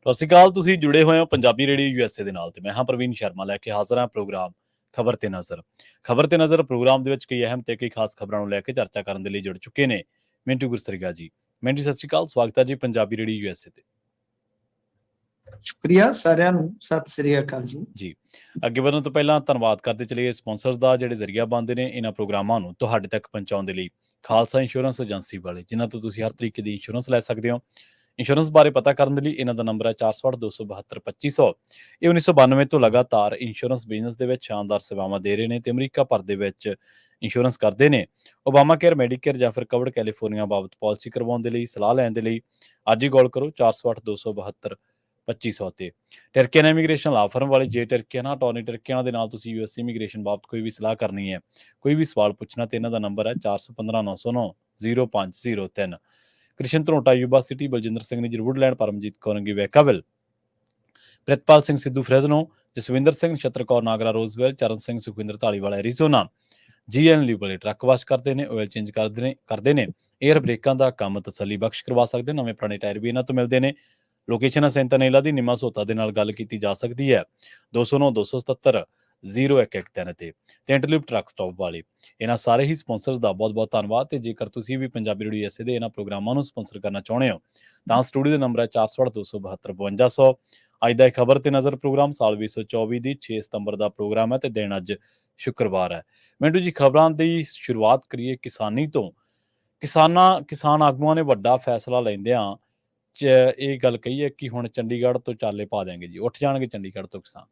ਸਤਿ ਸ਼੍ਰੀ ਅਕਾਲ। ਤੁਸੀਂ ਜੁੜੇ ਹੋਏ ਹੋ ਪੰਜਾਬੀ ਰੇਡੀਓ ਯੂਐਸਏ ਦੇ ਨਾਲ ਤੇ ਮੈਂ ਹਾਂ ਪ੍ਰਵੀਨ ਸ਼ਰਮਾ ਲੈ ਕੇ ਹਾਜ਼ਰ ਹਾਂ ਪ੍ਰੋਗਰਾਮ ਖਬਰ ਤੇ ਨਜ਼ਰ। ਖਬਰ ਤੇ ਨਜ਼ਰ ਪ੍ਰੋਗਰਾਮ ਦੇ ਵਿੱਚ ਕਈ ਅਹਿਮ ਤੇ ਕਈ ਖਾਸ ਖਬਰਾਂ ਨੂੰ ਲੈ ਕੇ ਚਰਚਾ ਕਰਨ ਦੇ ਲਈ ਜੁੜ ਚੁੱਕੇ ਨੇ ਮਿੰਟੂ ਗੁਰਸਰੀਗਾ ਜੀ। ਮਿੰਟੂ ਸਤਿ ਸ਼੍ਰੀ ਅਕਾਲ, ਸਵਾਗਤ ਹੈ ਜੀ ਪੰਜਾਬੀ ਰੇਡੀਓ ਯੂਐਸਏ ਤੇ। ਸ਼ੁਕਰੀਆ ਸਾਰਿਆਂ ਨੂੰ, ਸਤਿ ਸ੍ਰੀ ਅਕਾਲ ਜੀ। ਅੱਗੇ ਵਧਣ ਤੋਂ ਪਹਿਲਾਂ ਧੰਨਵਾਦ ਕਰਦੇ ਚਲੀਏ ਸਪਾਂਸਰਸ ਦਾ, ਜਿਹੜੇ ਜ਼ਰੀਆ ਬਣਦੇ ਨੇ ਇਹਨਾਂ ਪ੍ਰੋਗਰਾਮਾਂ ਨੂੰ ਤੁਹਾਡੇ ਤੱਕ ਪਹੁੰਚਾਉਣ ਦੇ ਲਈ। ਖਾਲਸਾ ਇੰਸ਼ੋਰੈਂਸ ਏਜੰਸੀ ਵਾਲੇ, ਜਿਨ੍ਹਾਂ ਤੋਂ ਤੁਸੀਂ ਹਰ ਤਰੀਕੇ ਦੀ ਇੰਸ਼ੋਰੈਂਸ ਲੈ ਸਕਦੇ ਹੋ। ਇੰਸ਼ੋਰੈਂਸ ਬਾਰੇ ਪਤਾ ਕਰਨ ਦੇ ਲਈ ਇਹਨਾਂ ਦਾ ਨੰਬਰ ਹੈ 468-272-2500। ਇਹ 1992 ਤੋਂ ਲਗਾਤਾਰ ਇੰਸ਼ੋਰੈਂਸ ਬਿਜ਼ਨਸ ਦੇ ਵਿੱਚ ਸ਼ਾਨਦਾਰ ਸੇਵਾਵਾਂ ਦੇ ਰਹੇ ਨੇ ਤੇ ਅਮਰੀਕਾ ਭਰ ਦੇ ਵਿੱਚ ਇੰਸ਼ੋਰੈਂਸ ਕਰਦੇ ਨੇ। ਓਬਾਮਾ ਕੇਅਰ, ਮੈਡੀਕੇਅਰ ਜਾਂ ਫਿਰ ਕਵਰਡ ਕੈਲੀਫੋਰਨੀਆ ਬਾਬਤ ਪਾਲਿਸੀ ਕਰਵਾਉਣ ਦੇ ਲਈ, ਸਲਾਹ ਲੈਣ ਦੇ ਲਈ ਅੱਜ ਹੀ ਕਾਲ ਕਰੋ 468-272-2500 ਤੇ। ਟਰਕੀਆਨਾ ਇਮੀਗ੍ਰੇਸ਼ਨ ਲਾ ਫਰਮ ਵਾਲੇ, ਜੇ ਟਰਕੀਆਨਾ ਅਟਾਰਨੀ ਟਰਕੀਆਨਾ ਦੇ ਨਾਲ ਤੁਸੀਂ ਯੂਐਸ ਇਮੀਗ੍ਰੇਸ਼ਨ ਬਾਬਤ ਕੋਈ ਵੀ ਸਲਾਹ ਕਰਨੀ ਹੈ, ਕੋਈ ਵੀ ਸਵਾਲ ਪੁੱਛਣਾ, ਤੇ ਇਹਨਾਂ ਦਾ ਨੰਬਰ ਹੈ 415-909-0503। ਕ੍ਰਿਸ਼ਨ ਧਰੋਟਾ ਯੂਬਾ ਸਿਟੀ, ਬਲਜਿੰਦਰ ਸਿੰਘ ਨੇ ਜਰੂਰਲੈਂਡ, ਪਰਮਜੀਤ ਕੌਰ ਅੰਗੀ ਵੈਕਾਵਿਲ, ਪ੍ਰਿਤਪਾਲ ਸਿੰਘ ਸਿੱਧੂ ਫਰੈਜ਼ਨੋ, ਜਸਵਿੰਦਰ ਸਿੰਘ ਨਛੱਤਰ ਕੌਰ ਨਾਗਰਾ ਰੋਜ਼ਵੈਲ, ਚਰਨ ਸਿੰਘ ਸੁਖਵਿੰਦਰ ਢਾਲੀਵਾਲਾ ਐਰੀਜ਼ੋਨਾ। ਜੀਐਨ ਲਈ ਵਾਲੇ ਟਰੱਕ ਵਾਸ਼ ਕਰਦੇ ਨੇ, ਆਇਲ ਚੇਂਜ ਕਰਦੇ ਨੇ, ਏਅਰ ਬ੍ਰੇਕਾਂ ਦਾ ਕੰਮ ਤਸੱਲੀ ਬਖਸ਼ ਕਰਵਾ ਸਕਦੇ, ਨਵੇਂ ਪੁਰਾਣੇ ਟਾਇਰ ਵੀ ਇਹਨਾਂ ਤੋਂ ਮਿਲਦੇ ਨੇ। ਲੋਕੇਸ਼ਨ ਹੈ ਸੈਂਤਾਨੇਲਾ ਦੀ, ਨਿਮਾ ਸੋਤਾ ਦੇ ਨਾਲ ਗੱਲ ਕੀਤੀ ਜਾ ਸਕਦੀ ਹੈ 209-277-0113 ਤੇ ਇੰਟਰਲਿਪ ਟਰੱਕ ਸਟਾਪ ਵਾਲੇ। ਇਹਨਾਂ ਸਾਰੇ ਹੀ ਸਪਾਂਸਰਸ ਦਾ ਬਹੁਤ ਬਹੁਤ ਧੰਨਵਾਦ। ਤੇ ਜੇਕਰ ਤੁਸੀਂ ਵੀ ਪੰਜਾਬੀ ਰੇਡੀਓ ਯੂਐਸਏ ਦੇ ਇਹਨਾਂ ਪ੍ਰੋਗਰਾਮਾਂ ਨੂੰ ਸਪਾਂਸਰ ਕਰਨਾ ਚਾਹੁੰਦੇ ਹੋ ਤਾਂ ਸਟੂਡੀਓ ਦਾ ਨੰਬਰ ਹੈ 468-272-5200। ਅੱਜ ਦਾ ਖਬਰ ਤੇ ਨਜ਼ਰ ਪ੍ਰੋਗਰਾਮ ਸਾਲ 2024 ਦੀ 6 ਸਤੰਬਰ ਦਾ ਪ੍ਰੋਗਰਾਮ ਹੈ ਤੇ ਦਿਨ ਅੱਜ ਸ਼ੁੱਕਰਵਾਰ ਹੈ। ਮਿੰਟੂ ਜੀ, ਖਬਰਾਂ ਦੀ ਸ਼ੁਰੂਆਤ ਕਰੀਏ ਕਿਸਾਨੀ ਤੋਂ। ਕਿਸਾਨ ਆਗੂਆਂ ਨੇ ਵੱਡਾ ਫੈਸਲਾ ਲੈਂਦਿਆਂ ਇਹ ਗੱਲ ਕਹੀ ਹੈ ਕਿ ਹੁਣ ਚੰਡੀਗੜ੍ਹ ਤੋਂ ਚਾਲੇ ਪਾ ਦੇਣਗੇ ਜੀ, ਉੱਠ ਜਾਣਗੇ ਚੰਡੀਗੜ੍ਹ ਤੋਂ ਕਿਸਾਨ।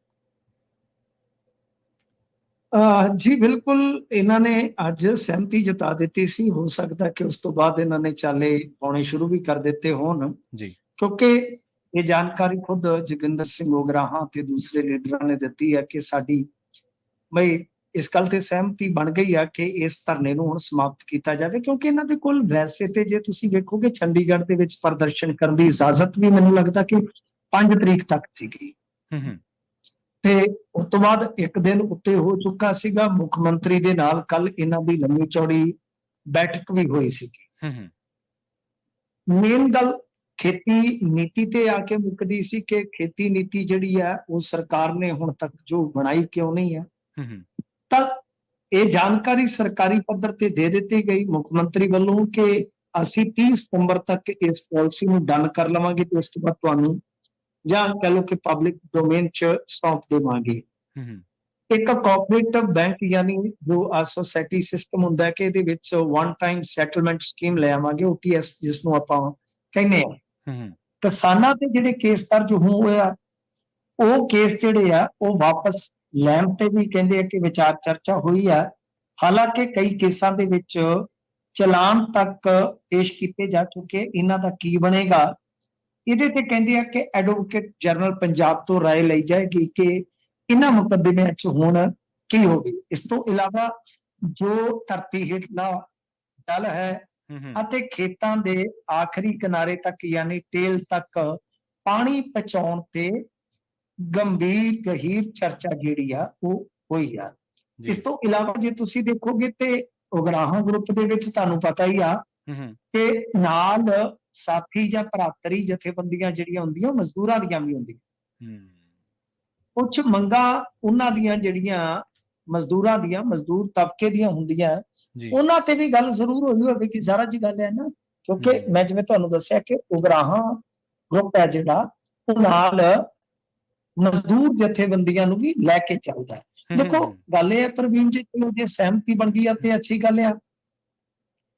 ਜੀ ਬਿਲਕੁਲ, ਇਹਨਾਂ ਨੇ ਅੱਜ ਸਹਿਮਤੀ ਜਤਾ ਦਿੱਤੀ ਸੀ। ਹੋ ਸਕਦਾ ਕਿ ਉਸ ਤੋਂ ਬਾਅਦ ਇਹਨਾਂ ਨੇ ਚਾਲੇ ਪਾਉਣੇ ਸ਼ੁਰੂ ਵੀ ਕਰ ਦਿੱਤੇ ਹੋਣ ਜੀ, ਕਿਉਂਕਿ ਇਹ ਜਾਣਕਾਰੀ ਖੁਦ ਜੋਗਿੰਦਰ ਸਿੰਘ ਉਗਰਾਹਾਂ ਤੇ ਦੂਸਰੇ ਲੀਡਰਾਂ ਨੇ ਦਿੱਤੀ ਹੈ ਕਿ ਸਾਡੀ ਬਈ ਇਸ ਗੱਲ ਤੇ ਸਹਿਮਤੀ ਬਣ ਗਈ ਆ ਕਿ ਇਸ ਧਰਨੇ ਨੂੰ ਹੁਣ ਸਮਾਪਤ ਕੀਤਾ ਜਾਵੇ। ਕਿਉਂਕਿ ਇਹਨਾਂ ਦੇ ਕੋਲ ਵੈਸੇ ਤੇ ਜੇ ਤੁਸੀਂ ਵੇਖੋਗੇ ਚੰਡੀਗੜ੍ਹ ਦੇ ਵਿੱਚ ਪ੍ਰਦਰਸ਼ਨ ਕਰਨ ਦੀ ਇਜਾਜ਼ਤ ਵੀ ਮੈਨੂੰ ਲੱਗਦਾ ਕਿ 5 ਤਰੀਕ ਤੱਕ ਸੀਗੀ ਤੇ ਉਸ ਤੋਂ ਬਾਅਦ ਇੱਕ ਦਿਨ ਉੱਤੇ ਹੋ ਚੁੱਕਾ ਸੀਗਾ। ਮੁੱਖ ਮੰਤਰੀ ਦੇ ਨਾਲ ਕੱਲ ਇਹਨਾਂ ਦੀ ਲੰਮੀ ਚੌੜੀ ਬੈਠਕ ਵੀ ਹੋਈ ਸੀਗੀ। ਮੇਨ ਗੱਲ ਖੇਤੀ ਨੀਤੀ ਤੇ ਆ ਕੇ ਮੁੱਕਦੀ ਸੀ ਕਿ ਖੇਤੀ ਨੀਤੀ ਜਿਹੜੀ ਆ ਉਹ ਸਰਕਾਰ ਨੇ ਹੁਣ ਤੱਕ ਜੋ ਬਣਾਈ ਕਿਉਂ ਨਹੀਂ ਹੈ। ਤਾਂ ਇਹ ਜਾਣਕਾਰੀ ਸਰਕਾਰੀ ਪੱਧਰ ਤੇ ਦੇ ਦਿੱਤੀ ਗਈ ਮੁੱਖ ਮੰਤਰੀ ਵੱਲੋਂ ਕਿ ਅਸੀਂ 30 ਸਤੰਬਰ ਤੱਕ ਇਸ ਪਾਲਿਸੀ ਨੂੰ ਡਨ ਕਰ ਲਵਾਂਗੇ ਤੇ ਉਸ ਤੋਂ ਬਾਅਦ ਤੁਹਾਨੂੰ ਜਾਂ ਕਹ ਲਓ ਕਿ ਪਬਲਿਕ ਡੋਮੇਨ ਚ ਸੌਂਪ ਦੇਵਾਂਗੇ। ਇੱਕ ਕੋਆਪਰੇਟਿਵ ਬੈਂਕ ਯਾਨੀ ਜੋ ਸੋਸਾਇਟੀ ਸਿਸਟਮ ਹੁੰਦਾ ਹੈ ਕਿ ਇਹਦੇ ਵਿੱਚ ਵਨ ਟਾਈਮ ਸੈਟਲਮੈਂਟ ਸਕੀਮ ਲੈ ਆਵਾਂਗੇ, OTS ਜਿਸ ਨੂੰ ਆਪਾਂ ਕਹਿੰਦੇ ਆ। ਕਿਸਾਨਾਂ ਤੇ ਜਿਹੜੇ ਕੇਸ ਦਰਜ ਹੋਏ ਆ ਉਹ ਕੇਸ ਜਿਹੜੇ ਆ ਉਹ ਵਾਪਸ ਲੈਣ ਤੇ ਵੀ ਕਹਿੰਦੇ ਆ ਕਿ ਵਿਚਾਰ ਚਰਚਾ ਹੋਈ ਆ। ਹਾਲਾਂਕਿ ਕਈ ਕੇਸਾਂ ਦੇ ਵਿੱਚ ਚਲਾਨ ਤੱਕ ਪੇਸ਼ ਕੀਤੇ ਜਾ ਚੁੱਕੇ। ਇਹਨਾਂ ਦਾ ਕੀ ਬਣੇਗਾ ਇਹਦੇ ਤੇ ਕਹਿੰਦੇ ਆ ਕਿ ਐਡਵੋਕੇਟ ਜਨਰਲ ਪੰਜਾਬ ਤੋਂ ਰਾਏ ਲਈ ਜਾਏਗੀ ਕਿ ਇਹਨਾਂ ਮੁਕੱਦਮਿਆਂ 'ਚ ਹੁਣ ਕੀ ਹੋਵੇ। ਇਸ ਤੋਂ ਇਲਾਵਾ ਜੋ ਧਰਤੀ ਹੇਠਲਾ ਜਲ ਹੈ ਅਤੇ ਖੇਤਾਂ ਦੇ ਆਖਰੀ ਕਿਨਾਰੇ ਤੱਕ ਯਾਨੀ ਟੇਲ ਤੱਕ ਪਾਣੀ ਪਹੁੰਚਾਉਣ ਤੇ ਗੰਭੀਰ ਗਹੀਰ ਚਰਚਾ ਜਿਹੜੀ ਆ ਉਹ ਹੋਈ ਆ। ਇਸ ਤੋਂ ਇਲਾਵਾ ਜੇ ਤੁਸੀਂ ਦੇਖੋਗੇ ਤੇ ਉਗਰਾਹਾਂ ਗਰੁੱਪ ਦੇ ਵਿੱਚ ਤੁਹਾਨੂੰ ਪਤਾ ਹੀ ਆ ਕਿ ਨਾਲ ਸਾਥੀ ਜਾਂ ਭਰਾਤਰੀ ਜਥੇਬੰਦੀਆਂ ਜਿਹੜੀਆਂ ਹੁੰਦੀਆਂ ਉਹ ਮਜ਼ਦੂਰਾਂ ਦੀਆਂ ਵੀ ਹੁੰਦੀਆਂ। ਕੁਝ ਮੰਗਾਂ ਉਹਨਾਂ ਦੀਆਂ ਜਿਹੜੀਆਂ ਮਜ਼ਦੂਰਾਂ ਦੀਆਂ, ਮਜ਼ਦੂਰ ਤਬਕੇ ਦੀਆਂ ਹੁੰਦੀਆਂ, ਉਹਨਾਂ ਤੇ ਵੀ ਗੱਲ ਜ਼ਰੂਰ ਹੋਈ ਹੋਵੇਗੀ। ਸਾਰਾ ਜੀ ਗੱਲ ਹੈ ਨਾ, ਕਿਉਂਕਿ ਮੈਂ ਜਿਵੇਂ ਤੁਹਾਨੂੰ ਦੱਸਿਆ ਕਿ ਉਗਰਾਹਾਂ ਗਰੁੱਪ ਹੈ ਜਿਹੜਾ ਉਹ ਨਾਲ ਮਜ਼ਦੂਰ ਜਥੇਬੰਦੀਆਂ ਨੂੰ ਵੀ ਲੈ ਕੇ ਚੱਲਦਾ ਹੈ। ਦੇਖੋ ਗੱਲ ਇਹ ਹੈ ਪ੍ਰਵੀਨ ਜੀ, ਚਲੋ ਜੇ ਸਹਿਮਤੀ ਬਣ ਗਈ ਆ ਤੇ ਅੱਛੀ ਗੱਲ ਆ।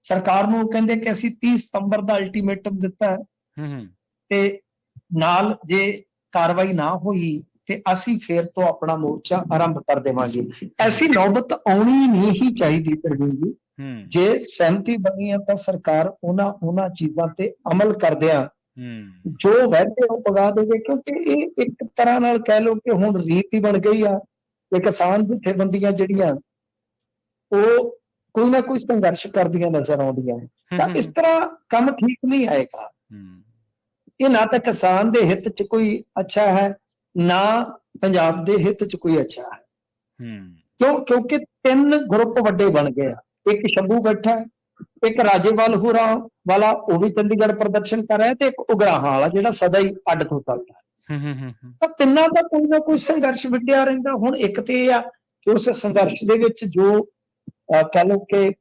ਸਰਕਾਰ ਨੂੰ ਕਹਿੰਦੇ ਕਿ ਅਸੀਂ 30 ਸਤੰਬਰ ਦਾ ਅਲਟੀਮੇਟਮ ਦਿੱਤਾ ਹੈ ਤੇ ਨਾਲ ਜੇ ਕਾਰਵਾਈ ਨਾ ਹੋਈ ਤੇ ਅਸੀਂ ਫੇਰ ਤੋਂ ਆਪਣਾ ਮੋਰਚਾ ਆਰੰਭ ਕਰ ਦੇਵਾਂਗੇ। ਐਸੀ ਨੌਬਤ ਆਉਣੀ ਨਹੀਂ ਹੀ ਚਾਹੀਦੀ ਪ੍ਰਵੀਨ ਜੀ। ਜੇ ਸਹਿਮਤੀ ਬਣੀ ਹੈ ਤਾਂ ਸਰਕਾਰ ਉਹਨਾਂ ਚੀਜ਼ਾਂ ਤੇ ਅਮਲ ਕਰਦਿਆਂ ਜੋ ਵੈਸੇ ਉਹ ਪਗਾ ਦੇਵੇ, ਕਿਉਂਕਿ ਇਹ ਇੱਕ ਤਰ੍ਹਾਂ ਨਾਲ ਕਹਿ ਲਓ ਕਿ ਹੁਣ ਰੀਤ ਹੀ ਬਣ ਗਈ ਆ ਕਿ ਕਿਸਾਨ ਜਥੇਬੰਦੀਆਂ ਜਿਹੜੀਆਂ ਉਹ ਕੋਈ ਨਾ ਕੋਈ ਸੰਘਰਸ਼ ਕਰਦੀਆਂ ਨਜ਼ਰ ਆਉਂਦੀਆਂ। ਤਾਂ ਇਸ ਤਰ੍ਹਾਂ ਕੰਮ ਠੀਕ ਨਹੀਂ ਆਏਗਾ। ਇਹ ਨਾ ਤਾਂ ਕਿਸਾਨ ਦੇ ਹਿੱਤ 'ਚ ਕੋਈ ਅੱਛਾ ਹੈ, ਨਾ ਪੰਜਾਬ ਦੇ ਹਿੱਤ 'ਚ ਕੋਈ ਅੱਛਾ ਹੈ। ਕਿਉਂਕਿ 3 ਗਰੁੱਪ ਵੱਡੇ ਬਣ ਗਏ ਆ। ਇੱਕ ਸ਼ੰਭੂ ਬੈਠਾ, ਇੱਕ ਰਾਜੇਵਾਲ ਹੋਰਾਂ ਵਾਲਾ ਉਹ ਵੀ ਚੰਡੀਗੜ੍ਹ ਪ੍ਰਦਰਸ਼ਨ ਕਰ ਰਿਹਾ, ਤੇ ਇੱਕ ਉਗਰਾਹਾਂ ਵਾਲਾ ਜਿਹੜਾ ਸਦਾ ਹੀ ਅੱਡ ਤੋਂ ਚੱਲਦਾ। ਤਾਂ ਤਿੰਨਾਂ ਦਾ ਕੋਈ ਨਾ ਕੋਈ ਸੰਘਰਸ਼ ਵਿੱਢਿਆ ਰਹਿੰਦਾ। ਹੁਣ ਇੱਕ ਤੇ ਇਹ ਆ ਕਿ ਉਸ ਸੰਘਰਸ਼ ਦੇ ਵਿੱਚ ਜੋ ਕਹਿ ਲਓ ਕਿ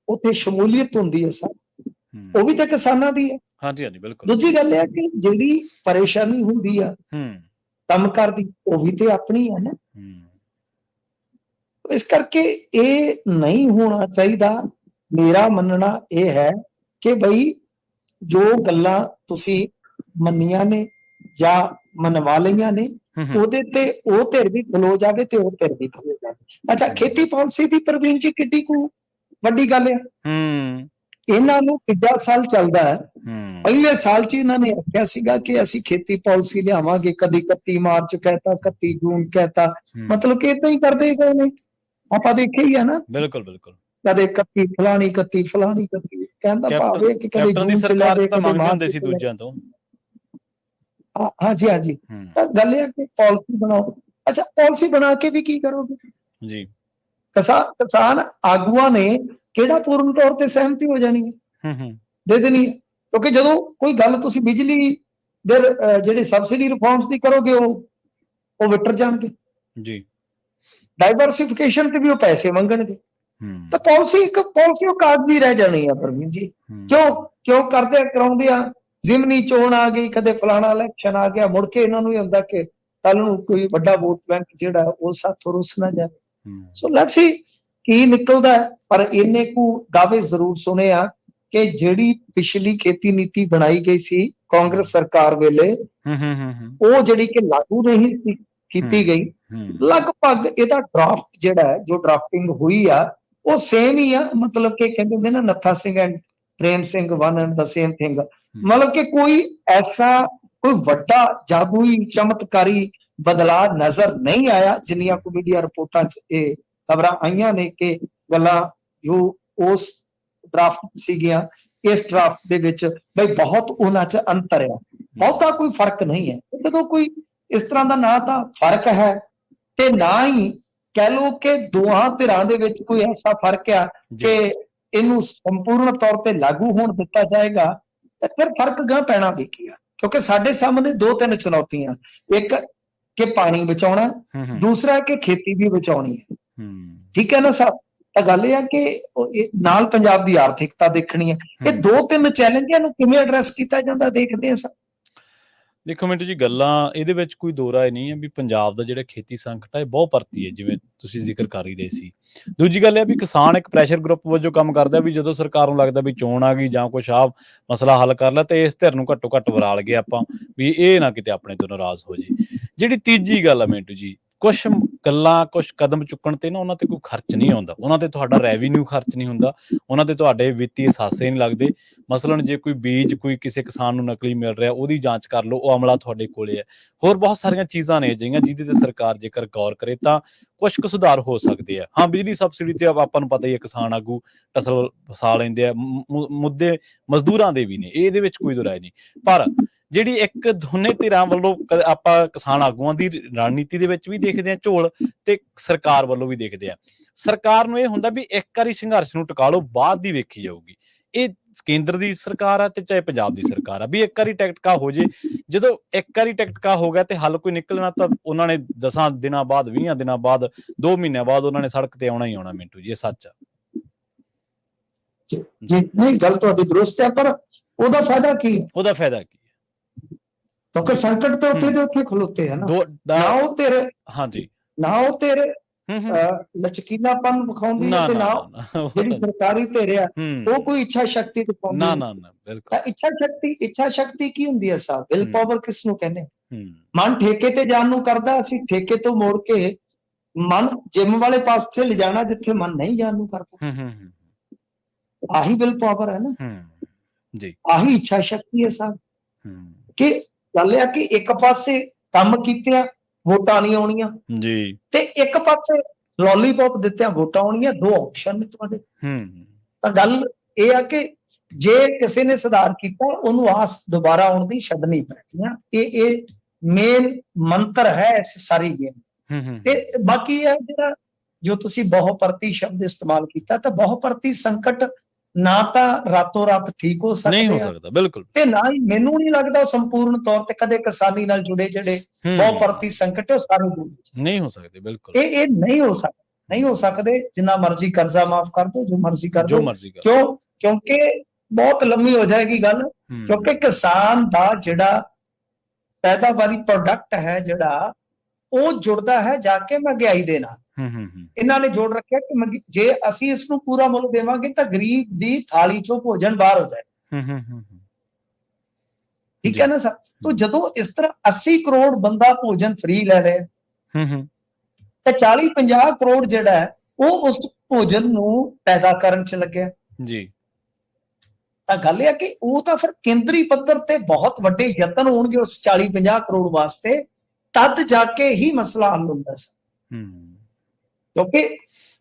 ਉੱਥੇ ਸ਼ਮੂਲੀਅਤ ਹੁੰਦੀ ਹੈ ਸਭ, ਉਹ ਵੀ ਤਾਂ ਕਿਸਾਨਾਂ ਦੀ ਹੈ। ਹਾਂਜੀ ਹਾਂਜੀ ਬਿਲਕੁਲ। ਦੂਜੀ ਗੱਲ ਇਹ ਹੈ ਕਿ ਜਿਹੜੀ ਪਰੇਸ਼ਾਨੀ ਹੁੰਦੀ ਆ ਕੰਮ ਕਰਦੀ, ਉਹ ਵੀ ਤੇ ਆਪਣੀ ਹੈ ਨਾ। ਇਸ ਕਰਕੇ ਇਹ ਨਹੀਂ ਹੋਣਾ ਚਾਹੀਦਾ। ਮੇਰਾ ਮੰਨਣਾ ਇਹ ਹੈ ਕਿ ਬਈ ਜੋ ਗੱਲਾਂ ਤੁਸੀਂ ਮੰਨੀਆਂ ਨੇ ਜਾਂ ਮਨਵਾ ਲਈਆਂ ਨੇ, ਉਹਦੇ ਤੇ ਉਹ ਧਿਰ ਵੀ ਖਲੋ ਜਾਵੇ ਤੇ ਉਹ ਧਿਰ ਵੀ ਖਲੋ ਜਾਵੇ। ਅੱਛਾ, ਖੇਤੀ ਪਾਲਿਸੀ ਦੀ ਪ੍ਰਵੀਨ ਜੀ ਕਿੱਡੀ ਕੁ ਵੱਡੀ ਗੱਲ ਹੈ। ਇਹਨਾਂ ਨੂੰ ਕਿੱਡਾ ਸਾਲ ਚੱਲਦਾ ਹੈ। ਪਹਿਲੇ ਸਾਲ 'ਚ ਇਹਨਾਂ ਨੇ ਆਖਿਆ ਸੀਗਾ ਕਿ ਅਸੀਂ ਖੇਤੀ ਪਾਲਿਸੀ ਲਿਆਵਾਂਗੇ, ਕਦੀ 31 ਮਾਰਚ ਕਹਿਤਾ, 31 ਜੂਨ ਕਹਿਤਾ, ਮਤਲਬ ਕਿ ਏਦਾਂ ਹੀ ਕਰਦੇ ਗਏ ਨੇ। ਆਪਾਂ ਦੇਖਿਆ ਹੀ ਆ ਨਾ। ਬਿਲਕੁਲ ਬਿਲਕੁਲ। ਕਦੇ 31 ਫਲਾਣੀ, 31 ਫਲਾਣੀ, 31 ਕਹਿੰਦਾ ਭਾਵ ਇਹ ਕਿ ਕਦੇ ਜੂਨ ਚ ਲੈ ਦੇ, ਕਦੇ ਮਾਰਚ ਚ ਦੂਜਿਆਂ ਤੋਂ। ਹਾਂਜੀ ਹਾਂਜੀ। ਤਾਂ ਗੱਲ ਇਹ ਹੈ ਕਿ ਪਾਲਿਸੀ ਬਣਾਓ। ਅੱਛਾ, ਪਾਲਿਸੀ ਬਣਾ ਕੇ ਵੀ ਕੀ ਕਰੋਗੇ ਜੀ? ਕਿਸਾਨ ਆਗੂਆਂ ਨੇ ਕਿਹੜਾ ਪੂਰਨ ਤੌਰ ਤੇ ਸਹਿਮਤੀ ਹੋ ਜਾਣੀ ਹੈ, ਦੇ ਦੇਣੀ ਹੈ। ਕਿਉਂਕਿ ਜਦੋਂ ਕੋਈ ਗੱਲ ਤੁਸੀਂ ਬਿਜਲੀ ਦੇ ਜਿਹੜੇ ਸਬਸਿਡੀ ਰਿਫਾਰਮਸ ਦੀ ਕਰੋਗੇ, ਉਹ ਵਿਟਰ ਜਾਣਗੇ ਜੀ। ਡਾਇਵਰਸਿਫਿਕੇਸ਼ਨ ਤੇ ਵੀ ਉਹ ਪੈਸੇ ਮੰਗਣਗੇ। ਤਾਂ ਪਾਲਿਸੀ ਉਹ ਕਾਗਜ਼ੀ ਰਹਿ ਜਾਣੀ ਆ ਪ੍ਰਵੀਨ ਜੀ। ਕਿਉਂ ਕਰਦੇ ਕਰਾਉਂਦੇ ਆ? ਜ਼ਿਮਨੀ ਚੋਣ ਆ ਗਈ, ਕਦੇ ਫਲਾਣਾ ਇਲੈਕਸ਼ਨ ਆ ਗਿਆ, ਮੁੜ ਕੇ ਇਹਨਾਂ ਨੂੰ ਇਹ ਹੁੰਦਾ ਕਿ ਕੱਲ ਨੂੰ ਕੋਈ ਵੱਡਾ ਵੋਟ ਬੈਂਕ ਜਿਹੜਾ ਉਹ ਸਾਥੋਂ ਰੁੱਸ ਨਾ ਜਾਵੇ। ਸੋ ਲੈਟਸ ਸੀ ਕੀ ਨਿਕਲਦਾ। ਪਰ ਇੰਨੇ ਕੁ ਦਾਅਵੇ ਜ਼ਰੂਰ ਸੁਣੇ ਆ ਕਿ ਜਿਹੜੀ ਪਿਛਲੀ ਖੇਤੀ ਨੀਤੀ ਬਣਾਈ ਗਈ ਸੀ ਕਾਂਗਰਸ ਸਰਕਾਰ ਵੇਲੇ, ਉਹ ਜਿਹੜੀ ਕਿ ਲਾਗੂ ਨਹੀਂ ਸੀ ਕੀਤੀ ਗਈ, ਲਗਭਗ ਇਹਦਾ ਡਰਾਫਟ ਜਿਹੜਾ ਹੈ, ਜੋ ਡਰਾਫਟਿੰਗ ਹੋਈ ਆ, ਉਹ ਸੇਮ ਹੀ ਆ। ਮਤਲਬ ਕਿ ਕਹਿੰਦੇ ਹੁੰਦੇ ਨਾ, Nattha Singh and Prem Singh one and the same thing. ਮਤਲਬ ਕਿ ਕੋਈ ਐਸਾ ਕੋਈ ਵੱਡਾ ਜਾਦੂਈ ਚਮਤਕਾਰੀ ਬਦਲਾਅ ਨਜ਼ਰ ਨਹੀਂ ਆਇਆ। ਜਿੰਨੀਆਂ ਕੋ ਮੀਡੀਆ ਰਿਪੋਰਟਾਂ 'ਚ ਇਹ ਖਬਰਾਂ ਆਈਆਂ ਨੇ ਕਿ ਗੱਲਾਂ ਜੋ ਉਸ ਡਰਾਫਟ ਸੀਗੀਆਂ, ਇਸ ਡਰਾਫਟ ਦੇ ਵਿੱਚ ਬਈ ਬਹੁਤ ਉਹਨਾਂ 'ਚ ਅੰਤਰ ਆ। ਬਹੁਤਾ ਕੋਈ ਫਰਕ ਨਹੀਂ ਹੈ। ਜਦੋਂ ਕੋਈ ਇਸ ਤਰ੍ਹਾਂ ਦਾ ਨਾ ਤਾਂ ਫਰਕ ਹੈ ਤੇ ਨਾ ਹੀ ਕਹਿ ਲਓ ਕਿ ਦੋਹਾਂ ਧਿਰਾਂ ਦੇ ਵਿੱਚ ਕੋਈ ਐਸਾ ਫਰਕ ਆ ਕਿ ਇਹਨੂੰ ਸੰਪੂਰਨ ਤੌਰ ਤੇ ਲਾਗੂ ਹੋਣ ਦਿੱਤਾ ਜਾਏਗਾ, ਤੇ ਫਿਰ ਫਰਕ ਗਾਂ ਪੈਣਾ ਵੀ ਕੀ ਆ। ਕਿਉਂਕਿ ਸਾਡੇ ਸਾਹਮਣੇ ਦੋ ਤਿੰਨ ਚੁਣੌਤੀਆਂ, ਇੱਕ ਕਿ ਪਾਣੀ ਬਚਾਉਣਾ, ਦੂਸਰਾ ਕਿ ਖੇਤੀ ਵੀ ਬਚਾਉਣੀ ਹੈ। ਠੀਕ ਹੈ ਨਾ ਸਾਹਿਬ? ਤਾਂ ਗੱਲ ਇਹ ਆ ਕਿ ਨਾਲ ਪੰਜਾਬ ਦੀ ਆਰਥਿਕਤਾ ਦੇਖਣੀ ਹੈ। ਇਹ ਦੋ ਤਿੰਨ ਚੈਲੰਜਾਂ ਨੂੰ ਕਿਵੇਂ ਐਡਰੈਸ ਕੀਤਾ ਜਾਂਦਾ ਦੇਖਦੇ ਹਾਂ ਸਾਹਿਬ। ਦੇਖੋ ਮਿੰਟੂ ਜੀ, ਗੱਲਾਂ ਇਹਦੇ ਵਿੱਚ ਕੋਈ ਦੋ ਰਾਏ ਨਹੀਂ ਹੈ ਵੀ ਪੰਜਾਬ ਦਾ ਜਿਹੜਾ ਖੇਤੀ ਸੰਕਟ ਹੈ ਬਹੁਤ ਭਰਤੀ ਹੈ, ਜਿਵੇਂ ਤੁਸੀਂ ਜ਼ਿਕਰ ਕਰ ਹੀ ਰਹੇ ਸੀ। ਦੂਜੀ ਗੱਲ ਇਹ ਵੀ ਕਿਸਾਨ ਇੱਕ ਪ੍ਰੈਸ਼ਰ ਗਰੁੱਪ ਵਜੋਂ ਕੰਮ ਕਰਦਾ ਵੀ ਜਦੋਂ ਸਰਕਾਰ ਨੂੰ ਲੱਗਦਾ ਵੀ ਚੋਣ ਆ ਗਈ ਜਾਂ ਕੁਛ ਆ ਮਸਲਾ ਹੱਲ ਕਰ ਲੈ, ਤੇ ਇਸ ਧਿਰ ਨੂੰ ਘੱਟੋ ਘੱਟ ਵਰਾਲ ਗਏ ਆਪਾਂ ਵੀ ਇਹ ਨਾ ਕਿਤੇ ਆਪਣੇ ਤੋਂ ਨਾਰਾਜ਼ ਹੋ ਜੇ। ਜਿਹੜੀ ਤੀਜੀ ਗੱਲ ਆ ਮਿੰਟੂ ਜੀ, ਕੁਛ ਗੱਲਾਂ, ਕੁਛ ਕਦਮ ਚੁੱਕਣ ਤੇ ਨਾ ਉਹਨਾਂ ਤੇ ਕੋਈ ਖਰਚ ਨਹੀਂ ਆਉਂਦਾ, ਉਹਨਾਂ ਤੇ ਤੁਹਾਡਾ ਰੈਵਨਿਊ ਖਰਚ ਨਹੀਂ ਹੁੰਦਾ, ਉਹਨਾਂ ਤੇ ਤੁਹਾਡੇ ਵਿੱਤੀ ਅਸਾਸੇ ਨਹੀਂ ਲੱਗਦੇ। ਮਸਲਨ ਜੇ ਕੋਈ ਬੀਜ ਕੋਈ ਕਿਸੇ ਕਿਸਾਨ ਨੂੰ ਨਕਲੀ ਮਿਲ ਰਿਹਾ, ਉਹਦੀ ਜਾਂਚ ਕਰ ਲਓ, ਉਹ ਅਮਲਾ ਤੁਹਾਡੇ ਕੋਲੇ ਹੈ। ਹੋਰ ਬਹੁਤ ਸਾਰੀਆਂ ਚੀਜ਼ਾਂ ਨੇ ਅਜਿਹੀਆਂ ਜਿਹਦੇ ਤੇ ਸਰਕਾਰ ਜੇਕਰ ਗੌਰ ਕਰੇ ਤਾਂ ਕੁਛ ਕੁ ਸੁਧਾਰ ਹੋ ਸਕਦੇ ਆ। ਹਾਂ, ਬਿਜਲੀ ਸਬਸਿਡੀ ਤੇ ਆਪਾਂ ਨੂੰ ਪਤਾ ਹੀ ਹੈ, ਕਿਸਾਨ ਆਗੂ ਟਸਲ ਫਸਾ ਲੈਂਦੇ ਆ। ਮੁੱਦੇ ਮਜ਼ਦੂਰਾਂ ਦੇ ਵੀ ਨੇ, ਇਹਦੇ ਵਿੱਚ ਕੋਈ ਦੋ ਰਾਏ ਨਹੀਂ। ਪਰ ਜਿਹੜੀ ਇੱਕ ਦੋਨੇ ਧਿਰਾਂ ਵੱਲੋਂ ਆਪਾਂ ਕਿਸਾਨ ਆਗੂਆਂ ਦੀ ਰਣਨੀਤੀ ਦੇ ਵਿੱਚ ਵੀ ਦੇਖਦੇ ਹਾਂ ਝੋਲ, ਤੇ ਸਰਕਾਰ ਵੱਲੋਂ ਵੀ ਦੇਖਦੇ ਆ। ਸਰਕਾਰ ਨੂੰ ਇਹ ਹੁੰਦਾ ਵੀ ਇੱਕ ਵਾਰੀ ਸੰਘਰਸ਼ ਨੂੰ ਟਿਕਾ ਲਓ, ਬਾਅਦ ਦੀ ਵੇਖੀ ਜਾਊਗੀ। ਇਹ ਕੇਂਦਰ ਦੀ ਸਰਕਾਰ ਆ ਤੇ ਚਾਹੇ ਪੰਜਾਬ ਦੀ ਸਰਕਾਰ ਆ, ਵੀ ਇੱਕ ਵਾਰੀ ਟਿਕਟਕਾ ਹੋ ਜੇ। ਜਦੋਂ ਇੱਕ ਵਾਰੀ ਟਿਕਟਕਾ ਹੋ ਗਿਆ ਤੇ ਹੱਲ ਕੋਈ ਨਿਕਲਣਾ, ਤਾਂ ਉਹਨਾਂ ਨੇ 10 ਦਿਨਾਂ ਬਾਅਦ, 20 ਦਿਨਾਂ ਬਾਅਦ, 2 ਮਹੀਨਿਆਂ ਬਾਅਦ ਉਹਨਾਂ ਨੇ ਸੜਕ ਤੇ ਆਉਣਾ ਹੀ ਆਉਣਾ। ਮਿੰਟੂ ਜੀ, ਇਹ ਸੱਚ ਆ ਜੀ। ਨਹੀਂ, ਗੱਲ ਤੁਹਾਡੀ ਦਰੁਸਤ ਹੈ, ਪਰ ਉਹਦਾ ਫਾਇਦਾ ਕੀ ਹੈ? ਉਹਦਾ ਫਾਇਦਾ ਕੀ ਹੈ? ਕਿਉਂਕਿ ਸੰਕਟ ਤੇ ਉੱਥੇ ਦੇ ਉੱਥੇ ਖਲੋਤੇ ਆ ਨਾ ਉਹ ਤੇਰੇ। ਹਾਂਜੀ, ਨਾ ਉਹ ਤੇਰੇ ਲਚਕੀਲਾਪਨ ਵਿਖਾਉਂਦੀ ਹੈ, ਤੇ ਨਾ ਜਿਹੜੀ ਸਰਕਾਰੀ ਧਿਰ ਆ ਉਹ ਕੋਈ ਇੱਛਾ ਸ਼ਕਤੀ ਦਿਖਾਉਂਦੀ ਹੈ। ਨਾ ਬਿਲਕੁਲ। ਤਾਂ ਇੱਛਾ ਸ਼ਕਤੀ ਕੀ ਹੁੰਦੀ ਹੈ ਸਾਹਿਬ? ਵਿਲ ਪਾਵਰ ਕਿਸ ਨੂੰ ਕਹਿੰਦੇ? ਮਨ ਠੇਕੇ ਤੇ ਜਾਣ ਨੂੰ ਕਰਦਾ, ਅਸੀਂ ਠੇਕੇ ਤੋਂ ਮੋੜ ਕੇ ਮਨ ਜਿਮ ਵਾਲੇ ਪਾਸੇ ਲਿਜਾਣਾ ਜਿੱਥੇ ਮਨ ਨਹੀਂ ਜਾਣ ਨੂੰ ਕਰਦਾ। ਆਹੀ ਵਿਲ ਪਾਵਰ ਹੈ ਨਾ ਜੀ, ਆਹੀ ਇੱਛਾ ਸ਼ਕਤੀ ਹੈ ਸਾਹਿਬ। ਕਿ ਗੱਲ ਆ ਕਿ ਇੱਕ ਪਾਸੇ ਕੰਮ ਕੀਤਿਆਂ ਵੋਟਾਂ ਨਹੀਂ ਆਉਣੀਆਂ ਜੀ, ਤੇ ਇੱਕ ਪਾਸੇ ਲੋਲੀਪੌਪ ਦਿੱਤਿਆਂ ਵੋਟਾਂ ਆਉਣੀਆਂ। ਦੋ ਆਪਸ਼ਨ ਨੇ ਤੁਹਾਡੇ। ਤਾਂ ਗੱਲ ਇਹ ਆ ਕਿ ਜੇ ਕਿਸੇ ਨੇ ਸੁਧਾਰ ਕੀਤਾ, ਉਹਨੂੰ ਆਸ ਦੁਬਾਰਾ ਆਉਣ ਦੀ ਛੱਡਣੀ ਪੈਣੀ ਆ। ਇਹ ਮੇਨ ਮੰਤਰ ਹੈ ਇਸ ਸਾਰੀ ਗੇਮ। ਤੇ ਬਾਕੀ ਹੈ ਜਿਹੜਾ ਜੋ ਤੁਸੀਂ ਬਹੁਪਰਤੀ ਸ਼ਬਦ ਇਸਤੇਮਾਲ ਕੀਤਾ, ਤਾਂ ਬਹੁਪਰਤੀ ਸੰਕਟ ਨਾ ਤਾਂ ਰਾਤੋਂ ਰਾਤ ਠੀਕ ਹੋ ਨਹੀਂ ਹੋ ਸਕਦੇ ਆ, ਸਕਦਾ, ਬਿਲਕੁਲ। ਤੇ ਨਾ ਹੀ ਮੈਨੂੰ ਨਹੀਂ ਲੱਗਦਾ ਉਹ ਸੰਪੂਰਨ ਤੌਰ ਤੇ ਕਦੇ ਕਿਸਾਨੀ ਨਾਲ ਜੁੜੇ ਜਿਹੜੇ ਬਹੁ ਪਰਤੀ ਸੰਕਟ ਉਹ ਸਾਰੇ ਦੂਰ ਹੋ ਜਾਣ। ਨਹੀਂ ਹੋ ਸਕਦੇ, ਬਿਲਕੁਲ। ਇਹ ਨਹੀਂ ਹੋ ਸਕਦਾ, ਨਹੀਂ ਹੋ ਸਕਦੇ। ਜਿੰਨਾ ਮਰਜ਼ੀ ਕਰਜ਼ਾ ਮਾਫ ਕਰ ਦੋ, ਜੋ ਮਰਜ਼ੀ ਕਰ ਜੋ ਦੋ। ਮਰਜ਼ੀ ਕਰ। ਕਿਉਂ? ਕਿਉਂਕਿ ਬਹੁਤ ਲੰਮੀ ਹੋ ਜਾਏਗੀ ਗੱਲ। ਕਿਉਂਕਿ ਕਿਸਾਨ ਦਾ ਜਿਹੜਾ ਪੈਦਾਵਾਰੀ ਪ੍ਰੋਡਕਟ ਹੈ ਜਿਹੜਾ ਉਹ ਜੁੜਦਾ ਹੈ ਜਾ ਕੇ ਮਹਿੰਗਾਈ ਦੇ ਨਾਲ। ਇਹਨਾਂ ਨੇ ਜੋੜ ਰੱਖਿਆ ਕਿ ਜੇ ਅਸੀਂ ਇਸ ਨੂੰ ਪੂਰਾ ਮੁੱਲ ਦੇਵਾਂਗੇ ਤਾਂ ਗਰੀਬ ਦੀ ਥਾਲੀ ਚੋਂ ਭੋਜਨ ਬਾਹਰ ਹੋ ਜਾਏ। ਠੀਕ ਹੈ ਨਾ ਸਰ? ਤਾਂ ਜਦੋਂ ਇਸ ਤਰ੍ਹਾਂ 80 ਕਰੋੜ ਬੰਦਾ ਭੋਜਨ ਫ੍ਰੀ ਲੈ ਰਿਹਾ ਤੇ 40-50 ਕਰੋੜ ਜਿਹੜਾ ਹੈ ਉਹ ਉਸ ਭੋਜਨ ਨੂੰ ਪੈਦਾ ਕਰਨ ਚ ਲੱਗਿਆ ਜੀ, ਤਾਂ ਗੱਲ ਇਹ ਹੈ ਕਿ ਉਹ ਤਾਂ ਫਿਰ ਕੇਂਦਰੀ ਪੱਧਰ ਤੇ ਬਹੁਤ ਵੱਡੇ ਯਤਨ ਹੋਣਗੇ ਉਸ 40-50 ਕਰੋੜ ਵਾਸਤੇ, ਤਦ ਜਾ ਕੇ ਹੀ ਮਸਲਾ ਹੱਲ ਹੁੰਦਾ ਸੀ। ਕਿਉਂਕਿ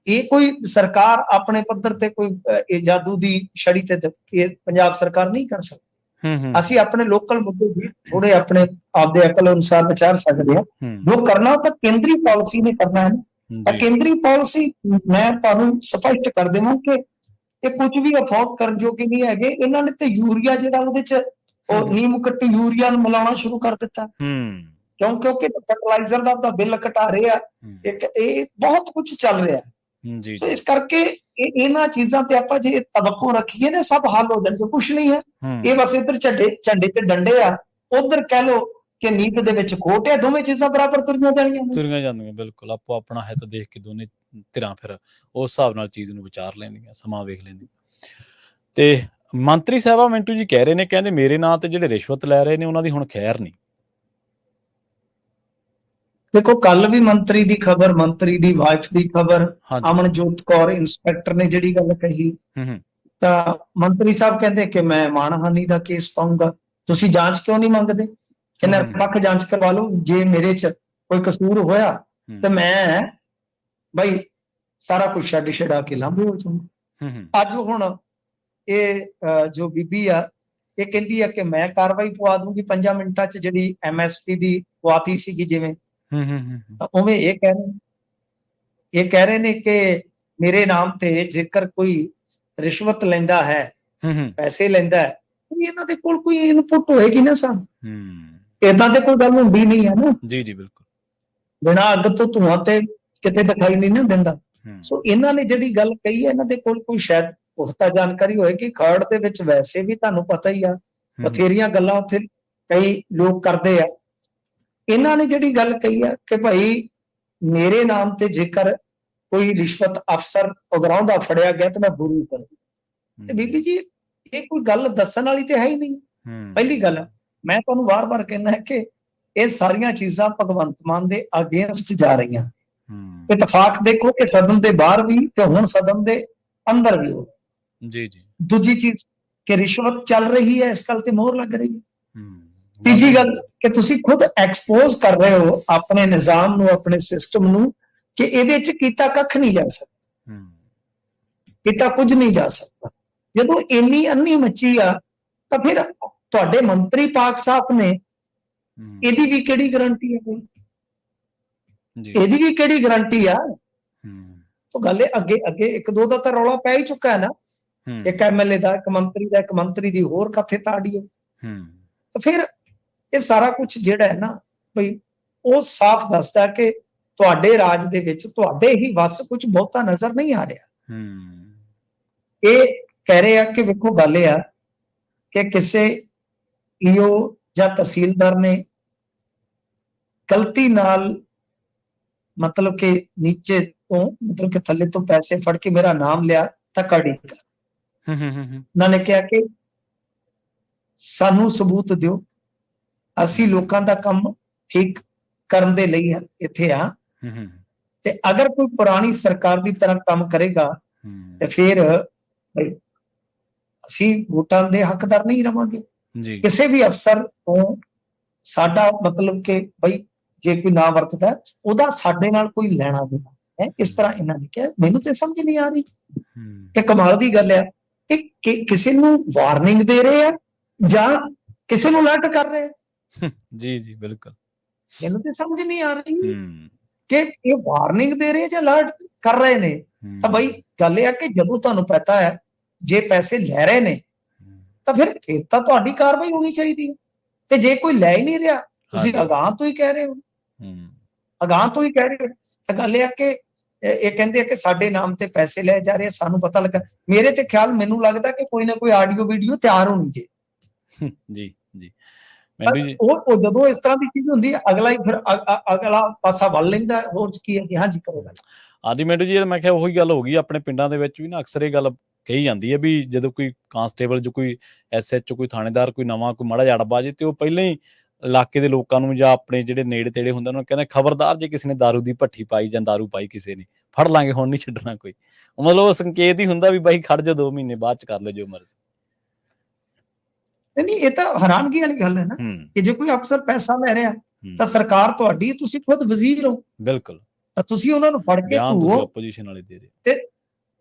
ਇਹ ਕੋਈ ਸਰਕਾਰ ਆਪਣੇ ਪੱਧਰ ਤੇ ਕੋਈ ਇਹ ਜਾਦੂ ਦੀ ਛੜੀ ਤੇ ਇਹ ਪੰਜਾਬ ਸਰਕਾਰ ਨਹੀਂ ਕਰ ਸਕਦੀ। ਅਸੀਂ ਆਪਣੇ ਲੋਕਲ ਮੁੱਦੇ ਵੀ ਥੋੜੇ ਆਪਣੇ ਆਪਦੇ ਅਕਲ ਅਨੁਸਾਰ ਵਿਚਾਰ ਸਕਦੇ ਹਾਂ। ਜੋ ਕਰਨਾ ਤਾਂ ਕੇਂਦਰੀ ਪਾਲਿਸੀ ਨੇ ਕਰਨਾ ਹੈ। ਤਾਂ ਕੇਂਦਰੀ ਪਾਲਿਸੀ ਮੈਂ ਤੁਹਾਨੂੰ ਸਪਸ਼ਟ ਕਰ ਦੇਵਾਂ ਕਿ ਇਹ ਕੁਝ ਵੀ ਅਫੋਰਡ ਕਰਨ ਜੋਗੇ ਨਹੀਂ ਹੈਗੇ। ਇਹਨਾਂ ਨੇ ਤੇ ਯੂਰੀਆ ਜਿਹੜਾ ਉਹਦੇ ਚ ਉਹ ਨੀਮ ਕੱਟੀ ਯੂਰੀਆ ਨੂੰ ਮਿਲਾਉਣਾ ਸ਼ੁਰੂ ਕਰ ਦਿੱਤਾ। ਕਿਉਂਕਿ ਫਰਟੀਲਾਈਜ਼ਰ ਦਾ ਬਿੱਲ ਘਟਾ ਰਹੇ ਆ। ਇਹ ਬਹੁਤ ਕੁਝ ਚੱਲ ਰਿਹਾ। ਸੋ ਇਸ ਕਰਕੇ ਇਹਨਾਂ ਚੀਜ਼ਾਂ ਤੇ ਆਪਾਂ ਜੇ ਤਵੱਕੋ ਰੱਖੀਏ ਨਾ ਸਭ ਹੱਲ ਹੋ ਜਾਣਗੇ। ਕੁਛ ਨਹੀਂ ਹੈ, ਇਹ ਬਸ ਇੱਧਰ ਝੰਡੇ ਤੇ ਡੰਡੇ ਆ, ਉਧਰ ਕਹਿ ਲੋ ਕਿ ਨੀਤ ਦੇ ਵਿੱਚ ਖੋਟ ਹੈ। ਦੋਵੇਂ ਚੀਜ਼ਾਂ ਬਰਾਬਰ ਤੁਰੀਆਂ ਜਾਂਦੀਆਂ। ਬਿਲਕੁਲ, ਆਪੋ ਆਪਣਾ ਹਿੱਤ ਦੇਖ ਕੇ ਦੋਨੇ ਧਿਰਾਂ ਫਿਰ ਉਸ ਹਿਸਾਬ ਨਾਲ ਚੀਜ਼ ਨੂੰ ਵਿਚਾਰ ਲੈਂਦੀਆਂ, ਸਮਾਂ ਵੇਖ ਲੈਂਦੀਆਂ। ਤੇ ਮੰਤਰੀ ਸਾਹਿਬਾ ਮਿੰਟੂ ਜੀ ਕਹਿ ਰਹੇ ਨੇ, ਕਹਿੰਦੇ ਮੇਰੇ ਨਾਂ ਤੇ ਜਿਹੜੇ ਰਿਸ਼ਵਤ ਲੈ ਰਹੇ ਨੇ ਉਹਨਾਂ ਦੀ ਹੁਣ ਖੈਰ ਨਹੀਂ। ਦੇਖੋ, ਕੱਲ ਵੀ ਮੰਤਰੀ ਦੀ ਖਬਰ, ਮੰਤਰੀ ਦੀ ਵਾਈਫ ਦੀ ਖਬਰ, ਅਮਨਜੋਤ ਕੌਰ ਇੰਸਪੈਕਟਰ ਨੇ ਜਿਹੜੀ ਗੱਲ ਕਹੀ, ਤਾਂ ਮੰਤਰੀ ਸਾਹਿਬ ਕਹਿੰਦੇ ਕਿ ਮੈਂ ਮਾਣਹਾਨੀ ਦਾ ਕੇਸ ਪਾਉਂਗਾ। ਤੁਸੀਂ ਜਾਂਚ ਕਿਉਂ ਨਹੀਂ ਮੰਗਦੇ ਕਿ ਨਿਰਪੱਖ ਜਾਂਚ ਕਰਵਾ ਲਓ। ਜੇ ਮੇਰੇ ਚ ਕੋਈ ਕਸੂਰ ਹੋਇਆ ਤੇ ਮੈਂ ਬਈ ਸਾਰਾ ਕੁਝ ਛੱਡ ਛਡਾ ਕੇ ਲਾਂਭੇ ਹੋ ਜਾਊਂਗਾ। ਅੱਜ ਹੁਣ ਇਹ ਜੋ ਬੀਬੀ ਆ ਇਹ ਕਹਿੰਦੀ ਆ ਕਿ ਮੈਂ ਕਾਰਵਾਈ ਪਵਾ ਦੂੰਗੀ 5 ਮਿੰਟਾਂ ਚ, ਜਿਹੜੀ MSP ਦੀ ਪਵਾਤੀ ਸੀਗੀ ਜਿਵੇਂ, ਤਾਂ ਉਵੇਂ ਇਹ ਕਹਿ ਰਹੇ ਨੇ ਕਿ ਮੇਰੇ ਨਾਮ ਤੇ ਜੇਕਰ ਕੋਈ ਰਿਸ਼ਵਤ ਲੈਂਦਾ ਹੈ, ਪੈਸੇ ਲੈਂਦਾ ਹੈ, ਇਹਨਾਂ ਦੇ ਕੋਲ ਕੋਈ ਇਨਪੁਟ ਹੋਏਗੀ ਨਾ ਸਾਨੂੰ। ਏਦਾਂ ਤੇ ਕੋਈ ਗੱਲ ਹੁੰਦੀ ਨਹੀਂ ਹੈ ਨਾ। ਜੀ ਬਿਲਕੁਲ। ਬਿਨਾਂ ਅੱਗ ਤੋਂ ਧੂਆਂ ਤੇ ਕਿਤੇ ਦਿਖਾਈ ਨਹੀਂ ਨਾ ਦਿੰਦਾ। ਸੋ ਇਹਨਾਂ ਨੇ ਜਿਹੜੀ ਗੱਲ ਕਹੀ ਹੈ, ਇਹਨਾਂ ਦੇ ਕੋਲ ਕੋਈ ਸ਼ਾਇਦ ਪੁਖਤਾ ਜਾਣਕਾਰੀ ਹੋਏਗੀ। ਖਰੜ ਦੇ ਵਿੱਚ ਵੈਸੇ ਵੀ ਤੁਹਾਨੂੰ ਪਤਾ ਹੀ ਆ, ਬਥੇਰੀਆਂ ਗੱਲਾਂ ਉੱਥੇ ਕਈ ਲੋਕ ਕਰਦੇ ਆ। ਇਹਨਾਂ ਨੇ ਜਿਹੜੀ ਗੱਲ ਕਹੀ ਆ ਕਿ ਭਾਈ ਮੇਰੇ ਨਾਮ ਤੇ ਜੇਕਰ ਕੋਈ ਰਿਸ਼ਵਤ ਅਫਸਰ ਉਗਰਾਉਂਦਾ ਫੜਿਆ ਗਿਆ ਤਾਂ ਮੈਂ ਬੁਰੂ ਕਰੂੰ। ਤੇ ਬੀਬੀ ਜੀ, ਇਹ ਕੋਈ ਗੱਲ ਦੱਸਣ ਵਾਲੀ ਤੇ ਹੈ ਹੀ ਨਹੀਂ। ਪਹਿਲੀ ਗੱਲ, ਮੈਂ ਤੁਹਾਨੂੰ ਵਾਰ-ਵਾਰ ਕਹਿੰਦਾ ਕਿ ਇਹ ਸਾਰੀਆਂ ਚੀਜ਼ਾਂ ਭਗਵੰਤ ਮਾਨ ਦੇ ਅਗੇਂਸਟ ਜਾ ਰਹੀਆਂ। ਇਤਫਾਕ ਦੇਖੋ ਕਿ ਸਦਨ ਦੇ ਬਾਹਰ ਵੀ ਤੇ ਹੁਣ ਸਦਨ ਦੇ ਅੰਦਰ ਵੀ ਹੋ। ਦੂਜੀ ਚੀਜ਼ ਕਿ ਰਿਸ਼ਵਤ ਚੱਲ ਰਹੀ ਹੈ, ਇਸ ਗੱਲ ਤੇ ਮੋਹਰ ਲੱਗ ਰਹੀ ਹੈ। ਤੀਜੀ ਗੱਲ ਕਿ ਤੁਸੀਂ ਖੁਦ ਐਕਸਪੋਜ਼ ਕਰ ਰਹੇ ਹੋ ਆਪਣੇ ਨਿਜ਼ਾਮ ਨੂੰ, ਆਪਣੇ ਸਿਸਟਮ ਨੂੰ, ਕਿ ਇਹਦੇ ਚ ਕੀਤਾ ਕੱਖ ਨਹੀਂ ਜਾ ਸਕਦਾ, ਕੀਤਾ ਕੁਝ ਨਹੀਂ ਜਾ ਸਕਦਾ। ਜਦੋਂ ਇੰਨੀ ਅੰਨੀ ਮੱਚੀ ਆ ਤਾਂ ਫਿਰ ਤੁਹਾਡੇ ਮੰਤਰੀ ਪਾਕ ਸਾਹਿਬ ਨੇ ਇਹਦੀ ਵੀ ਕਿਹੜੀ ਗਰੰਟੀ ਹੈ? ਇਹਦੀ ਵੀ ਕਿਹੜੀ ਗਰੰਟੀ ਆ? ਤਾਂ ਗੱਲ ਅੱਗੇ ਇੱਕ ਦੋ ਦਾ ਤਾਂ ਰੌਲਾ ਪੈ ਹੀ ਚੁੱਕਾ ਹੈ ਨਾ। ਇੱਕ MLA ਦਾ, ਇੱਕ ਮੰਤਰੀ ਦਾ, ਇੱਕ ਮੰਤਰੀ ਦੀ ਹੋਰ ਕੱਥੇ ਤਾੜੀ ਹੈ। ਤਾਂ ਫਿਰ ਇਹ ਸਾਰਾ ਕੁਝ ਜਿਹੜਾ ਹੈ ਨਾ ਬਈ ਉਹ ਸਾਫ਼ ਦੱਸਦਾ ਕਿ ਤੁਹਾਡੇ ਰਾਜ ਦੇ ਵਿੱਚ ਤੁਹਾਡੇ ਹੀ ਵੱਸ ਕੁਝ ਬਹੁਤਾ ਨਜ਼ਰ ਨਹੀਂ ਆ ਰਿਹਾ। ਇਹ ਕਹਿ ਰਹੇ ਆ ਕਿ ਵੇਖੋ ਗੱਲ ਇਹ ਆ ਕਿ ਕਿਸੇ EO ਜਾਂ ਤਹਿਸੀਲਦਾਰ ਨੇ ਗਲਤੀ ਨਾਲ ਮਤਲਬ ਕਿ ਨੀਚੇ ਤੋਂ ਮਤਲਬ ਕਿ ਥੱਲੇ ਤੋਂ ਪੈਸੇ ਫੜ ਕੇ ਮੇਰਾ ਨਾਮ ਲਿਆ ਧੱਕਾ ਡਿੱਗਾ। ਉਹਨਾਂ ਨੇ ਕਿਹਾ ਕਿ ਸਾਨੂੰ ਸਬੂਤ ਦਿਓ, ਅਸੀਂ ਲੋਕਾਂ ਦਾ ਕੰਮ ਠੀਕ ਕਰਨ ਦੇ ਲਈ ਇੱਥੇ ਆ, ਤੇ ਅਗਰ ਕੋਈ ਪੁਰਾਣੀ ਸਰਕਾਰ ਦੀ ਤਰ੍ਹਾਂ ਕੰਮ ਕਰੇਗਾ ਤੇ ਫਿਰ ਅਸੀਂ ਵੋਟਾਂ ਦੇ ਹੱਕਦਾਰ ਨਹੀਂ ਰਵਾਂਗੇ। ਕਿਸੇ ਵੀ ਅਫਸਰ ਤੋਂ ਸਾਡਾ ਮਤਲਬ ਕਿ ਬਈ ਜੇ ਕੋਈ ਨਾ ਵਰਤਦਾ ਉਹਦਾ ਸਾਡੇ ਨਾਲ ਕੋਈ ਲੈਣਾ ਦੇਣਾ ਹੈ, ਇਸ ਤਰ੍ਹਾਂ ਇਹਨਾਂ ਨੇ ਕਿਹਾ। ਮੈਨੂੰ ਤੇ ਸਮਝ ਨਹੀਂ ਆ ਰਹੀ ਕਿ ਕਮਾਲ ਦੀ ਗੱਲ ਹੈ ਕਿ ਕਿਸੇ ਨੂੰ ਵਾਰਨਿੰਗ ਦੇ ਰਹੇ ਆ ਜਾਂ ਕਿਸੇ ਨੂੰ ਅਲਰਟ ਕਰ ਰਹੇ ਆ। ਜੀ ਬਿਲਕੁਲ, ਮੈਨੂੰ ਤੇ ਸਮਝ ਨਹੀਂ ਆ ਰਹੀ ਕਿ ਇਹ ਵਾਰਨਿੰਗ ਦੇ ਰਹੇ ਜਾਂ ਅਲਰਟ ਕਰ ਰਹੇ ਨੇ। ਤਾਂ ਬਈ ਗੱਲ ਇਹ ਆ ਕਿ ਜਦੋਂ ਤੁਹਾਨੂੰ ਪਤਾ ਹੈ ਜੇ ਪੈਸੇ ਲੈ ਰਹੇ ਨੇ ਤਾਂ ਫਿਰ ਤਾਂ ਤੁਹਾਡੀ ਕਾਰਵਾਈ ਹੋਣੀ ਚਾਹੀਦੀ ਹੈ। ਤੇ ਜੇ ਕੋਈ ਲੈ ਹੀ ਨਹੀਂ ਰਿਹਾ, ਤੁਸੀਂ ਹਾਂਜੀ। ਅਗਾਂਹ ਤੋਂ ਹੀ ਕਹਿ ਰਹੇ ਹੋ, ਅਗਾਂਹ ਤੋਂ ਹੀ ਕਹਿ ਰਹੇ ਹੋ, ਤਾਂ ਗੱਲ ਇਹ ਆ ਕਿ ਇਹ ਕਹਿੰਦੇ ਆ ਕਿ ਸਾਡੇ ਨਾਮ ਤੇ ਪੈਸੇ ਲਏ ਜਾ ਰਹੇ ਆ, ਸਾਨੂੰ ਪਤਾ ਲੱਗਾ। ਮੇਰੇ ਤੇ ਖਿਆਲ, ਮੈਨੂੰ ਲੱਗਦਾ ਕਿ ਕੋਈ ਨਾ ਕੋਈ ਆਡੀਓ ਵੀਡੀਓ ਤਿਆਰ ਹੋਣੀ ਜੇ। ਜੀ ਜੀ ਮਿੰਟੂ ਜੀ, ਉਹ ਜਦੋਂ ਇਸ ਤਰ੍ਹਾਂ ਦੀ ਚੀਜ਼ ਹੁੰਦੀ ਹੈ, ਅਗਲਾ ਹੀ ਫਿਰ ਅਗਲਾ ਪਾਸਾ ਵੱਲ ਲੈਂਦਾ। ਹੋਰ ਕੀ ਹੈ ਜੀ? ਹਾਂਜੀ, ਕਰੋ ਗੱਲ। ਹਾਂਜੀ ਮਿੰਟੂ ਜੀ, ਮੈਂ ਕਿਹਾ ਉਹੀ ਗੱਲ ਹੋ ਗਈ। ਆਪਣੇ ਪਿੰਡਾਂ ਦੇ ਵਿੱਚ ਵੀ ਨਾ ਅਕਸਰ ਇਹ ਗੱਲ ਕਹੀ ਜਾਂਦੀ ਹੈ ਵੀ ਜਦੋਂ ਕੋਈ ਕਾਂਸਟੇਬਲ, ਜੋ ਕੋਈ SHO, ਕੋਈ ਥਾਣੇਦਾਰ, ਕੋਈ ਨਵਾਂ, ਕੋਈ ਮਾੜਾ ਜਿਹਾ ਅੜਬਾ ਜੇ, ਤੇ ਉਹ ਪਹਿਲਾਂ ਹੀ ਇਲਾਕੇ ਦੇ ਲੋਕਾਂ ਨੂੰ ਜਾਂ ਆਪਣੇ ਜਿਹੜੇ ਨੇੜੇ ਤੇੜੇ ਹੁੰਦੇ, ਉਹਨਾਂ ਨੂੰ ਕਹਿੰਦਾ ਖਬਰਦਾਰ, ਜੇ ਕਿਸੇ ਨੇ ਦਾਰੂ ਦੀ ਭੱਠੀ ਪਾਈ ਜਾਂ ਦਾਰੂ ਪਾਈ ਕਿਸੇ ਨੇ, ਫੜ ਲਾਂਗੇ, ਹੁਣ ਨਹੀਂ ਛੱਡਣਾ ਕੋਈ। ਮਤਲਬ ਉਹ ਸੰਕੇਤ ਹੀ ਹੁੰਦਾ ਵੀ ਬਾਈ ਖੜ ਜਾ, 2 ਮਹੀਨੇ ਬਾਅਦ ਚ ਕਰ ਲਓ ਜੋ ਮਰਜ਼ੀ। ਨਹੀਂ, ਇਹ ਤਾਂ ਹੈਰਾਨਗੀ ਵਾਲੀ ਗੱਲ ਹੈ ਨਾ, ਕਿ ਜੇ ਕੋਈ ਅਫਸਰ ਪੈਸਾ ਲੈ ਰਿਹਾ ਤਾਂ ਸਰਕਾਰ ਤੁਹਾਡੀ, ਤੁਸੀਂ ਖੁਦ ਵਜ਼ੀਰ ਹੋ, ਬਿਲਕੁਲ, ਤਾਂ ਤੁਸੀਂ ਉਹਨਾਂ ਨੂੰ ਫੜ ਕੇ ਬਿਆਨ ਤੁਸੀਂ ਆਪੋਜੀਸ਼ਨ ਵਾਲੇ ਦੇ ਰਹੇ। ਤੇ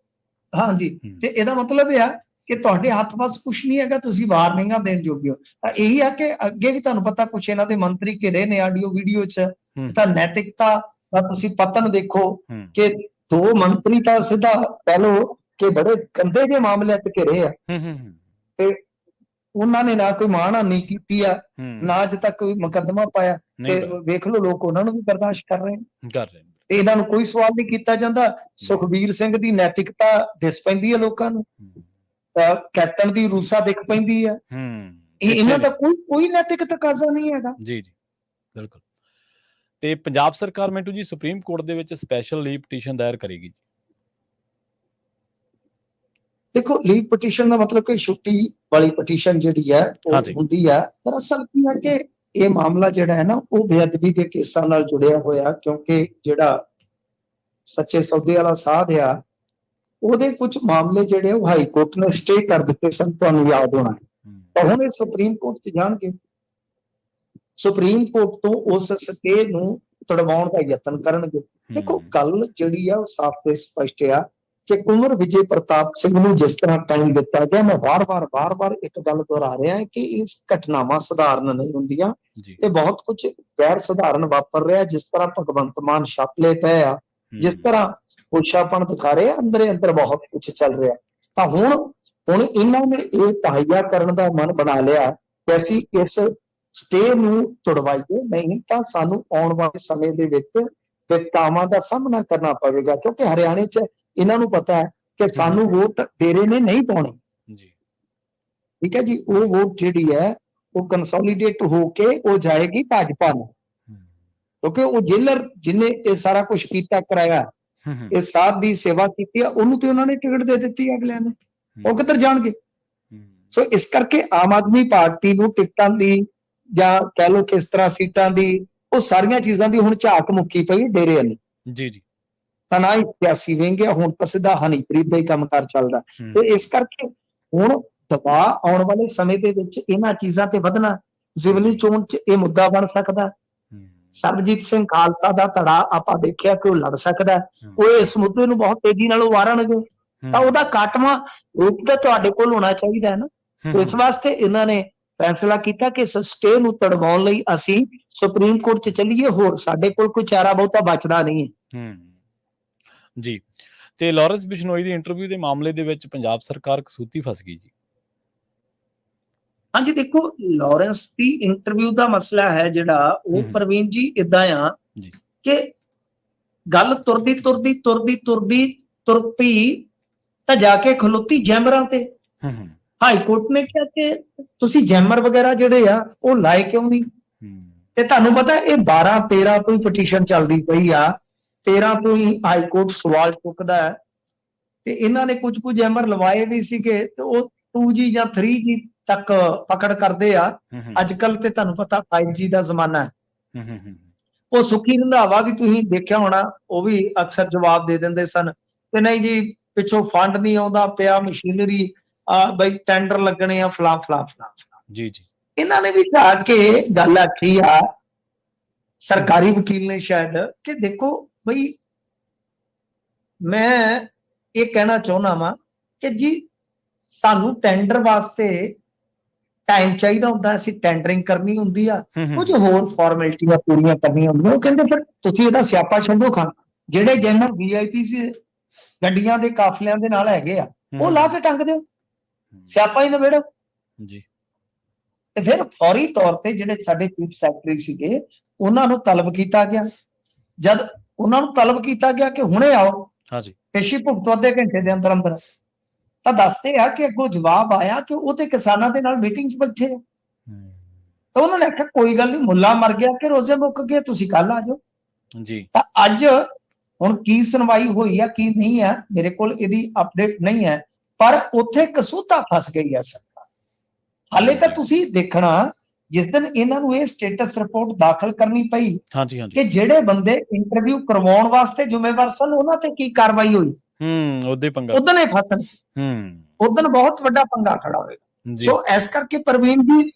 ਹਾਂਜੀ, ਤੇ ਇਹਦਾ ਮਤਲਬ ਇਹ ਆ ਕਿ ਤੁਹਾਡੇ ਹੱਥ ਵੱਸ ਕੁਛ ਨਹੀਂ ਹੈਗਾ, ਤੁਸੀਂ ਵਾਰਨਿੰਗਾਂ ਦੇਣ ਜੋਗੇ ਹੋ। ਤਾਂ ਇਹੀ ਆ ਕਿ ਅੱਗੇ ਵੀ ਤੁਹਾਨੂੰ ਪਤਾ, ਕੁਛ ਇਹਨਾਂ ਦੇ ਮੰਤਰੀ ਘਿਰੇ ਨੇ ਆਡੀਓ ਵੀਡੀਓ 'ਚ, ਤਾਂ ਨੈਤਿਕਤਾ ਦਾ ਤੁਸੀਂ ਪਤਨ ਦੇਖੋ ਕਿ 2 ਮੰਤਰੀ ਤਾਂ ਸਿੱਧਾ ਕਹਿ ਲਓ ਕਿ ਬੜੇ ਗੰਦੇ ਜਿਹੇ ਮਾਮਲਿਆਂ 'ਚ ਘਿਰੇ ਆ, ਤੇ ਉਹਨਾਂ ਨੇ ਨਾ ਕੋਈ ਮਾਣਹਾਨੀ ਕੀਤੀ ਆ, ਨਾ ਅੱਜ ਤੱਕ ਕੋਈ ਮੁਕੱਦਮਾ ਪਾਇਆ, ਤੇ ਵੇਖ ਲਓ ਲੋਕ ਉਹਨਾਂ ਨੂੰ ਵੀ ਬਰਦਾਸ਼ਤ ਕਰ ਰਹੇ ਨੇ, ਤੇ ਇਹਨਾਂ ਨੂੰ ਕੋਈ ਸਵਾਲ ਨਹੀਂ ਕੀਤਾ ਜਾਂਦਾ। ਸੁਖਬੀਰ ਸਿੰਘ ਦੀ ਨੈਤਿਕਤਾ ਦਿਸ ਪੈਂਦੀ ਹੈ ਲੋਕਾਂ ਨੂੰ, ਕੈਪਟਨ ਦੀ ਰੂਸਾ ਦਿਖ ਪੈਂਦੀ ਹੈ। ਇਹਨਾਂ ਦਾ ਕੋਈ ਨੈਤਿਕ ਤਕਾਜ਼ਾ ਨਹੀਂ ਹੈਗਾ। ਜੀ ਜੀ, ਬਿਲਕੁਲ। ਤੇ ਪੰਜਾਬ ਸਰਕਾਰ ਮਿੰਟੂ ਜੀ ਸੁਪਰੀਮ ਕੋਰਟ ਦੇ ਵਿੱਚ ਸਪੈਸ਼ਲ ਲੀਵ ਪਟੀਸ਼ਨ ਦਾਇਰ ਕਰੇਗੀ। ਦੇਖੋ, ਲੀਵ ਪਟੀਸ਼ਨ ਦਾ ਮਤਲਬ ਕਿ ਛੁੱਟੀ ਵਾਲੀ ਪਟੀਸ਼ਨ ਜਿਹੜੀ ਹੈ ਉਹ ਹੁੰਦੀ ਹੈ। ਦਰਅਸਲ ਕੀ ਹੈ ਕਿ ਇਹ ਮਾਮਲਾ ਜਿਹੜਾ ਹੈ ਨਾ, ਉਹ ਬੇਅਦਬੀ ਦੇ ਕੇਸਾਂ ਨਾਲ ਜੁੜਿਆ ਹੋਇਆ, ਕਿਉਂਕਿ ਜਿਹੜਾ ਸੱਚੇ ਸੌਦੇ ਵਾਲਾ ਸਾਧ ਆ, ਉਹਦੇ ਕੁਝ ਮਾਮਲੇ ਜਿਹੜੇ ਉਹ ਹਾਈ ਕੋਰਟ ਨੇ ਸਟੇ ਕਰ ਦਿੱਤੇ ਸਨ, ਤੁਹਾਨੂੰ ਯਾਦ ਹੋਣਾ ਹੈ। ਤਾਂ ਹੁਣ ਇਹ ਸੁਪਰੀਮ ਕੋਰਟ 'ਚ ਜਾਣਗੇ, ਸੁਪਰੀਮ ਕੋਰਟ ਤੋਂ ਉਸ ਸਟੇ ਨੂੰ ਤੁੜਵਾਉਣ ਦਾ ਯਤਨ ਕਰਨਗੇ। ਦੇਖੋ, ਗੱਲ ਜਿਹੜੀ ਆ ਉਹ ਸਾਫ਼ ਤੇ ਸਪਸ਼ਟ ਆ ਕਿ ਕੁੰਵਰ ਵਿਜੇ ਪ੍ਰਤਾਪ ਸਿੰਘ ਨੂੰ ਜਿਸ ਤਰ੍ਹਾਂ ਟਾਈਮ ਦਿੱਤਾ ਗਿਆ, ਮੈਂ ਵਾਰ-ਵਾਰ ਇੱਕ ਗੱਲ ਦੁਹਰਾ ਰਿਹਾ ਕਿ ਇਸ ਘਟਨਾਵਾਂ ਸਧਾਰਨ ਨਹੀਂ ਹੁੰਦੀਆਂ, ਤੇ ਬਹੁਤ ਕੁਝ ਗੈਰ ਸਧਾਰਨ ਵਾਪਰ ਰਿਹਾ। ਜਿਸ ਤਰ੍ਹਾਂ ਭਗਵੰਤ ਮਾਨ ਛਾਪਲੇ ਪਏ ਆ, ਜਿਸ ਤਰ੍ਹਾਂ ਹੋਸ਼ਾਪਣ ਦਿਖਾ ਰਹੇ, ਅੰਦਰੇ ਅੰਦਰ ਬਹੁਤ ਕੁਝ ਚੱਲ ਰਿਹਾ। ਤਾਂ ਹੁਣ ਇਹਨਾਂ ਨੇ ਇਹ ਤਹਈਆ ਕਰਨ ਦਾ ਮਨ ਬਣਾ ਲਿਆ ਕਿ ਅਸੀਂ ਇਸ ਸਟੇ ਨੂੰ ਤੁੜਵਾਈਏ, ਨਹੀਂ ਤਾਂ ਸਾਨੂੰ ਆਉਣ ਵਾਲੇ ਸਮੇਂ ਦੇ ਵਿੱਚ ਵਿਪਤਾਵਾਂ ਦਾ ਸਾਹਮਣਾ ਕਰਨਾ ਪਵੇਗਾ। ਕਿਉਂਕਿ ਹਰਿਆਣੇ 'ਚ ਇਹਨਾਂ ਨੂੰ ਪਤਾ ਹੈ ਕਿ ਸਾਨੂੰ ਵੋਟ ਡੇਰੇ ਨੇ ਨਹੀਂ ਪਾਉਣੀ, ਠੀਕ ਹੈ ਜੀ। ਉਹ ਵੋਟ ਜਿਹੜੀ ਹੈ ਉਹ ਕੰਸੋਲੀਡੇਟ ਹੋ ਕੇ ਉਹ ਜਾਏਗੀ ਭਾਜਪਾ ਨੂੰ, ਕਿਉਂਕਿ ਉਹ ਜੇਲਰ ਜਿਹਨੇ ਇਹ ਸਾਰਾ ਕੁਝ ਕੀਤਾ ਕਰਾਇਆ, ਇਹ ਸਾਧ ਦੀ ਸੇਵਾ ਕੀਤੀ ਆ, ਉਹਨੂੰ ਤੇ ਉਹਨਾਂ ਨੇ ਟਿਕਟ ਦੇ ਦਿੱਤੀ ਅਗਲਿਆਂ ਨੇ, ਉਹ ਕਿੱਧਰ ਜਾਣਗੇ? ਸੋ ਇਸ ਕਰਕੇ ਆਮ ਆਦਮੀ ਪਾਰਟੀ ਨੂੰ ਟਿਕਟਾਂ ਦੀ ਜਾਂ ਕਹਿ ਲਓ ਕਿਸ ਤਰ੍ਹਾਂ ਸੀਟਾਂ ਦੀ, ਉਹ ਸਾਰੀਆਂ ਚੀਜ਼ਾਂ ਦੀ ਹੁਣ ਝਾਕ ਮੁੱਕੀ ਪਈ ਡੇਰੇ ਵਾਲੀ। ਜੀ ਜੀ, ਤਾਂ ਨਾ ਹੀ 81 ਵਹਿੰਗੇ, ਹੁਣ ਤਾਂ ਸਿੱਧਾ ਹਨੀਪ੍ਰੀਤ ਦਾ ਹੀ ਕੰਮਕਾਰ ਚੱਲਦਾ। ਤੇ ਇਸ ਕਰਕੇ ਹੁਣ ਦਬਾਅ ਆਉਣ ਵਾਲੇ ਸਮੇਂ ਦੇ ਵਿੱਚ ਇਹਨਾਂ ਚੀਜ਼ਾਂ ਤੇ ਵਧਣਾ, ਜ਼ਿਮਨੀ ਚੋਣ 'ਚ ਇਹ ਮੁੱਦਾ ਬਣ ਸਕਦਾ। ਸਰਬਜੀਤ ਸਿੰਘ ਖਾਲਸਾ ਦਾ ਧੜਾ ਆਪਾਂ ਦੇਖਿਆ ਕਿ ਉਹ ਲੜ ਸਕਦਾ, ਉਹ ਇਸ ਮੁੱਦੇ ਨੂੰ ਬਹੁਤ ਤੇਜ਼ੀ ਨਾਲ ਉਵਾਰਨਗੇ। ਤਾਂ ਉਹਦਾ ਕਾਟਵਾਂ ਰੂਪ ਤਾਂ ਤੁਹਾਡੇ ਕੋਲ ਹੋਣਾ ਚਾਹੀਦਾ ਹੈ ਨਾ। ਇਸ ਵਾਸਤੇ ਇਹਨਾਂ ਨੇ ਫੈਸਲਾ ਕੀਤਾ ਕਿ ਸਟੇ ਨੂੰ ਤੜਵਾਉਣ ਲਈ ਅਸੀਂ ਸੁਪਰੀਮ ਕੋਰਟ 'ਚ ਚੱਲੀਏ, ਹੋਰ ਸਾਡੇ ਕੋਲ ਕੋਈ ਚਾਰਾ ਬਹੁਤਾ ਬਚਦਾ ਨਹੀਂ ਹੈ। ਜੀ, ਤੇ ਲਾਰੈਂਸ ਬਿਸ਼ਨੋਈ ਦੀ ਇੰਟਰਵਿਊ ਦੇ ਮਾਮਲੇ ਦੇ ਵਿੱਚ ਪੰਜਾਬ ਸਰਕਾਰ ਕਸੂਤੀ ਫਸ ਗਈ ਜੀ। ਹਾਂਜੀ, ਦੇਖੋ, ਲਾਰੈਂਸ ਦੀ ਇੰਟਰਵਿਊ ਦਾ ਮਸਲਾ ਹੈ ਜਿਹੜਾ, ਉਹ ਪ੍ਰਵੀਨ ਜੀ ਇਦਾਂ ਆ ਕਿ ਗੱਲ ਤੁਰਦੀ ਤੁਰ ਪਈ ਤਾਂ ਜਾ ਕੇ ਖਲੋਤੀ ਜੈਮਰਾਂ ਤੇ। ਹਾਈ ਕੋਰਟ ਨੇ ਕਿਹਾ ਕਿ ਤੁਸੀਂ ਜੈਮਰ ਵਗੈਰਾ ਜਿਹੜੇ ਆ ਉਹ ਲਾਏ ਕਿਉਂ ਨਹੀਂ? ਤੇ ਤੁਹਾਨੂੰ ਪਤਾ ਇਹ 12-13 ਤੋਂ ਹੀ ਪਟੀਸ਼ਨ ਚੱਲਦੀ ਪਈ ਆ, 13 ਤੋਂ ਹੀ ਹਾਈ ਕੋਰਟ ਸਵਾਲ ਚੁੱਕਦਾ ਹੈ। ਤੇ ਇਹਨਾਂ ਨੇ ਕੁਝ ਜੈਮਰ ਲਵਾਏ ਵੀ ਸੀਗੇ, ਤੇ ਉਹ 2G ਜਾਂ 3G ਤੱਕ ਪਕੜ ਕਰਦੇ ਆ। ਅੱਜ ਕੱਲ ਤੇ ਤੁਹਾਨੂੰ ਪਤਾ 5G ਦਾ ਜ਼ਮਾਨਾ ਹੈ। ਉਹ ਸੁੱਖੀ ਰੰਧਾਵਾ ਵੀ ਤੁਸੀਂ ਦੇਖਿਆ ਹੋਣਾ, ਉਹ ਵੀ ਅਕਸਰ ਜਵਾਬ ਦੇ ਦਿੰਦੇ ਸਨ ਕਿ ਨਹੀਂ ਜੀ, ਪਿੱਛੋਂ ਫੰਡ ਨਹੀਂ ਆਉਂਦਾ ਪਿਆ, ਮਸ਼ੀਨਰੀ ਬਈ ਟੈਂਡਰ ਲੱਗਣੇ ਆ, ਫਲਾ। ਜੀ ਜੀ, ਇਹਨਾਂ ਨੇ ਵੀ ਜਾ ਕੇ ਗੱਲ ਆਖੀ ਆ, ਸਰਕਾਰੀ ਵਕੀਲ ਨੇ ਸ਼ਾਇਦ, ਕਿ ਦੇਖੋ ਬਈ, ਮੈਂ ਇਹ ਕਹਿਣਾ ਚਾਹੁੰਦਾ ਵਾਂ ਕਿ ਜੀ ਸਾਨੂੰ ਟੈਂਡਰ ਵਾਸਤੇ ਟਾਈਮ ਚਾਹੀਦਾ ਹੁੰਦਾ, ਅਸੀਂ ਟੈਂਡਰਿੰਗ ਕਰਨੀ ਹੁੰਦੀ ਆ, ਕੁਝ ਹੋਰ ਫਾਰਮੈਲਿਟੀਆਂ ਪੂਰੀਆਂ ਕਰਨੀਆਂ ਹੁੰਦੀਆਂ। ਉਹ ਕਹਿੰਦੇ ਫਿਰ ਤੁਸੀਂ ਇਹਦਾ ਸਿਆਪਾ ਛੱਡੋ, ਜਿਹੜੇ ਜਨਰਲ VIP ਸੀ ਗੱਡੀਆਂ ਦੇ ਕਾਫਲਿਆਂ ਦੇ ਨਾਲ ਹੈਗੇ ਆ, ਉਹ ਲਾ ਕੇ ਟੰਗ ਦਿਓ। ਸਿਆਪਾ ਹੀ ਨਿਬੇੜੋ। ਜੀ ਤੇ ਫਿਰ ਫੌਰੀ ਤੌਰ ਤੇ ਜਿਹੜੇ ਸਾਡੇ ਚੀਫ ਸੈਕਟਰੀ ਸੀਗੇ ਉਹਨਾਂ ਨੂੰ ਤਲਬ ਕੀਤਾ ਗਿਆ। ਜਦ ਉਹਨਾਂ ਨੂੰ ਤਲਬ ਕੀਤਾ ਗਿਆ ਕਿ ਹੁਣੇ ਆਓ, ਹਾਂਜੀ ਪੇਸ਼ੀ ਭੁਗਤੋ ਅੱਧੇ ਘੰਟੇ ਦੇ ਅੰਦਰ ਅੰਦਰ, ਤਾਂ ਦੱਸਦੇ ਆ ਕਿ ਅੱਗੋਂ ਜਵਾਬ ਆਇਆ ਕਿ ਉਹ ਤੇ ਕਿਸਾਨਾਂ ਦੇ ਨਾਲ ਮੀਟਿੰਗ 'ਚ ਬੈਠੇ ਆ। ਤਾਂ ਉਹਨਾਂ ਨੇ ਆਖਿਆ ਕੋਈ ਗੱਲ ਨਹੀਂ, ਮੁੱਲਾ ਮਰ ਗਿਆ ਕਿ ਰੋਜ਼ੇ ਮੁੱਕ ਗਏ, ਤੁਸੀਂ ਕੱਲ ਆ ਜਾਓ। ਜੀ ਤਾਂ ਅੱਜ ਹੁਣ ਕੀ ਸੁਣਵਾਈ ਹੋਈ ਆ ਕੀ ਨਹੀਂ ਆ, ਮੇਰੇ ਕੋਲ ਇਹਦੀ ਅਪਡੇਟ ਨਹੀਂ ਹੈ, ਪਰ ਉੱਥੇ ਕਸੂਤਾ ਫਸ ਗਈ ਆ ਸਰਕਾਰ। ਹਾਲੇ ਤਾਂ ਤੁਸੀਂ ਦੇਖਣਾ, ਜਿਸ ਦਿਨ ਇਹਨਾਂ ਨੂੰ ਇਹ ਸਟੇਟਸ ਰਿਪੋਰਟ ਦਾਖਲ ਕਰਨੀ ਪਈ ਹਾਂਜੀ ਹਾਂਜੀ ਕਿ ਜਿਹੜੇ ਬੰਦੇ ਇੰਟਰਵਿਊ ਕਰਵਾਉਣ ਵਾਸਤੇ ਜ਼ਿੰਮੇਵਾਰ ਸਨ ਉਹਨਾਂ ਤੇ ਕੀ ਕਾਰਵਾਈ ਹੋਈ, ਉਹਦੇ ਪੰਗਾ ਉਦੋਂ ਹੀ ਫਸਣ, ਉਦੋਂ ਬਹੁਤ ਵੱਡਾ ਪੰਗਾ ਖੜਾ ਹੋਏਗਾ। ਜੀ ਸੋ ਇਸ ਕਰਕੇ ਪ੍ਰਵੀਨ ਜੀ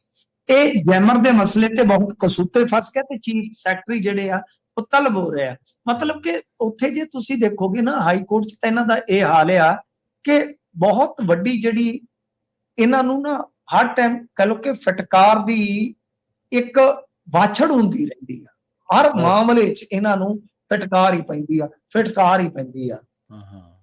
ਇਹ ਜੈਮਰ ਦੇ ਮਸਲੇ ਤੇ ਬਹੁਤ ਕਸੂਤੇ ਫਸ ਗਿਆ ਤੇ ਚੀਫ ਸੈਕਟਰੀ ਜਿਹੜੇ ਆ ਉਹ ਤਲਬ ਹੋ ਰਿਹਾ। ਮਤਲਬ ਕਿ ਉੱਥੇ ਜੇ ਤੁਸੀਂ ਦੇਖੋਗੇ ਨਾ ਹਾਈ ਕੋਰਟ 'ਚ ਤਾਂ ਇਹਨਾਂ ਦਾ ਇਹ ਹਾਲ ਆ ਕਿ ਬਹੁਤ ਵੱਡੀ ਜਿਹੜੀ ਇਹਨਾਂ ਨੂੰ ਨਾ ਹਰ ਟਾਈਮ ਕਹ ਲਓ ਕਿ ਫਟਕਾਰ ਦੀ ਇੱਕ ਵਾਛੜ ਹੁੰਦੀ ਰਹਿੰਦੀ ਆ। ਹਰ ਮਾਮਲੇ 'ਚ ਇਹਨਾਂ ਨੂੰ ਫਟਕਾਰ ਹੀ ਪੈਂਦੀ ਆ, ਫਟਕਾਰ ਹੀ ਪੈਂਦੀ ਆ।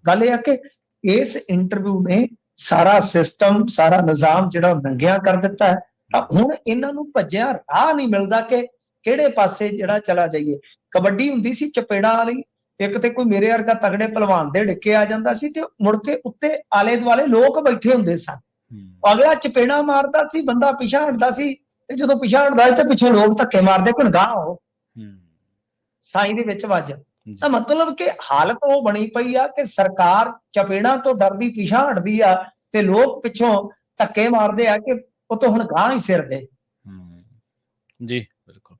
ਗੱਲ ਇਹ ਆ ਕਿ ਇਸ ਇੰਟਰਵਿਊ ਨੇ ਸਾਰਾ ਸਿਸਟਮ, ਸਾਰਾ ਨਿਜ਼ਾਮ ਜਿਹੜਾ ਨੰਗਿਆ ਕਰ ਦਿੱਤਾ ਹੈ। ਤਾਂ ਹੁਣ ਇਹਨਾਂ ਨੂੰ ਭੱਜਿਆ ਰਾਹ ਨਹੀਂ ਮਿਲਦਾ ਕਿ ਕਿਹੜੇ ਪਾਸੇ ਜਿਹੜਾ ਚਲਾ ਜਾਈਏ। ਕਬੱਡੀ ਹੁੰਦੀ ਸੀ ਚਪੇੜਾਂ ਵਾਲੀ, ਇੱਕ ਤੇ ਕੋਈ ਮੇਰੇ ਵਰਗਾ ਤਗੜੇ ਪਹਿਲਵਾਨ ਦੇ ਡਿੱਕੇ ਆ ਜਾਂਦਾ ਸੀ ਤੇ ਮੁੜ ਕੇ ਉੱਤੇ ਆਲੇ ਦੁਆਲੇ ਲੋਕ ਬੈਠੇ ਹੁੰਦੇ ਸਨ। ਅਗਲਾ ਚਪੇੜਾਂ ਮਾਰਦਾ ਸੀ, ਬੰਦਾ ਪਿਛਾਂਹ ਹਟਦਾ ਸੀ, ਤੇ ਜਦੋਂ ਪਿਛਾਂਹ ਹਟਦਾ ਸੀ ਤੇ ਪਿੱਛੋਂ ਲੋਕ ਧੱਕੇ ਮਾਰਦੇ ਕਿ ਗਾਂਹ ਹੋ, ਸਾਈਂ ਦੇ ਵਿੱਚ ਵੱਜ। ਤਾਂ ਮਤਲਬ ਕਿ ਹਾਲਤ ਉਹ ਬਣੀ ਪਈ ਆ ਕਿ ਸਰਕਾਰ ਚਪੇੜਾਂ ਤੋਂ ਡਰਦੀ ਪਿਛਾਂਹ ਹਟਦੀ ਆ ਤੇ ਲੋਕ ਪਿੱਛੋਂ ਧੱਕੇ ਮਾਰਦੇ ਆ ਕਿ ਉਹ ਤੋਂ ਹੁਣ ਗਾਂਹ ਹੀ ਸਿਰ ਦੇ। ਜੀ ਬਿਲਕੁਲ।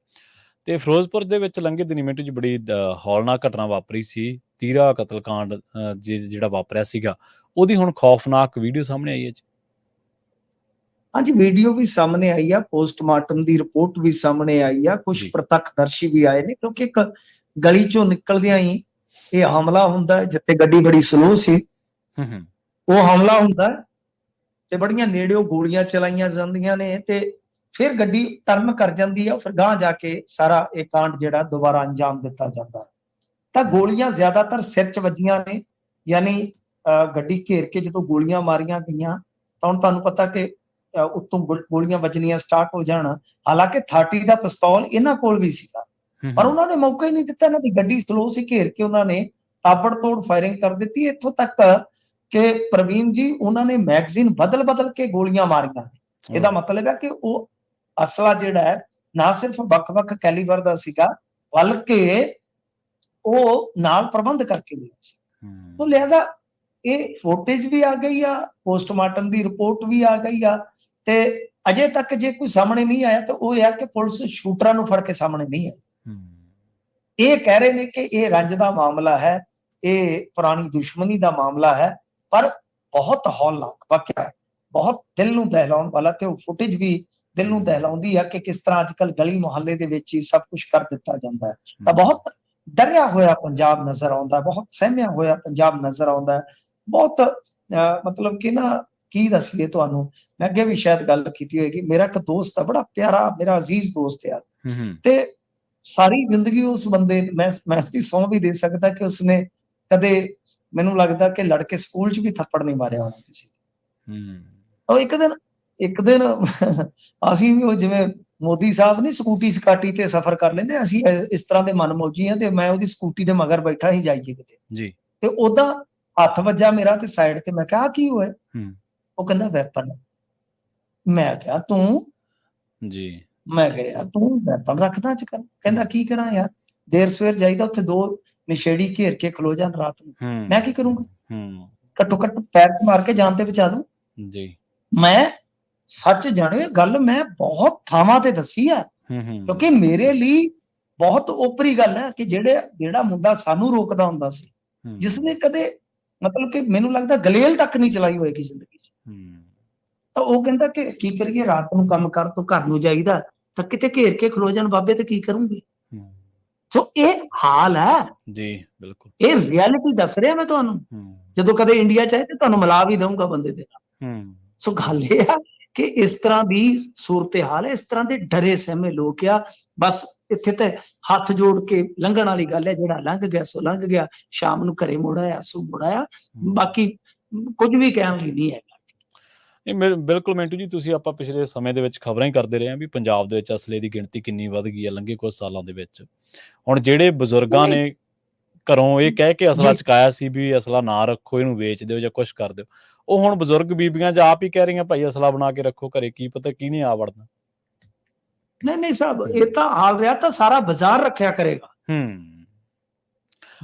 ਤੇ ਫਿਰੋਜ਼ਪੁਰ ਦੇ ਵਿੱਚ ਲੰਘੇ ਦਿਨੀ ਮਿੰਟ 'ਚ ਬੜੀ ਹੌਲਨਾਕ ਘਟਨਾ ਵਾਪਰੀ ਸੀ, ਤੀਰਾ ਕਤਲਕਾਂਡ ਜਿਹੜਾ ਵਾਪਰਿਆ ਸੀਗਾ, ਉਹਦੀ ਹੁਣ ਖੌਫਨਾਕ ਵੀਡੀਓ ਸਾਹਮਣੇ ਆਈ ਹੈ ਜੀ। ਹਾਂਜੀ, ਵੀਡੀਓ ਵੀ ਸਾਹਮਣੇ ਆਈ ਆ, ਪੋਸਟਮਾਰਟਮ ਦੀ ਰਿਪੋਰਟ ਵੀ ਸਾਹਮਣੇ ਆਈ ਆ, ਕੁਝ ਪ੍ਰਤੱਖਦਰਸ਼ੀ ਵੀ ਆਏ ਨੇ, ਕਿਉਂਕਿ ਇੱਕ ਗਲੀ ਚੋਂ ਨਿਕਲਦਿਆਂ ਹੀ ਇਹ ਹਮਲਾ ਹੁੰਦਾ, ਜਿੱਥੇ ਗੱਡੀ ਬੜੀ ਸਲੋ ਸੀ ਉਹ ਹਮਲਾ ਹੁੰਦਾ ਤੇ ਬੜੀਆਂ ਨੇੜਿਓਂ ਗੋਲੀਆਂ ਚਲਾਈਆਂ ਜਾਂਦੀਆਂ ਨੇ ਤੇ ਫਿਰ ਗੱਡੀ ਟਰਨ ਕਰ ਜਾਂਦੀ ਆ, ਫਿਰ ਗਾਂਹ ਜਾ ਕੇ ਸਾਰਾ ਇਹ ਕਾਂਡ ਜਿਹੜਾ ਦੁਬਾਰਾ ਅੰਜਾਮ ਦਿੱਤਾ ਜਾਂਦਾ। ਤਾਂ ਗੋਲੀਆਂ ਜ਼ਿਆਦਾਤਰ ਸਿਰ 'ਚ ਵੱਜੀਆਂ ਨੇ, ਯਾਨੀ ਗੱਡੀ ਘੇਰ ਕੇ ਜਦੋਂ ਗੋਲੀਆਂ ਮਾਰੀਆਂ ਗਈਆਂ ਤਾਂ ਹੁਣ ਤੁਹਾਨੂੰ ਪਤਾ ਕਿ ਉੱਤੋਂ ਗੋਲੀਆਂ ਵੱਜਣੀਆਂ ਸਟਾਰਟ ਹੋ ਜਾਣ। ਹਾਲਾਂਕਿ 30 ਦਾ ਪਿਸਤੌਲ ਇਹਨਾਂ ਕੋਲ ਵੀ ਸੀਗਾ, ਪਰ ਉਹਨਾਂ ਨੇ ਮੌਕਾ ਹੀ ਨਹੀਂ ਦਿੱਤਾ। ਇਹਨਾਂ ਦੀ ਗੱਡੀ ਸਲੋ ਸੀ, ਘੇਰ ਕੇ ਉਹਨਾਂ ਨੇ ਤਾਬੜਤੋੜ ਫਾਇਰਿੰਗ ਕਰ ਦਿੱਤੀ, ਇੱਥੋਂ ਤੱਕ ਕਿ ਪ੍ਰਵੀਨ ਜੀ ਉਹਨਾਂ ਨੇ ਮੈਗਜ਼ੀਨ ਬਦਲ ਕੇ ਗੋਲੀਆਂ ਮਾਰੀਆਂ। ਇਹਦਾ ਮਤਲਬ ਹੈ ਕਿ ਉਹ ਅਸਲਾ ਜਿਹੜਾ ਹੈ ਨਾ ਸਿਰਫ ਵੱਖ-ਵੱਖ ਕੈਲੀਬਰ ਦਾ ਸੀਗਾ, ਬਲਕਿ ਉਹ ਨਾਲ ਪ੍ਰਬੰਧ ਕਰਕੇ ਲਿਆ ਸੀ। ਤਾਂ ਲਿਹਾਜ਼ਾ ਇਹ ਫੁਟੇਜ ਵੀ ਆ ਗਈ ਆ, ਪੋਸਟਮਾਰਟਮ ਦੀ ਰਿਪੋਰਟ ਵੀ ਆ ਗਈ ਆ, ਤੇ ਅਜੇ ਤੱਕ ਜੇ ਕੋਈ ਸਾਹਮਣੇ ਨਹੀਂ ਆਇਆ ਤਾਂ ਉਹ ਇਹ ਆ ਕਿ ਪੁਲਿਸ ਸ਼ੂਟਰਾਂ ਨੂੰ ਫੜ ਕੇ ਸਾਹਮਣੇ ਨਹੀਂ ਆਈ। ਇਹ ਕਹਿ ਰਹੇ ਨੇ ਕਿ ਇਹ ਰੰਜ ਦਾ ਮਾਮਲਾ ਹੈ, ਇਹ ਪੁਰਾਣੀ ਦੁਸ਼ਮਣੀ ਦਾ ਮਾਮਲਾ ਹੈ, ਪਰ ਬਹੁਤ ਹੌਲਨਾਕ ਵਾਕਿਆ ਹੈ, ਬਹੁਤ ਦਿਲ ਨੂੰ ਦਹਿਲਾਉਣ ਵਾਲਾ, ਤੇ ਉਹ ਫੁਟੇਜ ਵੀ ਦਿਲ ਨੂੰ ਦਹਿਲਾਉਂਦੀ ਆ ਕਿ ਕਿਸ ਤਰ੍ਹਾਂ ਅੱਜ ਕੱਲ੍ਹ ਗਲੀ ਮੁਹੱਲੇ ਦੇ ਵਿੱਚ ਹੀ ਸਭ ਕੁਝ ਕਰ ਦਿੱਤਾ ਜਾਂਦਾ ਹੈ। ਤਾਂ ਬਹੁਤ ਡਰਿਆ ਹੋਇਆ ਪੰਜਾਬ ਨਜ਼ਰ ਆਉਂਦਾ, ਬਹੁਤ ਸਹਿਮਿਆ ਹੋਇਆ ਪੰਜਾਬ ਨਜ਼ਰ ਆਉਂਦਾ, ਬਹੁਤ ਮਤਲਬ ਕਿ ਨਾ ਕੀ ਦੱਸੀਏ ਤੁਹਾਨੂੰ, ਮੈਂ ਅੱਗੇ ਵੀ ਸ਼ਾਇਦ ਗੱਲ ਕੀਤੀ ਹੋਏਗੀ। ਮੇਰਾ ਇੱਕ ਦੋਸਤ ਆ, ਬੜਾ ਪਿਆਰਾ ਮੇਰਾ ਅਜ਼ੀਜ਼ ਦੋਸਤ ਆ, ਤੇ ਸਾਰੀ ਜ਼ਿੰਦਗੀ ਉਸ ਬੰਦੇ ਮੈਂ ਉਸਦੀ ਸਹੁੰ ਵੀ ਦੇ ਸਕਦਾ ਕਿ ਉਸਨੇ ਕਦੇ, ਮੈਨੂੰ ਲੱਗਦਾ ਕਿ ਲੜਕੇ ਸਕੂਲ 'ਚ ਵੀ ਥੱਪੜ ਨਹੀਂ ਮਾਰਿਆ ਹੋਣਾ ਕਿਸੇ ਉਹ ਇੱਕ ਦਿਨ ਅਸੀਂ ਵੀ ਉਹ ਜਿਵੇਂ ਮੋਦੀ ਸਾਹਿਬ ਨੀ ਸਕੂਟੀ ਸਕਾਟੀ ਤੇ ਸਫ਼ਰ ਕਰ ਲੈਂਦੇ, ਅਸੀਂ ਇਸ ਤਰ੍ਹਾਂ ਦੇ ਮਨਮੌਜੀ ਆ, ਤੇ ਮੈਂ ਉਹਦੀ ਸਕੂਟੀ ਦੇ ਮਗਰ ਬੈਠਾ ਹੀ ਜਾਈਏ ਕਿਤੇ ਜੀ, ਤੇ ਉਹਦਾ ਹੱਥ ਵੱਜਾ ਮੇਰਾ ਤੇ ਸਾਈਡ ਤੇ, ਮੈਂ ਕਿਹਾ ਕੀ ਹੋਇਆ? ਉਹ ਕਹਿੰਦਾ ਵੈਪਨ। ਮੈਂ ਕਿਹਾ ਤੂੰ ਜੀ, ਮੈਂ ਕਿਹਾ ਯਾਰ ਤੂੰ ਵੈਪਨ ਰੱਖਦਾ ਅੱਜ ਕੱਲ੍ਹ? ਕਹਿੰਦਾ ਕੀ ਕਰਾਂ ਯਾਰ, ਦੇਰ ਸਵੇਰ ਜਾਈਦਾ, ਉੱਥੇ ਦੋ ਨਸ਼ੇੜੀ ਘੇਰ ਕੇ ਖਲੋ ਜਾਣ ਰਾਤ ਨੂੰ, ਮੈਂ ਕੀ ਕਰੂੰਗਾ? ਘੱਟੋ ਘੱਟ ਪੈਰ ਮਾਰ ਕੇ ਜਾਨ ਤੇ ਬਚਾ ਦੂੰ ਜੀ। ਮੈਂ ਸੱਚ ਜਾਣੇ ਗੱਲ ਮੈਂ ਬਹੁਤ ਥਾਵਾਂ ਤੇ ਦੱਸੀ ਆ, ਕਿਉਂਕਿ ਮੇਰੇ ਲਈ ਬਹੁਤ ਓਪਰੀ ਗੱਲ ਹੈ ਕਿ ਜਿਹੜਾ ਮੁੰਡਾ ਸਾਨੂੰ ਰੋਕਦਾ ਹੁੰਦਾ ਸੀ, ਜਿਸਨੇ ਕਦੇ ਮਤਲਬ ਕਿ ਮੈਨੂੰ ਲੱਗਦਾ ਗਲੇਲ ਤੱਕ ਨਹੀਂ ਚਲਾਈ ਹੋਏਗੀ ਜ਼ਿੰਦਗੀ 'ਚ, ਤਾਂ ਉਹ ਕਹਿੰਦਾ ਕਿ ਕੀ ਕਰੀਏ, ਰਾਤ ਨੂੰ ਕੰਮ ਕਰ ਤੋਂ ਘਰ ਨੂੰ ਜਾਈਦਾ, ਤਾਂ ਕਿਤੇ ਘੇਰ ਕੇ ਖਲੋ ਜਾਣ ਬਾਬੇ ਤੇ ਕੀ ਕਰੂੰਗੀ? ਸੋ ਇਹ ਹਾਲ ਹੈ ਜੀ, ਬਿਲਕੁਲ ਇਹ ਰਿਐਲਿਟੀ ਦੱਸ ਰਿਹਾ ਮੈਂ ਤੁਹਾਨੂੰ। ਜਦੋਂ ਕਦੇ ਇੰਡੀਆ 'ਚ ਆਏ ਤੇ ਤੁਹਾਨੂੰ ਮਿਲਾ ਵੀ ਦਊਂਗਾ ਬੰਦੇ ਦੇ ਨਾਲ। ਸੋ ਗੱਲ ਇਹ ਆ ਕਿ ਇਸ ਤਰ੍ਹਾਂ ਦੀ ਸੂਰਤ ਹਾਲ ਹੈ, ਇਸ ਤਰ੍ਹਾਂ ਦੇ ਡਰੇ ਸਹਿਮੇ ਲੋਕ ਆ। ਬਸ ਇੱਥੇ ਤੇ ਹੱਥ ਜੋੜ ਕੇ ਲੰਘਣ ਵਾਲੀ ਗੱਲ ਹੈ, ਜਿਹੜਾ ਲੰਘ ਗਿਆ ਸੋ ਲੰਘ ਗਿਆ, ਸ਼ਾਮ ਨੂੰ ਘਰੇ ਮੁੜ ਆਇਆ ਸੋ ਮੁੜ ਆਇਆ, ਬਾਕੀ ਕੁਝ ਵੀ ਕਹਿਣ ਲਈ ਨਹੀਂ ਹੈ। ਨਹੀਂ ਬਿਲਕੁਲ ਮਿੰਟੂ ਜੀ, ਤੁਸੀਂ ਆਪਾਂ ਪਿਛਲੇ ਸਮੇਂ ਦੇ ਵਿੱਚ ਖਬਰਾਂ ਹੀ ਕਰਦੇ ਰਹੇ ਹਾਂ ਵੀ ਪੰਜਾਬ ਦੇ ਵਿੱਚ ਅਸਲੇ ਦੀ ਗਿਣਤੀ ਕਿੰਨੀ ਵੱਧ ਗਈ ਹੈ ਲੰਘੇ ਕੁਝ ਸਾਲਾਂ ਦੇ ਵਿੱਚ। ਹੁਣ ਜਿਹੜੇ ਬਜ਼ੁਰਗਾਂ ਨਹੀਂ ਨੇ ਘਰੋਂ ਇਹ ਕਹਿ ਕੇ ਅਸਲਾ ਜੀ ਚੁਕਾਇਆ ਸੀ ਵੀ ਅਸਲਾ ਨਾ ਰੱਖੋ, ਇਹਨੂੰ ਵੇਚ ਦਿਓ ਜਾਂ ਕੁਛ ਕਰ ਦਿਓ, ਉਹ ਹੁਣ ਬਜ਼ੁਰਗ ਬੀਬੀਆਂ ਜਾਂ ਆਪ ਹੀ ਕਹਿ ਰਹੀਆਂ ਭਾਈ ਅਸਲਾ ਬਣਾ ਕੇ ਰੱਖੋ ਘਰੇ, ਕੀ ਪਤਾ ਕਿਹਨੇ ਆ ਵੜਨਾ। ਨਹੀਂ ਸਾਹਿਬ, ਇਹ ਤਾਂ ਹਾਲ ਰਿਹਾ ਤਾਂ ਸਾਰਾ ਬਾਜ਼ਾਰ ਰੱਖਿਆ ਕਰੇਗਾ, ਉਹ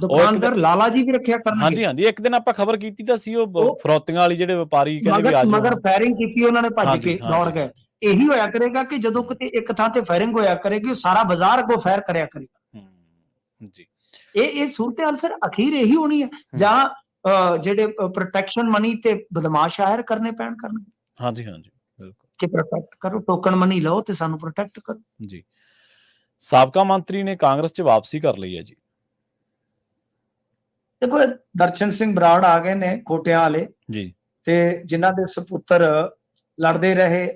ਇੱਕ ਦੁਕਾਨਦਾਰ ਲਾਲਾ ਜੀ ਵੀ ਰੱਖਿਆ ਕਰਨਗੇ। ਹਾਂਜੀ ਇੱਕ ਦਿਨ ਆਪਾਂ ਖਬਰ ਕੀਤੀ ਤਾਂ ਸੀ, ਉਹ ਉਹ ਫਰੋਤੀਆਂ ਵਾਲੀ ਜਿਹੜੇ ਵਪਾਰੀ ਕਹਿੰਦੇ ਵੀ ਆ ਜਾਓ। ਮਗਰ ਫਾਇਰਿੰਗ ਕੀਤੀ ਉਹਨਾਂ ਨੇ, ਭੱਜ ਕੇ ਦੌੜ ਗਏ। ਇਹੀ ਹੋਇਆ ਕਰੇਗਾ ਕਿ ਜਦੋਂ ਕਿਤੇ ਇੱਕ ਥਾਂ ਤੇ ਫਾਇਰਿੰਗ ਹੋਇਆ ਕਰੇਗੀ, ਉਹ ਸਾਰਾ ਬਾਜ਼ਾਰ ਅੱਗੋਂ ਫਾਇਰ ਕਰਿਆ ਕਰੇਗਾ। ਜੀ ਇਹ ਸੂਰਤ-ਹਾਲ ਫਿਰ ਅਖੀਰ ਇਹੀ ਹੋਣੀ ਹੈ, ਜਾਂ ਜਿਹੜੇ ਪ੍ਰੋਟੈਕਸ਼ਨ ਮਨੀ ਤੇ ਬਦਮਾਸ਼ ਹਾਇਰ ਕਰਨੇ ਪੈਣ ਕਰਨਗੇ। ਹਾਂਜੀ ਬਿਲਕੁਲ, ਕਿ ਪ੍ਰੋਟੈਕਟ ਕਰੋ, ਟੋਕਨ ਮਨੀ ਲਓ ਤੇ ਸਾਨੂੰ ਪ੍ਰੋਟੈਕਟ ਕਰੋ ਜੀ। ਸਾਬਕਾ ਮੰਤਰੀ ਨੇ ਕਾਂਗਰਸ 'ਚ ਵਾਪਸੀ ਕਰ ਲਈ ਹੈ ਜੀ। ਦੇਖੋ, ਦਰਸ਼ਨ ਸਿੰਘ ਬਰਾੜ ਆ ਗਏ ਨੇ, ਕੋਟਿਆਂ ਵਾਲੇ ਜੀ, ਤੇ ਜਿਨ੍ਹਾਂ ਦੇ ਸਪੁੱਤਰ ਲੜਦੇ ਰਹੇ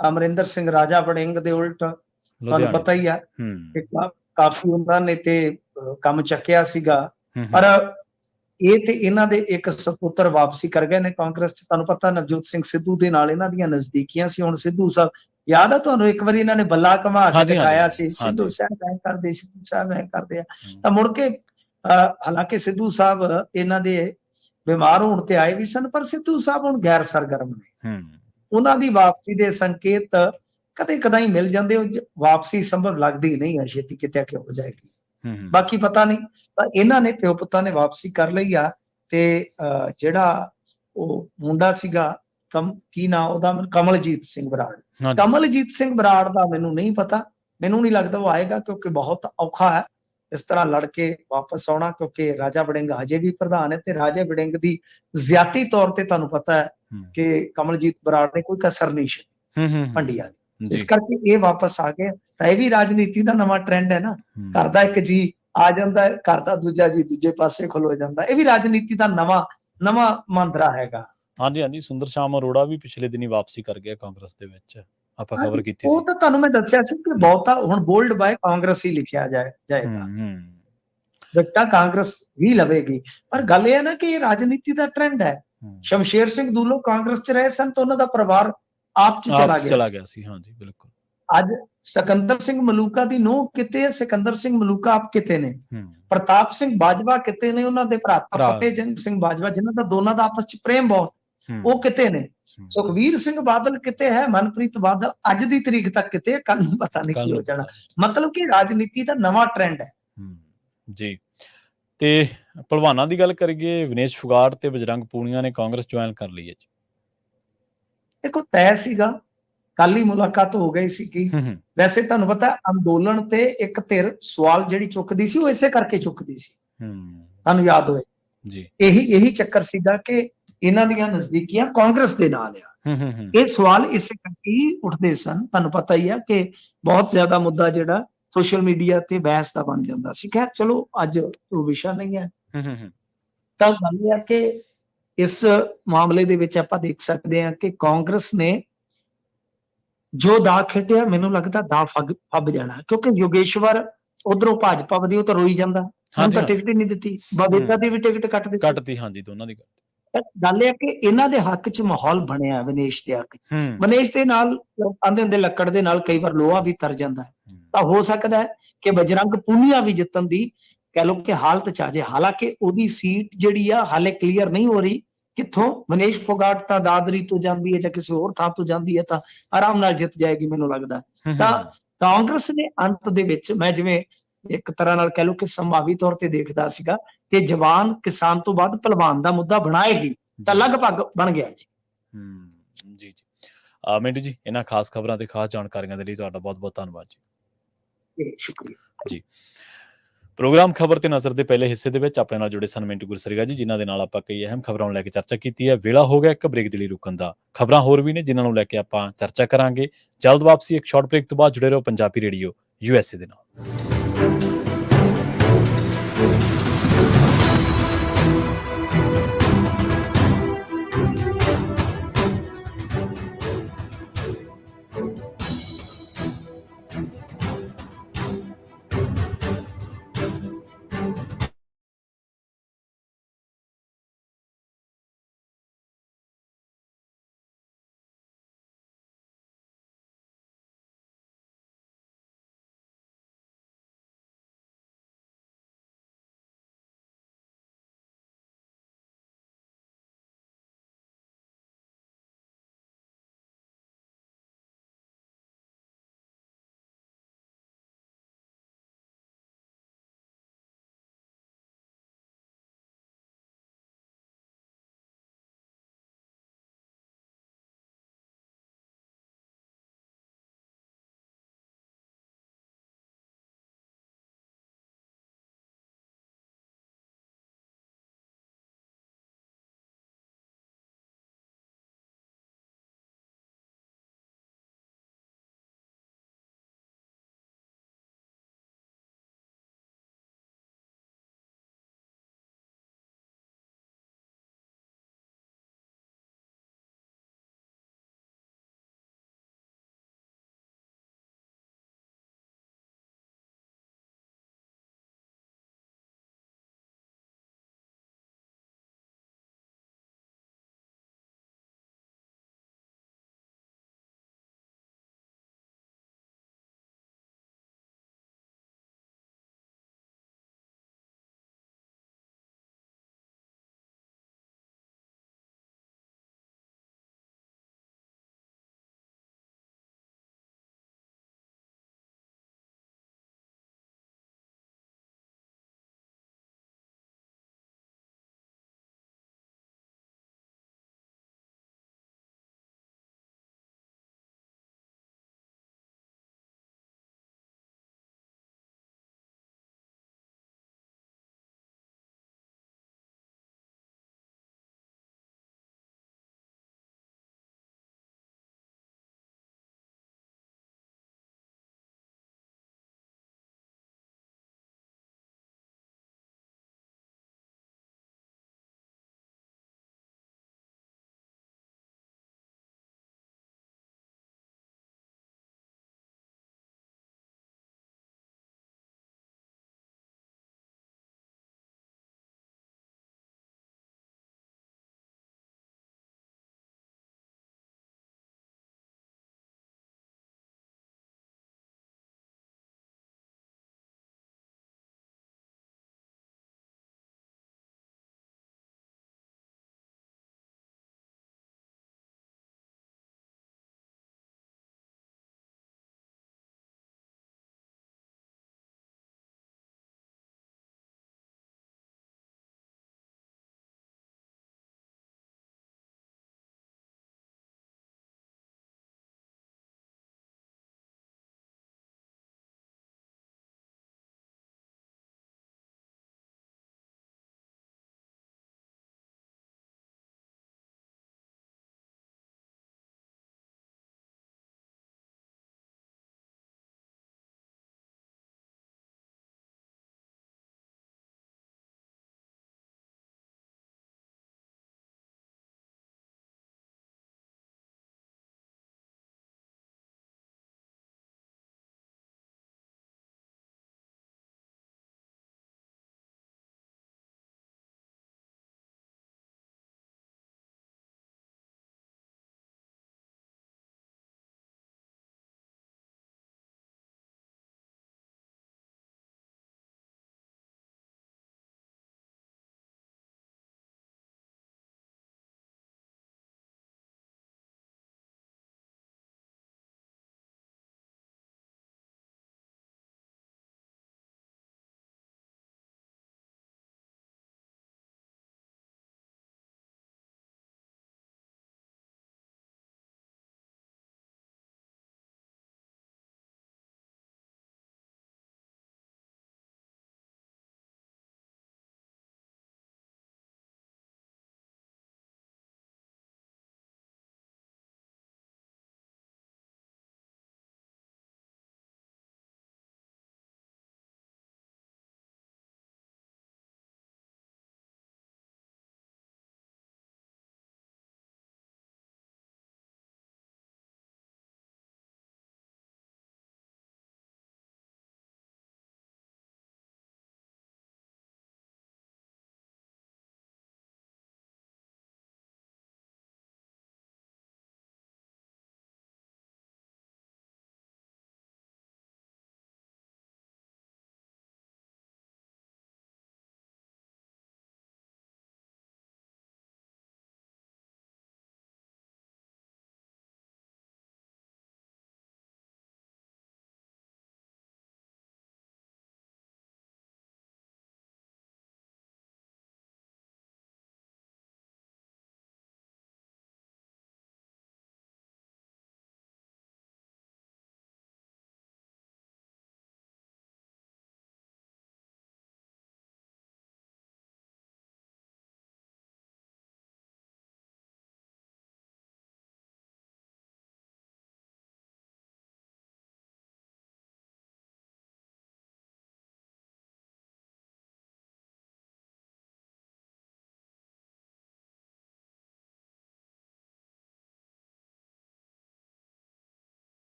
ਅਮਰਿੰਦਰ ਸਿੰਘ ਰਾਜਾ ਵੜਿੰਗ ਦੇ ਉਲਟ, ਤੁਹਾਨੂੰ ਪਤਾ ਹੀ ਹੈ ਕਿ ਕਾਫੀ ਉਹਨਾਂ ਨੇ ਤੇ ਕੰਮ ਚੱਕਿਆ ਸੀਗਾ। ਪਰ ਇਹ ਤੇ ਇਹਨਾਂ ਦੇ ਇੱਕ ਸਪੁੱਤਰ ਵਾਪਸੀ ਕਰ ਗਏ ਨੇ ਕਾਂਗਰਸ 'ਚ। ਤੁਹਾਨੂੰ ਪਤਾ ਨਵਜੋਤ ਸਿੰਘ ਸਿੱਧੂ ਦੇ ਨਾਲ ਇਹਨਾਂ ਦੀਆਂ ਨਜ਼ਦੀਕੀਆਂ ਸੀ। ਹੁਣ ਸਿੱਧੂ ਸਾਹਿਬ, ਯਾਦ ਆ ਤੁਹਾਨੂੰ, ਇੱਕ ਵਾਰੀ ਇਹਨਾਂ ਨੇ ਬੱਲਾ ਘੁਮਾ ਕੇ ਦਿਖਾਇਆ ਸੀ, ਸਿੱਧੂ ਸਾਹਿਬ ਐਂ ਕਰਦੇ, ਸਿੱਧੂ ਸਾਹਿਬ ਐਂ ਕਰਦੇ ਆ। ਤਾਂ ਮੁੜ ਕੇ ਹਾਲਾਂਕਿ ਸਿੱਧੂ ਸਾਹਿਬ ਇਹਨਾਂ ਦੇ ਬਿਮਾਰ ਹੋਣ ਤੇ ਆਏ ਵੀ ਸਨ, ਪਰ ਸਿੱਧੂ ਸਾਹਿਬ ਹੁਣ ਗੈਰ ਸਰਗਰਮ ਨੇ। ਉਹਨਾਂ ਦੀ ਵਾਪਸੀ ਦੇ ਸੰਕੇਤ ਕਦੇ ਕਦਾਈ ਮਿਲ ਜਾਂਦੇ, ਵਾਪਸੀ ਸੰਭਵ ਲੱਗਦੀ ਨਹੀਂ ਹੈ ਛੇਤੀ ਕਿਤੇ ਕਿ ਹੋ ਜਾਏਗੀ। ਬਾਕੀ ਪਤਾ ਨਹੀਂ, ਤਾਂ ਇਹਨਾਂ ਨੇ ਪਿਓ ਪੁੱਤਾਂ ਨੇ ਵਾਪਸੀ ਕਰ ਲਈ ਆ। ਤੇ ਜਿਹੜਾ ਉਹ ਮੁੰਡਾ ਸੀਗਾ, ਕੀ ਨਾਂ ਉਹਦਾ, ਕਮਲਜੀਤ ਸਿੰਘ ਬਰਾੜ। ਕਮਲਜੀਤ ਸਿੰਘ ਬਰਾੜ ਦਾ ਮੈਨੂੰ ਨਹੀਂ ਪਤਾ, ਮੈਨੂੰ ਨਹੀਂ ਲੱਗਦਾ ਉਹ ਆਏਗਾ, ਕਿਉਂਕਿ ਬਹੁਤ ਔਖਾ ਹੈ ਇਸ ਤਰ੍ਹਾਂ ਲੜ ਕੇ ਵਾਪਸ ਆਉਣਾ, ਕਿਉਂਕਿ ਰਾਜਾ ਵੜਿੰਗ ਹਜੇ ਵੀ ਪ੍ਰਧਾਨ ਹੈ ਤੇ ਰਾਜਾ ਵੜਿੰਗ ਦੀ ਜ਼ਿਆਤੀ ਤੌਰ ਤੇ ਤੁਹਾਨੂੰ ਪਤਾ ਹੈ ਕਿ ਕਮਲਜੀਤ ਬਰਾੜ ਨੇ ਕੋਈ ਕਸਰ ਨਹੀਂ ਛੱਡੀ ਭੰਡੀਆਂ ਦੀ। ਇਸ ਕਰਕੇ ਇਹ ਵਾਪਸ ਆ ਗਏ। ਤਾਂ ਇਹ ਵੀ ਰਾਜਨੀਤੀ ਦਾ ਨਵਾਂ ਟ੍ਰੈਂਡ ਹੈ ਨਾ, ਘਰ ਦਾ ਇੱਕ ਜੀ ਆ ਜਾਂਦਾ, ਘਰ ਦਾ ਦੂਜਾ ਜੀ ਦੂਜੇ ਪਾਸੇ ਖਲੋ ਜਾਂਦਾ। ਇਹ ਵੀ ਰਾਜਨੀਤੀ ਦਾ ਨਵਾਂ ਮੰਤਰਾ ਹੈਗਾ। ਹਾਂਜੀ ਸੁੰਦਰ ਸ਼ਾਮ ਅਰੋੜਾ ਵੀ ਪਿਛਲੇ ਦਿਨੀ ਵਾਪਸੀ ਕਰ ਗਿਆ ਕਾਂਗਰਸ ਦੇ ਵਿੱਚ, ਆਪਾਂ ਖਬਰ ਕੀਤੀ ਸੀ। ਉਹ ਤਾਂ ਤੁਹਾਨੂੰ ਮੈਂ ਦੱਸਿਆ ਸੀ ਕਿ ਬਹੁਤਾ ਹੁਣ ਬੋਲਡ ਬਾਏ ਕਾਂਗਰਸ ਹੀ ਲਿਖਿਆ ਜਾਏਗਾ, ਵਿਕਟਾਂ ਕਾਂਗਰਸ ਹੀ ਲਵੇਗੀ। ਪਰ ਗੱਲ ਇਹ ਹੈ ਨਾ ਕਿ ਇਹ ਰਾਜਨੀਤੀ ਦਾ ਟ੍ਰੈਂਡ ਹੈ। ਸ਼ਮਸ਼ੇਰ ਸਿੰਘ ਦੂਲੋ ਕਾਂਗਰਸ 'ਚ ਰਹੇ ਸਨ ਤਾਂ ਉਹਨਾਂ ਦਾ ਪਰਿਵਾਰ ਆਪ 'ਚ ਚਲਾ ਗਿਆ ਸੀ। ਹਾਂਜੀ ਬਿਲਕੁਲ। ਅੱਜ ਸਿਕੰਦਰ ਸਿੰਘ ਮਲੂਕਾ ਦੀ ਨੂੰਹ ਕਿਤੇ ਹੈ, ਸਿਕੰਦਰ ਸਿੰਘ ਮਲੂਕਾ ਆਪ ਕਿਤੇ ਨੇ, ਪ੍ਰਤਾਪ ਸਿੰਘ ਬਾਜਵਾ ਕਿਤੇ ਨੇ, ਉਹਨਾਂ ਦੇ ਭਰਾ ਫਤਿਹ ਸਿੰਘ ਬਾਜਵਾ, ਜਿਨ੍ਹਾਂ ਦਾ ਦੋਨਾਂ ਦਾ ਆਪਸ 'ਚ ਪ੍ਰੇਮ ਬਹੁਤ, ਉਹ ਕਿਤੇ ਨੇ। ਸੁਖਵੀਰ ਸਿੰਘ ਬਾਦਲ ਕਿਤੇ ਹੈ, ਮਨਪ੍ਰੀਤ ਬਾਦਲ ਅੱਜ ਦੀ ਤਰੀਕ ਤੱਕ ਕਿਤੇ, ਕੱਲ ਨੂੰ ਪਤਾ ਨਹੀਂ ਕੀ ਹੋ ਜਾਣਾ। ਮਤਲਬ ਕਿ ਰਾਜਨੀਤੀ ਦਾ ਨਵਾਂ ਟ੍ਰੈਂਡ ਹੈ ਜੀ। ਤੇ ਭਲਵਾਨਾਂ ਦੀ ਗੱਲ ਕਰੀਏ, ਵਿਨੇਸ਼ ਫੋਗਾਟ ਤੇ ਬਜਰੰਗ ਪੂਨੀਆ ਨੇ ਕਾਂਗਰਸ ਜੁਆਇਨ ਕਰ ਲਈ ਹੈ ਜੀ। ਦੇਖੋ, ਤੈਅ ਸੀਗਾ, ਕੱਲ ਹੀ ਮੁਲਾਕਾਤ ਹੋ ਗਈ ਸੀਗੀ। ਵੈਸੇ ਤੁਹਾਨੂੰ ਪਤਾ, ਅੰਦੋਲਨ ਤੇ ਇੱਕ ਧਿਰ ਸਵਾਲ ਜਿਹੜੀ ਚੁੱਕਦੀ ਸੀ, ਉਹ ਇਸੇ ਕਰਕੇ ਚੁੱਕਦੀ ਸੀ, ਤੁਹਾਨੂੰ ਯਾਦ ਹੋਏ ਜੀ। ਇਹੀ ਚੱਕਰ ਸੀਗਾ ਕਿ ਇਹਨਾਂ ਦੀਆਂ ਨਜ਼ਦੀਕੀਆਂ ਕਾਂਗਰਸ ਦੇ ਨਾਲ ਆ। ਇਹ ਸਵਾਲ ਇਸੇ ਕਰਕੇ ਹੀ ਉੱਠਦੇ ਸਨ। ਤੁਹਾਨੂੰ ਪਤਾ ਹੀ ਆ ਕਿ ਬਹੁਤ ਜ਼ਿਆਦਾ ਮੁੱਦਾ ਜਿਹੜਾ ਸੋਸ਼ਲ ਮੀਡੀਆ ਤੇ ਬਹਿਸ ਦਾ ਬਣ ਜਾਂਦਾ ਸੀ। ਖੈਰ ਚਲੋ, ਅੱਜ ਉਹ ਵਿਸ਼ਾ ਨਹੀਂ ਹੈ। ਤਾਂ ਗੱਲ ਇਹ ਆ ਕਿ ਇਸ ਮਾਮਲੇ ਦੇ ਵਿੱਚ ਆਪਾਂ ਦੇਖ ਸਕਦੇ ਹਾਂ ਕਿ ਕਾਂਗਰਸ ਨੇ ਜੋ ਦਾਅ ਖੇਡਿਆ, ਮੈਨੂੰ ਲੱਗਦਾ ਦਾਅ ਫੱਬ ਜਾਣਾ, ਕਿਉਂਕਿ ਯੋਗੇਸ਼ਵਰ ਉਧਰੋਂ ਭਾਜਪਾ ਵਧੀ, ਉਹ ਤਾਂ ਰੋਈ ਜਾਂਦਾ, ਹੁਣ ਤਾਂ ਟਿਕਟ ਹੀ ਨਹੀਂ ਦਿੱਤੀ। ਬਬੀਤਾ ਦੀ ਵੀ ਟਿਕਟ ਕੱਟ ਦਿੱਤੀ। ਹਾਂਜੀ, ਦੋਨਾਂ ਦੀ। ਗੱਲ ਇਹ ਕਿ ਇਹਨਾਂ ਦੇ ਹੱਕ 'ਚ ਮਾਹੌਲ ਬਣਿਆ ਵਿਨੇਸ਼ ਦੇ ਹੱਕ 'ਚ। ਵਿਨੇਸ਼ ਦੇ ਨਾਲ ਆਂਦੇ ਹੁੰਦੇ ਲੱਕੜ ਦੇ ਨਾਲ ਕਈ ਵਾਰ ਲੋਹਾ ਵੀ ਤਰ ਜਾਂਦਾ ਹੈ, ਤਾਂ ਹੋ ਸਕਦਾ ਹੈ ਕਿ ਬਜਰੰਗ ਪੂਨੀਆ ਵੀ ਜਿੱਤਣ ਦੀ ਕਹਿ ਲਓ ਕਿ ਹਾਲਤ 'ਚ ਆ ਜਾਏ। ਹਾਲਾਂਕਿ ਉਹਦੀ ਸੀਟ ਜਿਹੜੀ ਆ ਹਾਲੇ ਕਲੀਅਰ ਨਹੀਂ ਹੋ ਰਹੀ। ਕਿੱਥੋਂ? ਵਿਨੇਸ਼ ਫੋਗਾਟ ਤਾਂ ਦਾਦਰੀ ਤੋਂ ਜਾਂਦੀ ਹੈ ਜਾਂ ਕਿਸੇ ਹੋਰ ਥਾਂ ਤੋਂ ਜਾਂਦੀ ਹੈ, ਤਾਂ ਆਰਾਮ ਨਾਲ ਜਿੱਤ ਜਾਏਗੀ ਮੈਨੂੰ ਲੱਗਦਾ। ਤਾਂ ਕਾਂਗਰਸ ਨੇ ਅੰਤ ਦੇ ਵਿੱਚ, ਮੈਂ ਜਿਵੇਂ ਇੱਕ ਤਰ੍ਹਾਂ ਨਾਲ ਕਹਿ ਲਓ ਕਿ ਸੰਭਾਵੀ ਤੌਰ ਤੇ ਦੇਖਦਾ ਸੀਗਾ ਕਿ ਜਵਾਨ ਕਿਸਾਨ ਤੋਂ ਬਾਅਦ ਪਹਿਲਵਾਨ ਦਾ ਮੁੱਦਾ ਬਣਾਏਗੀ, ਤਾਂ ਲਗਭਗ ਬਣ ਗਿਆ ਜੀ। ਜੀ ਮਿੰਟੂ ਜੀ, ਇਹਨਾਂ ਖਾਸ ਖਬਰਾਂ ਤੇ ਖਾਸ ਜਾਣਕਾਰੀਆਂ ਦੇ ਲਈ ਤੁਹਾਡਾ ਬਹੁਤ ਬਹੁਤ ਧੰਨਵਾਦ ਜੀ। ਸ਼ੁਕਰੀਆ ਜੀ। ਪ੍ਰੋਗਰਾਮ ਖਬਰ ਤੇ ਨਜ਼ਰ ਦੇ ਪਹਿਲੇ ਹਿੱਸੇ ਦੇ ਵਿੱਚ ਆਪਣੇ ਨਾਲ ਜੁੜੇ ਸਨ ਮਿੰਟੂ ਗੁਰਸਰੀਗਾ ਜੀ, ਜਿਨ੍ਹਾਂ ਦੇ ਨਾਲ ਆਪਾਂ ਕਈ ਅਹਿਮ ਖਬਰਾਂ ਨੂੰ ਲੈ ਕੇ ਚਰਚਾ ਕੀਤੀ ਹੈ। ਵੇਲਾ ਹੋ ਗਿਆ ਇੱਕ ਬ੍ਰੇਕ ਦੇ ਲਈ ਰੁਕਣ ਦਾ। ਖਬਰਾਂ ਹੋਰ ਵੀ ਨੇ ਜਿਨ੍ਹਾਂ ਨੂੰ ਲੈ ਕੇ ਆਪਾਂ ਚਰਚਾ ਕਰਾਂਗੇ। ਜਲਦ ਵਾਪਸੀ ਇੱਕ ਸ਼ਾਰਟ ਬ੍ਰੇਕ ਤੋਂ ਬਾਅਦ। ਜੁੜੇ ਰਹੋ ਪੰਜਾਬੀ ਰੇਡੀਓ USA ਦੇ ਨਾਲ।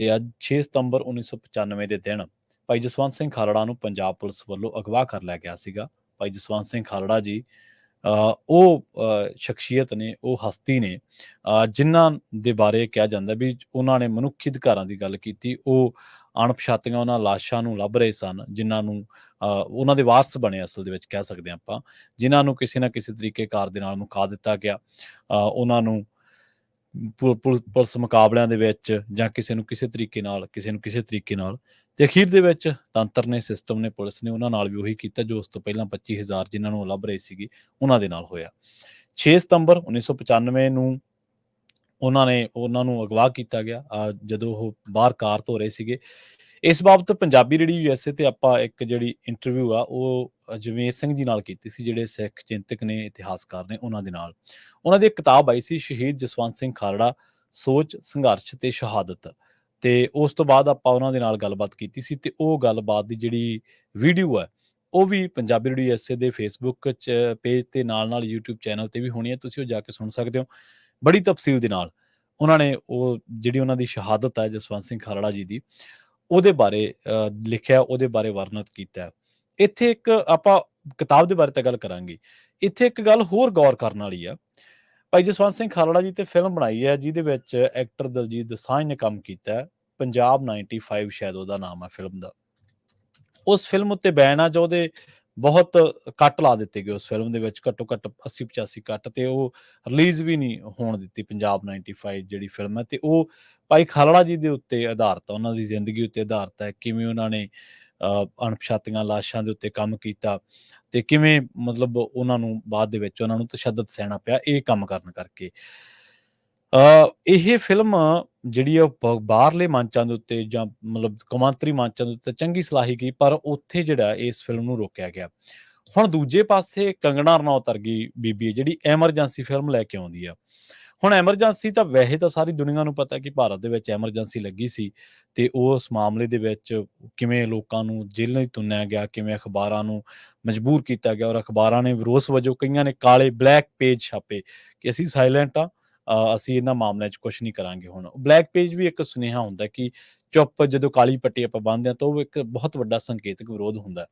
ਤੇ ਅੱਜ 6 ਸਤੰਬਰ 1995 ਦੇ ਦਿਨ ਭਾਈ ਜਸਵੰਤ ਸਿੰਘ ਖਾਲੜਾ ਨੂੰ ਪੰਜਾਬ ਪੁਲਿਸ ਵੱਲੋਂ ਅਗਵਾ ਕਰ ਲਿਆ ਗਿਆ ਸੀਗਾ। ਭਾਈ ਜਸਵੰਤ ਸਿੰਘ ਖਾਲੜਾ ਜੀ ਉਹ ਸ਼ਖਸੀਅਤ ਨੇ, ਉਹ ਹਸਤੀ ਨੇ ਜਿਨ੍ਹਾਂ ਦੇ ਬਾਰੇ ਕਿਹਾ ਜਾਂਦਾ ਵੀ ਉਹਨਾਂ ਨੇ ਮਨੁੱਖੀ ਅਧਿਕਾਰਾਂ ਦੀ ਗੱਲ ਕੀਤੀ। ਉਹ ਅਣਪਛਾਤੀਆਂ ਉਹਨਾਂ ਲਾਸ਼ਾਂ ਨੂੰ ਲੱਭ ਰਹੇ ਸਨ, ਜਿਨ੍ਹਾਂ ਨੂੰ ਉਹਨਾਂ ਦੇ ਵਾਰਸ ਬਣੇ ਅਸਲ ਦੇ ਵਿੱਚ ਕਹਿ ਸਕਦੇ ਹਾਂ ਆਪਾਂ, ਜਿਨ੍ਹਾਂ ਨੂੰ ਕਿਸੇ ਨਾ ਕਿਸੇ ਤਰੀਕੇ ਕਾਰ ਦੇ ਨਾਲ ਮੁਕਾ ਦਿੱਤਾ ਗਿਆ। ਉਹਨਾਂ ਨੂੰ ਪੁਲਿਸ ਮੁਕਾਬਲਿਆਂ ਦੇ ਵਿੱਚ ਜਾਂ ਕਿਸੇ ਨੂੰ ਕਿਸੇ ਤਰੀਕੇ ਨਾਲ, ਕਿਸੇ ਨੂੰ ਕਿਸੇ ਤਰੀਕੇ ਨਾਲ, ਤੇ ਅਖੀਰ ਦੇ ਵਿੱਚ ਤੰਤਰ ਨੇ, ਸਿਸਟਮ ਨੇ, ਪੁਲਿਸ ਨੇ ਉਹਨਾਂ ਨਾਲ ਵੀ ਉਹੀ ਕੀਤਾ ਜੋ ਉਸ ਤੋਂ ਪਹਿਲਾਂ 25,000 ਜਿਨ੍ਹਾਂ ਨੂੰ ਉਹ ਲੱਭ ਰਹੇ ਸੀਗੇ ਉਹਨਾਂ ਦੇ ਨਾਲ ਹੋਇਆ। 6 ਸਤੰਬਰ 1995 ਨੂੰ ਉਹਨਾਂ ਨੂੰ ਅਗਵਾ ਕੀਤਾ ਗਿਆ ਜਦੋਂ ਉਹ ਬਾਹਰ ਕਾਰ ਧੋ ਰਹੇ ਸੀਗੇ। ਇਸ ਬਾਬਤ ਪੰਜਾਬੀ ਰੇਡੀਓ USA ਤੇ ਆਪਾਂ ਇੱਕ ਜਿਹੜੀ ਇੰਟਰਵਿਊ ਆ ਉਹ ਜਗਮੇਰ ਸਿੰਘ ਜੀ ਨਾਲ ਕੀਤੀ ਸੀ, ਜਿਹੜੇ ਸਿੱਖ ਚਿੰਤਕ ਨੇ, ਇਤਿਹਾਸਕਾਰ ਨੇ, ਉਹਨਾਂ ਦੇ ਨਾਲ। ਉਹਨਾਂ ਦੀ ਇੱਕ ਕਿਤਾਬ ਆਈ ਸੀ ਸ਼ਹੀਦ ਜਸਵੰਤ ਸਿੰਘ ਖਾਲੜਾ, ਸੋਚ, ਸੰਘਰਸ਼ ਤੇ ਸ਼ਹਾਦਤ। ਤੇ ਉਸ ਤੋਂ ਬਾਅਦ ਆਪਾਂ ਉਹਨਾਂ ਦੇ ਨਾਲ ਗੱਲਬਾਤ ਕੀਤੀ ਸੀ ਤੇ ਉਹ ਗੱਲਬਾਤ ਦੀ ਜਿਹੜੀ ਵੀਡੀਓ ਹੈ ਉਹ ਵੀ ਪੰਜਾਬੀ ਰੇਡੀਓ USA ਦੇ ਫੇਸਬੁੱਕ ਪੇਜ ਤੇ ਨਾਲ YouTube ਚੈਨਲ ਤੇ ਵੀ ਹੋਣੀ ਹੈ, ਤੁਸੀਂ ਉਹ ਜਾ ਕੇ ਸੁਣ ਸਕਦੇ ਹੋ। ਬੜੀ ਤਫਸੀਲ ਦੇ ਨਾਲ ਉਹਨਾਂ ਨੇ ਉਹ ਜਿਹੜੀ ਉਹਨਾਂ ਦੀ ਸ਼ਹਾਦਤ ਹੈ ਜਸਵੰਤ ਸਿੰਘ ਖਾਲੜਾ ਜੀ ਦੀ, ਉਹਦੇ ਬਾਰੇ ਲਿਖਿਆ, ਉਹਦੇ ਬਾਰੇ ਵਰਣਨ ਕੀਤਾ। ਇੱਥੇ ਇੱਕ ਆਪਾਂ ਕਿਤਾਬ ਦੇ ਬਾਰੇ ਤਾਂ ਗੱਲ ਕਰਾਂਗੇ, ਇੱਥੇ ਇੱਕ ਗੱਲ ਹੋਰ ਗੌਰ ਕਰਨ ਵਾਲੀ ਆ। ਭਾਈ ਜਸਵੰਤ ਸਿੰਘ ਖਾਲੜਾ ਜੀ ਤੇ ਫਿਲਮ ਬਣਾਈ ਹੈ ਜਿਹਦੇ ਵਿੱਚ ਐਕਟਰ ਦਲਜੀਤ ਦੋਸਾਂਝ ਨੇ ਕੰਮ ਕੀਤਾ ਹੈ। ਪੰਜਾਬ 95 ਸ਼ਾਇਦ ਉਹਦਾ ਨਾਮ ਹੈ ਫਿਲਮ ਦਾ। ਉਸ ਫਿਲਮ ਉੱਤੇ ਬੈਨ ਆ ਜੋ ਉਹਦੇ ਬਹੁਤ ਕੱਟ ਲਾ ਦਿੱਤੇ ਗਏ। ਉਸ ਫਿਲਮ ਦੇ ਵਿੱਚ ਘੱਟੋ ਘੱਟ 80-85 ਕੱਟ, ਤੇ ਉਹ ਰਿਲੀਜ਼ ਵੀ ਨਹੀਂ ਹੋਣ ਦਿੱਤੀ ਪੰਜਾਬ 95 ਜਿਹੜੀ ਫਿਲਮ ਹੈ। ਤੇ ਉਹ ਭਾਈ ਖਾਲੜਾ ਜੀ ਦੇ ਉੱਤੇ ਆਧਾਰਿਤ, ਉਹਨਾਂ ਦੀ ਜ਼ਿੰਦਗੀ ਉੱਤੇ ਆਧਾਰਿਤ ਹੈ, ਕਿਵੇਂ ਉਹਨਾਂ ਨੇ ਅਣਪਛਾਤੀਆਂ ਲਾਸ਼ਾਂ ਦੇ ਉੱਤੇ ਕੰਮ ਕੀਤਾ ਤੇ ਕਿਵੇਂ ਮਤਲਬ ਉਹਨਾਂ ਨੂੰ ਬਾਅਦ ਦੇ ਵਿੱਚ ਉਹਨਾਂ ਨੂੰ ਤਸ਼ੱਦਦ ਸਹਿਣਾ ਪਿਆ ਇਹ ਕੰਮ ਕਰਨ ਕਰਕੇ। ਇਹ ਫਿਲਮ ਜਿਹੜੀ ਆ ਬਾਹਰਲੇ ਮੰਚਾਂ ਦੇ ਉੱਤੇ ਜਾਂ ਮਤਲਬ ਕੌਮਾਂਤਰੀ ਮੰਚਾਂ ਦੇ ਉੱਤੇ ਚੰਗੀ ਸਲਾਹੀ ਗਈ, ਪਰ ਉੱਥੇ ਜਿਹੜਾ ਇਸ ਫਿਲਮ ਨੂੰ ਰੋਕਿਆ ਗਿਆ। ਹੁਣ ਦੂਜੇ ਪਾਸੇ ਕੰਗਣਾ ਰਣੌਤ ਵਰਗੀ ਬੀਬੀ ਜਿਹੜੀ ਐਮਰਜੈਂਸੀ ਫਿਲਮ ਲੈ ਕੇ ਆਉਂਦੀ ਆ। ਹੁਣ ਐਮਰਜੈਂਸੀ ਤਾਂ ਵੈਸੇ ਤਾਂ ਸਾਰੀ ਦੁਨੀਆ ਨੂੰ ਪਤਾ ਕਿ ਭਾਰਤ ਦੇ ਵਿੱਚ ਐਮਰਜੈਂਸੀ ਲੱਗੀ ਸੀ, ਤੇ ਉਸ ਮਾਮਲੇ ਦੇ ਵਿੱਚ ਕਿਵੇਂ ਲੋਕਾਂ ਨੂੰ ਜੇਲ੍ਹਾਂ 'ਚ ਤੁੰਨਿਆ ਗਿਆ, ਕਿਵੇਂ ਅਖਬਾਰਾਂ ਨੂੰ ਮਜਬੂਰ ਕੀਤਾ ਗਿਆ, ਔਰ ਅਖਬਾਰਾਂ ਨੇ ਵਿਰੋਧ ਵਜੋਂ ਕਈਆਂ ਨੇ ਕਾਲੇ ਬਲੈਕ ਪੇਜ ਛਾਪੇ ਕਿ ਅਸੀਂ ਸਾਇਲੈਂਟ ਆ, ਅਸੀਂ ਇਹਨਾਂ ਮਾਮਲਿਆਂ 'ਚ ਕੁਛ ਨਹੀਂ ਕਰਾਂਗੇ। ਹੁਣ ਬਲੈਕ ਪੇਜ ਵੀ ਇੱਕ ਸੁਨੇਹਾ ਹੁੰਦਾ ਕਿ ਚੁੱਪ, ਜਦੋਂ ਕਾਲੀ ਪੱਟੀ ਆਪਾਂ ਬੰਨ੍ਹਦੇ ਹਾਂ ਤਾਂ ਉਹ ਇੱਕ ਬਹੁਤ ਵੱਡਾ ਸੰਕੇਤਕ ਵਿਰੋਧ ਹੁੰਦਾ।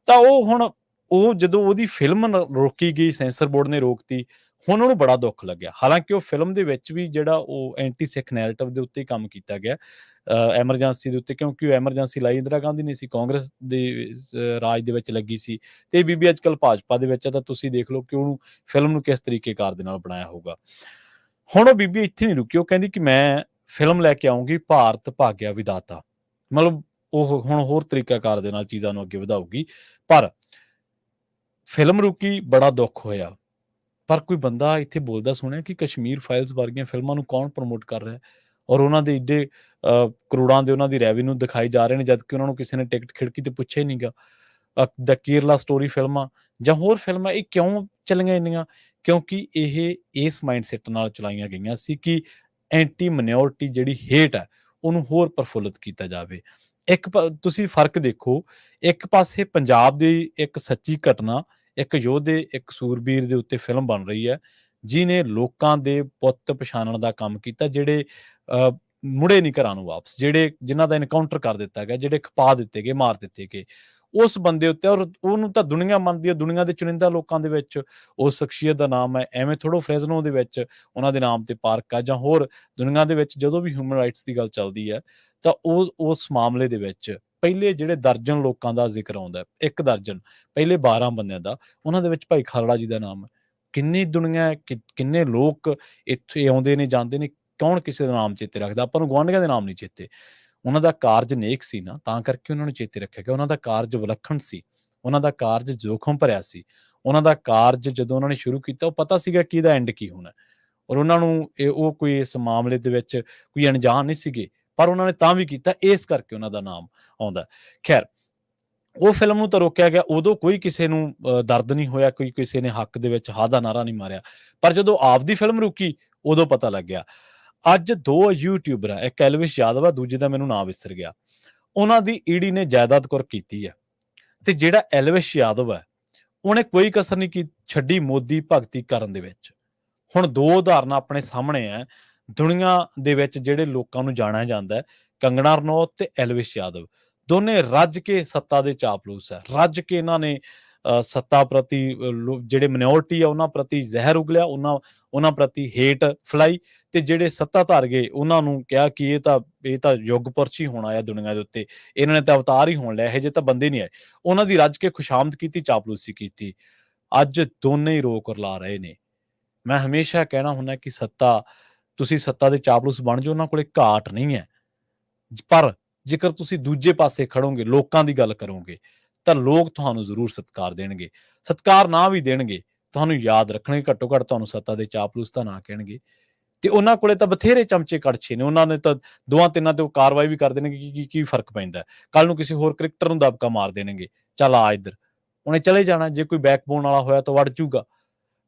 ਤਾਂ ਉਹ ਹੁਣ ਉਹ ਜਦੋਂ ਉਹਦੀ ਫਿਲਮ ਰੋਕੀ ਗਈ, ਸੈਂਸਰ ਬੋਰਡ ਨੇ ਰੋਕਤੀ, ਹੁਣ ਉਹਨੂੰ ਬੜਾ ਦੁੱਖ ਲੱਗਿਆ। ਹਾਲਾਂਕਿ ਉਹ ਫਿਲਮ ਦੇ ਵਿੱਚ ਵੀ ਜਿਹੜਾ ਉਹ ਐਂਟੀ ਸਿੱਖ ਨੈਰੇਟਿਵ ਦੇ ਉੱਤੇ ਕੰਮ ਕੀਤਾ ਗਿਆ ਐਮਰਜੈਂਸੀ ਦੇ ਉੱਤੇ, ਕਿਉਂਕਿ ਉਹ ਐਮਰਜੈਂਸੀ ਲਾਈ ਇੰਦਰਾ ਗਾਂਧੀ ਨੇ ਸੀ, ਕਾਂਗਰਸ ਦੇ ਰਾਜ ਦੇ ਵਿੱਚ ਲੱਗੀ ਸੀ, ਤੇ ਇਹ ਬੀਬੀ ਅੱਜ ਕੱਲ੍ਹ ਭਾਜਪਾ ਦੇ ਵਿੱਚ ਹੈ। ਤਾਂ ਤੁਸੀਂ ਦੇਖ ਲਓ ਕਿ ਉਹਨੂੰ ਫਿਲਮ ਨੂੰ ਕਿਸ ਤਰੀਕੇ ਕਾਰ ਦੇ ਨਾਲ ਬਣਾਇਆ ਹੋਊਗਾ। ਹੁਣ ਉਹ ਬੀਬੀ ਇੱਥੇ ਨਹੀਂ ਰੁਕੀ, ਉਹ ਕਹਿੰਦੀ ਕਿ ਮੈਂ ਫਿਲਮ ਲੈ ਕੇ ਆਊਂਗੀ ਭਾਰਤ ਭਾਗਿਆ ਵਿਧਾਤਾ, ਮਤਲਬ ਉਹ ਹੁਣ ਹੋਰ ਤਰੀਕਾਕਾਰ ਦੇ ਨਾਲ ਚੀਜ਼ਾਂ ਨੂੰ ਅੱਗੇ ਵਧਾਊਗੀ। ਪਰ ਫਿਲਮ ਰੁਕੀ, ਬੜਾ ਦੁੱਖ ਹੋਇਆ। ਪਰ ਕੋਈ ਬੰਦਾ ਇੱਥੇ ਬੋਲਦਾ ਸੁਣਿਆ ਕਿ ਕਸ਼ਮੀਰ ਫਾਈਲਸ ਵਰਗੀਆਂ ਫਿਲਮਾਂ ਨੂੰ ਕੌਣ ਪ੍ਰਮੋਟ ਕਰ ਰਿਹਾ, ਔਰ ਉਹਨਾਂ ਦੇ ਏਡੇ ਕਰੋੜਾਂ ਦੇ ਉਹਨਾਂ ਦੀ ਰੈਵਨਿਊ ਦਿਖਾਈ ਜਾ ਰਹੇ ਨੇ, ਜਦਕਿ ਉਹਨਾਂ ਨੂੰ ਕਿਸੇ ਨੇ ਟਿਕਟ ਖਿੜਕੀ ਤੇ ਪੁੱਛਿਆ ਹੀ ਨਹੀਂਗਾ। ਦ ਕੇਰਲਾ ਸਟੋਰੀ ਫਿਲਮਾਂ ਜਾਂ ਹੋਰ ਫਿਲਮਾਂ ਇਹ ਕਿਉਂ ਚੱਲੀਆਂ ਇੰਨੀਆਂ? ਕਿਉਂਕਿ ਇਹ ਇਸ ਮਾਈਂਡਸੈਟ ਨਾਲ ਚਲਾਈਆਂ ਗਈਆਂ ਸੀ ਕਿ ਐਂਟੀ ਮਾਈਨੋਰਿਟੀ ਜਿਹੜੀ ਹੇਟ ਹੈ ਉਹਨੂੰ ਹੋਰ ਪ੍ਰਫੁੱਲਿਤ ਕੀਤਾ ਜਾਵੇ। ਤੁਸੀਂ ਫਰਕ ਦੇਖੋ, ਇੱਕ ਪਾਸੇ ਪੰਜਾਬ ਦੀ ਇੱਕ ਸੱਚੀ ਘਟਨਾ, ਇੱਕ ਯੋਧੇ, ਇੱਕ ਸੂਰਬੀਰ ਦੇ ਉੱਤੇ ਫਿਲਮ ਬਣ ਰਹੀ ਹੈ ਜਿਹਨੇ ਲੋਕਾਂ ਦੇ ਪੁੱਤ ਪਛਾਣਨ ਦਾ ਕੰਮ ਕੀਤਾ, ਜਿਹੜੇ ਮੁੜੇ ਨਹੀਂ ਘਰਾਂ ਨੂੰ ਵਾਪਸ, ਜਿਨ੍ਹਾਂ ਦਾ ਇਨਕਾਊਂਟਰ ਕਰ ਦਿੱਤਾ ਗਿਆ, ਜਿਹੜੇ ਖਪਾ ਦਿੱਤੇ ਗਏ, ਮਾਰ ਦਿੱਤੇ ਗਏ ਉਸ ਬੰਦੇ ਉੱਤੇ। ਔਰ ਉਹਨੂੰ ਤਾਂ ਦੁਨੀਆ ਮੰਨਦੀ ਹੈ, ਦੁਨੀਆ ਦੇ ਚੁਣਿੰਦਾ ਲੋਕਾਂ ਦੇ ਵਿੱਚ ਉਸ ਸ਼ਖਸੀਅਤ ਦਾ ਨਾਮ ਹੈ। ਐਵੇਂ ਥੋੜ੍ਹਾ ਫਰੈਜ਼ਨੋ ਦੇ ਵਿੱਚ ਉਹਨਾਂ ਦੇ ਨਾਮ ਤੇ ਪਾਰਕ ਆ, ਜਾਂ ਹੋਰ ਦੁਨੀਆ ਦੇ ਵਿੱਚ ਜਦੋਂ ਵੀ ਹਿਊਮਨ ਰਾਈਟਸ ਦੀ ਗੱਲ ਚੱਲਦੀ ਹੈ ਤਾਂ ਉਸ ਮਾਮਲੇ ਦੇ ਵਿੱਚ ਪਹਿਲੇ ਜਿਹੜੇ ਦਰਜਨ ਲੋਕਾਂ ਦਾ ਜ਼ਿਕਰ ਆਉਂਦਾ, ਇੱਕ ਦਰਜਨ, ਪਹਿਲੇ 12 ਬੰਦਿਆਂ ਦਾ, ਉਹਨਾਂ ਦੇ ਵਿੱਚ ਭਾਈ ਖਾਲੜਾ ਜੀ ਦਾ ਨਾਮ ਹੈ। ਕਿੰਨੀ ਦੁਨੀਆ ਹੈ, ਕਿੰਨੇ ਲੋਕ ਇੱਥੇ ਆਉਂਦੇ ਨੇ, ਜਾਂਦੇ ਨੇ, ਕੌਣ ਕਿਸੇ ਦਾ ਨਾਮ ਚੇਤੇ ਰੱਖਦਾ? ਆਪਾਂ ਨੂੰ ਗੁਆਂਢੀਆਂ ਦੇ ਨਾਮ ਨਹੀਂ ਚੇਤੇ। ਉਹਨਾਂ ਦਾ ਕਾਰਜ ਨੇਕ ਸੀ ਨਾ, ਤਾਂ ਕਰਕੇ ਉਹਨਾਂ ਨੂੰ ਚੇਤੇ ਰੱਖਿਆ ਗਿਆ। ਉਹਨਾਂ ਦਾ ਕਾਰਜ ਵਿਲੱਖਣ ਸੀ, ਉਹਨਾਂ ਦਾ ਕਾਰਜ ਜੋਖਮ ਭਰਿਆ ਸੀ। ਉਹਨਾਂ ਦਾ ਕਾਰਜ ਜਦੋਂ ਉਹਨਾਂ ਨੇ ਸ਼ੁਰੂ ਕੀਤਾ, ਉਹ ਪਤਾ ਸੀਗਾ ਕਿ ਇਹਦਾ ਐਂਡ ਕੀ ਹੋਣਾ, ਔਰ ਉਹਨਾਂ ਨੂੰ ਉਹ ਕੋਈ ਇਸ ਮਾਮਲੇ ਦੇ ਵਿੱਚ ਕੋਈ ਅਣਜਾਣ ਨਹੀਂ ਸੀਗੇ, ਪਰ ਉਹਨਾਂ ਨੇ ਤਾਂ ਵੀ ਕੀਤਾ, ਇਸ ਕਰਕੇ ਉਹਨਾਂ ਦਾ ਨਾਮ ਆਉਂਦਾ। ਖੈਰ, ਉਹ ਫਿਲਮ ਨੂੰ ਤਾਂ ਰੋਕਿਆ ਗਿਆ, ਉਦੋਂ ਕੋਈ ਕਿਸੇ ਨੂੰ ਦਰਦ ਨਹੀਂ ਹੋਇਆ, ਕੋਈ ਕਿਸੇ ਨੇ ਹੱਕ ਦੇ ਵਿੱਚ ਹਾਂ ਦਾ ਨਾਅਰਾ ਨਹੀਂ ਮਾਰਿਆ। ਪਰ ਜਦੋਂ ਆਪਦੀ ਫਿਲਮ ਰੁਕੀ, ਉਦੋਂ ਪਤਾ ਲੱਗਿਆ। ਅੱਜ 2 ਯੂਟਿਊਬਰ ਆ, ਇੱਕ ਐਲਵਿਸ਼ ਯਾਦਵ ਆ, ਦੂਜੇ ਦਾ ਮੈਨੂੰ ਨਾਂ ਵਿਸਰ ਗਿਆ। ਉਹਨਾਂ ਦੀ ਈਡੀ ਨੇ ਜਾਇਦਾਦ ਕੁਰਕ ਕੀਤੀ ਹੈ, ਤੇ ਜਿਹੜਾ ਐਲਵਿਸ਼ ਯਾਦਵ ਹੈ ਉਹਨੇ ਕੋਈ ਕਸਰ ਨਹੀਂ ਛੱਡੀ ਮੋਦੀ ਭਗਤੀ ਕਰਨ ਦੇ ਵਿੱਚ। ਹੁਣ 2 ਉਦਾਹਰਨਾਂ ਆਪਣੇ ਸਾਹਮਣੇ ਹੈ। ਦੁਨੀਆ ਦੇ ਵਿੱਚ ਜਿਹੜੇ ਲੋਕਾਂ ਨੂੰ ਜਾਣਿਆ ਜਾਂਦਾ ਹੈ ਕੰਗਣਾ ਰਣੌਤ ਤੇ ਐਲਵਿਸ਼ ਯਾਦਵ ਦੋਨੇ ਰੱਜ ਕੇ ਸੱਤਾ ਦੇ ਚਾਪਲੂਸ ਹੈ। ਰੱਜ ਕੇ ਇਹਨਾਂ ਨੇ ਸੱਤਾ ਪ੍ਰਤੀ ਜਿਹੜੇ ਮਿਨੋਰਟੀ ਆ ਉਹਨਾਂ ਪ੍ਰਤੀ ਜ਼ਹਿਰ ਉਗਲਿਆ, ਉਹਨਾਂ ਪ੍ਰਤੀ ਹੇਟ ਫਲਾਈ, ਤੇ ਜਿਹੜੇ ਸੱਤਾ ਧਾਰ ਗਏ ਉਹਨਾਂ ਨੂੰ ਕਿਹਾ ਕਿ ਇਹ ਤਾਂ ਯੁੱਗ ਪੁਰਸ਼ ਹੀ ਹੋਣਾ ਆ ਦੁਨੀਆ ਦੇ ਉੱਤੇ, ਇਹਨਾਂ ਨੇ ਤਾਂ ਅਵਤਾਰ ਹੀ ਹੋਣ ਲਿਆ, ਇਹੋ ਜਿਹੇ ਤਾਂ ਬੰਦੇ ਨਹੀਂ ਆਏ। ਉਹਨਾਂ ਦੀ ਰੱਜ ਕੇ ਖੁਸ਼ਾਮਦ ਕੀਤੀ, ਚਾਪਲੂਸੀ ਕੀਤੀ। ਅੱਜ ਦੋਨੇ ਹੀ ਰੋਕ ਰਲਾ ਰਹੇ ਨੇ। ਮੈਂ ਹਮੇਸ਼ਾ ਕਹਿਣਾ ਹੁੰਦਾ ਕਿ ਤੁਸੀਂ ਸੱਤਾ ਦੇ ਚਾਪਲੂਸ ਬਣ ਜਾਓ, ਉਹਨਾਂ ਕੋਲੇ ਘਾਟ ਨਹੀਂ ਹੈ, ਪਰ ਜੇਕਰ ਤੁਸੀਂ ਦੂਜੇ ਪਾਸੇ ਖੜੋਗੇ, ਲੋਕਾਂ ਦੀ ਗੱਲ ਕਰੋਗੇ, ਤਾਂ ਲੋਕ ਤੁਹਾਨੂੰ ਜ਼ਰੂਰ ਸਤਿਕਾਰ ਦੇਣਗੇ। ਸਤਿਕਾਰ ਨਾ ਵੀ ਦੇਣਗੇ, ਤੁਹਾਨੂੰ ਯਾਦ ਰੱਖਣਗੇ, ਘੱਟੋ ਘੱਟ ਤੁਹਾਨੂੰ ਸੱਤਾ ਦੇ ਚਾਪਲੂਸ ਤਾਂ ਨਾ ਕਹਿਣਗੇ। ਤੇ ਉਹਨਾਂ ਕੋਲੇ ਤਾਂ ਬਥੇਰੇ ਚਮਚੇ ਕੜਛੇ ਨੇ, ਉਹਨਾਂ ਨੇ ਤਾਂ ਦੋਆਂ ਤਿੰਨਾਂ ਤੇ ਉਹ ਕਾਰਵਾਈ ਵੀ ਕਰ ਦੇਣਗੇ। ਕੀ ਫਰਕ ਪੈਂਦਾ? ਕੱਲ ਨੂੰ ਕਿਸੇ ਹੋਰ ਕ੍ਰਿਕਟਰ ਨੂੰ ਦਬਕਾ ਮਾਰ ਦੇਣਗੇ, ਚੱਲ ਆ ਇੱਧਰ, ਉਹਨੇ ਚਲੇ ਜਾਣਾ। ਜੇ ਕੋਈ ਬੈਕਬੋਨ ਵਾਲਾ ਹੋਇਆ ਤਾਂ ਵੜ ਜੂਗਾ।